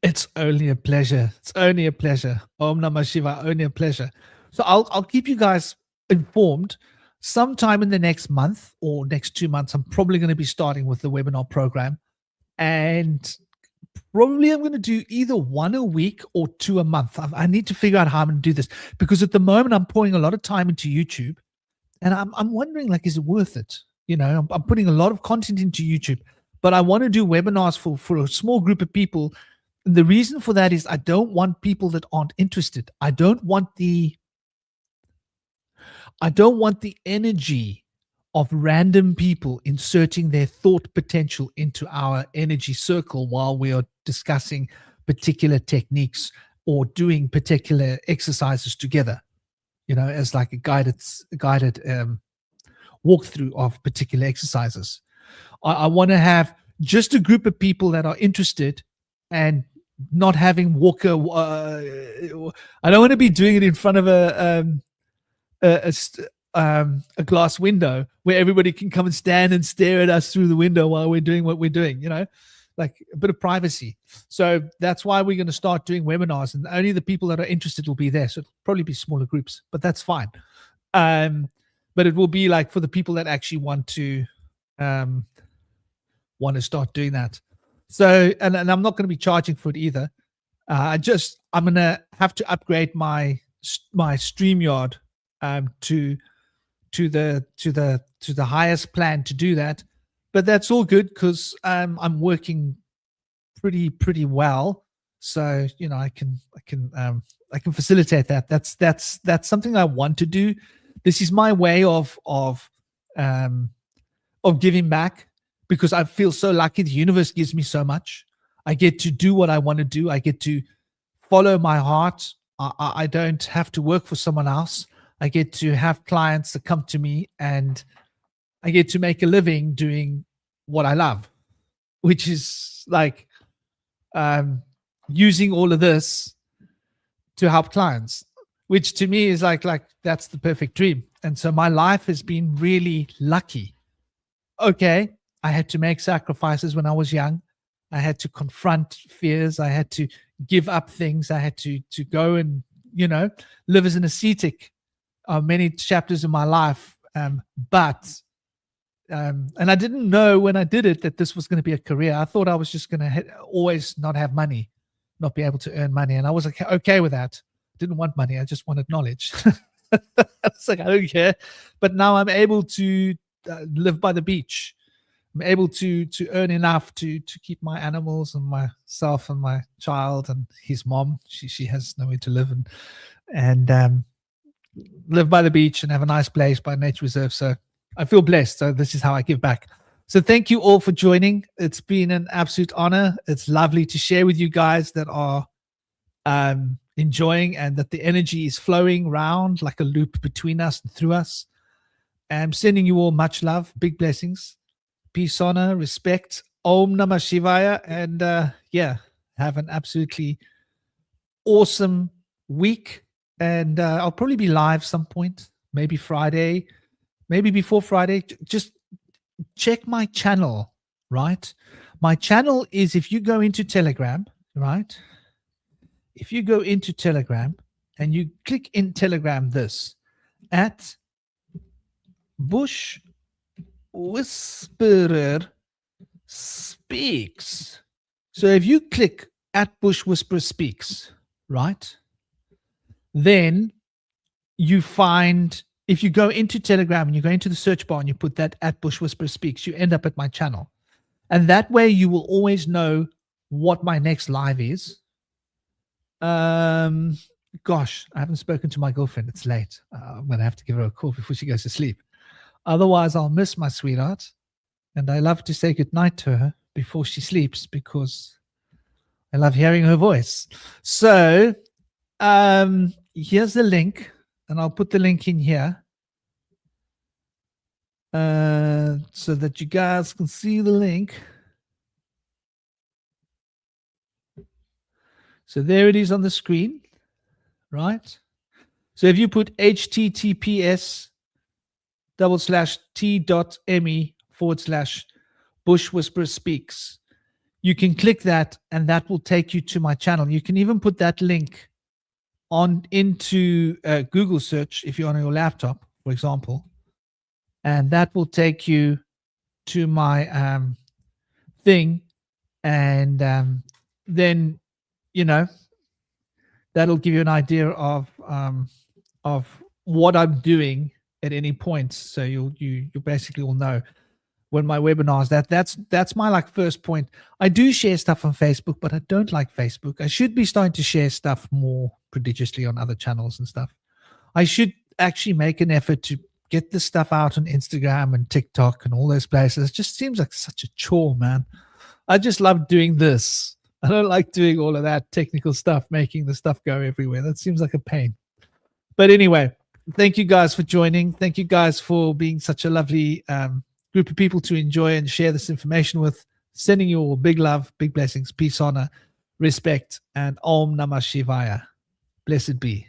It's only a pleasure. It's only a pleasure. Om Namah Shivaya, only a pleasure. So I'll keep you guys informed. Sometime in the next month or next 2 months, I'm probably going to be starting with the webinar program. And probably I'm going to do either 1 a week or 2 a month. I need to figure out how I'm going to do this, because at the moment I'm pouring a lot of time into YouTube, and I'm wondering, like, is it worth it? I'm putting a lot of content into YouTube, but I want to do webinars for a small group of people. And the reason for that is I don't want people that aren't interested. I don't want the energy of random people inserting their thought potential into our energy circle while we are discussing particular techniques or doing particular exercises together, as like a guided walkthrough of particular exercises. I want to have just a group of people that are interested, and not having Walker. I don't want to be doing it in front of a glass window where everybody can come and stand and stare at us through the window while we're doing what we're doing, like a bit of privacy. So that's why we're going to start doing webinars, and only the people that are interested will be there. So it'll probably be smaller groups, but that's fine. But it will be like for the people that actually want to start doing that. So, and I'm not going to be charging for it either. I'm going to have to upgrade my StreamYard to the highest plan to do that, but that's all good because I'm working pretty well. So I can facilitate that. That's something I want to do. This is my way of giving back, because I feel so lucky. The universe gives me so much. I get to do what I want to do. I get to follow my heart. I don't have to work for someone else. I get to have clients that come to me, and I get to make a living doing what I love, which is like using all of this to help clients, which to me is like that's the perfect dream. And so my life has been really lucky. Okay, I had to make sacrifices when I was young. I had to confront fears. I had to give up things. I had to go and live as an ascetic many chapters of my life. But and I didn't know when I did it that this was going to be a career. I thought I was just going to always not have money, not be able to earn money, and I was okay with that. Didn't want money. I just wanted knowledge. It's like, I don't care. But now I'm able to live by the beach. I'm able to earn enough to keep my animals and myself and my child and his mom. She has nowhere to live, and live by the beach and have a nice place by nature reserve. So I feel blessed. So this is how I give back. So thank you all for joining. It's been an absolute honor. It's lovely to share with you guys that are enjoying, and that the energy is flowing round like a loop between us and through us. I'm sending you all much love, big blessings, peace, honor, respect. Om Namah Shivaya. And have an absolutely awesome week. And I'll probably be live some point, maybe Friday, maybe before Friday. Just check my channel, right? My channel is, if you go into Telegram, right? If you go into Telegram and you click in Telegram this, at Bush Whisperer Speaks. So if you click at Bush Whisperer Speaks, right, then you find, if you go into Telegram and you go into the search bar and you put that at Bush Whisperer Speaks, you end up at my channel. And that way you will always know what my next live is. Gosh, I haven't spoken to my girlfriend. It's late. I'm going to have to give her a call before she goes to sleep. Otherwise, I'll miss my sweetheart. And I love to say goodnight to her before she sleeps because I love hearing her voice. So here's the link, and I'll put the link in here so that you guys can see the link. So there it is on the screen, right? So if you put https:/t.me/Bush Whisperer Speaks, you can click that and that will take you to my channel. You can even put that link on into Google search if you're on your laptop, for example, and that will take you to my thing. And then, you know, that'll give you an idea of what I'm doing at any point. So you basically will know when my webinars, that's my like first point. I do share stuff on Facebook, but I don't like Facebook. I should be starting to share stuff more prodigiously on other channels and stuff. I should actually make an effort to get this stuff out on Instagram and TikTok and all those places. It just seems like such a chore, man. I just love doing this. I don't like doing all of that technical stuff, making the stuff go everywhere. That seems like a pain. But anyway, thank you guys for joining. Thank you guys for being such a lovely group of people to enjoy and share this information with. Sending you all big love, big blessings, peace, honor, respect, and Om Namah Shivaya. Blessed be.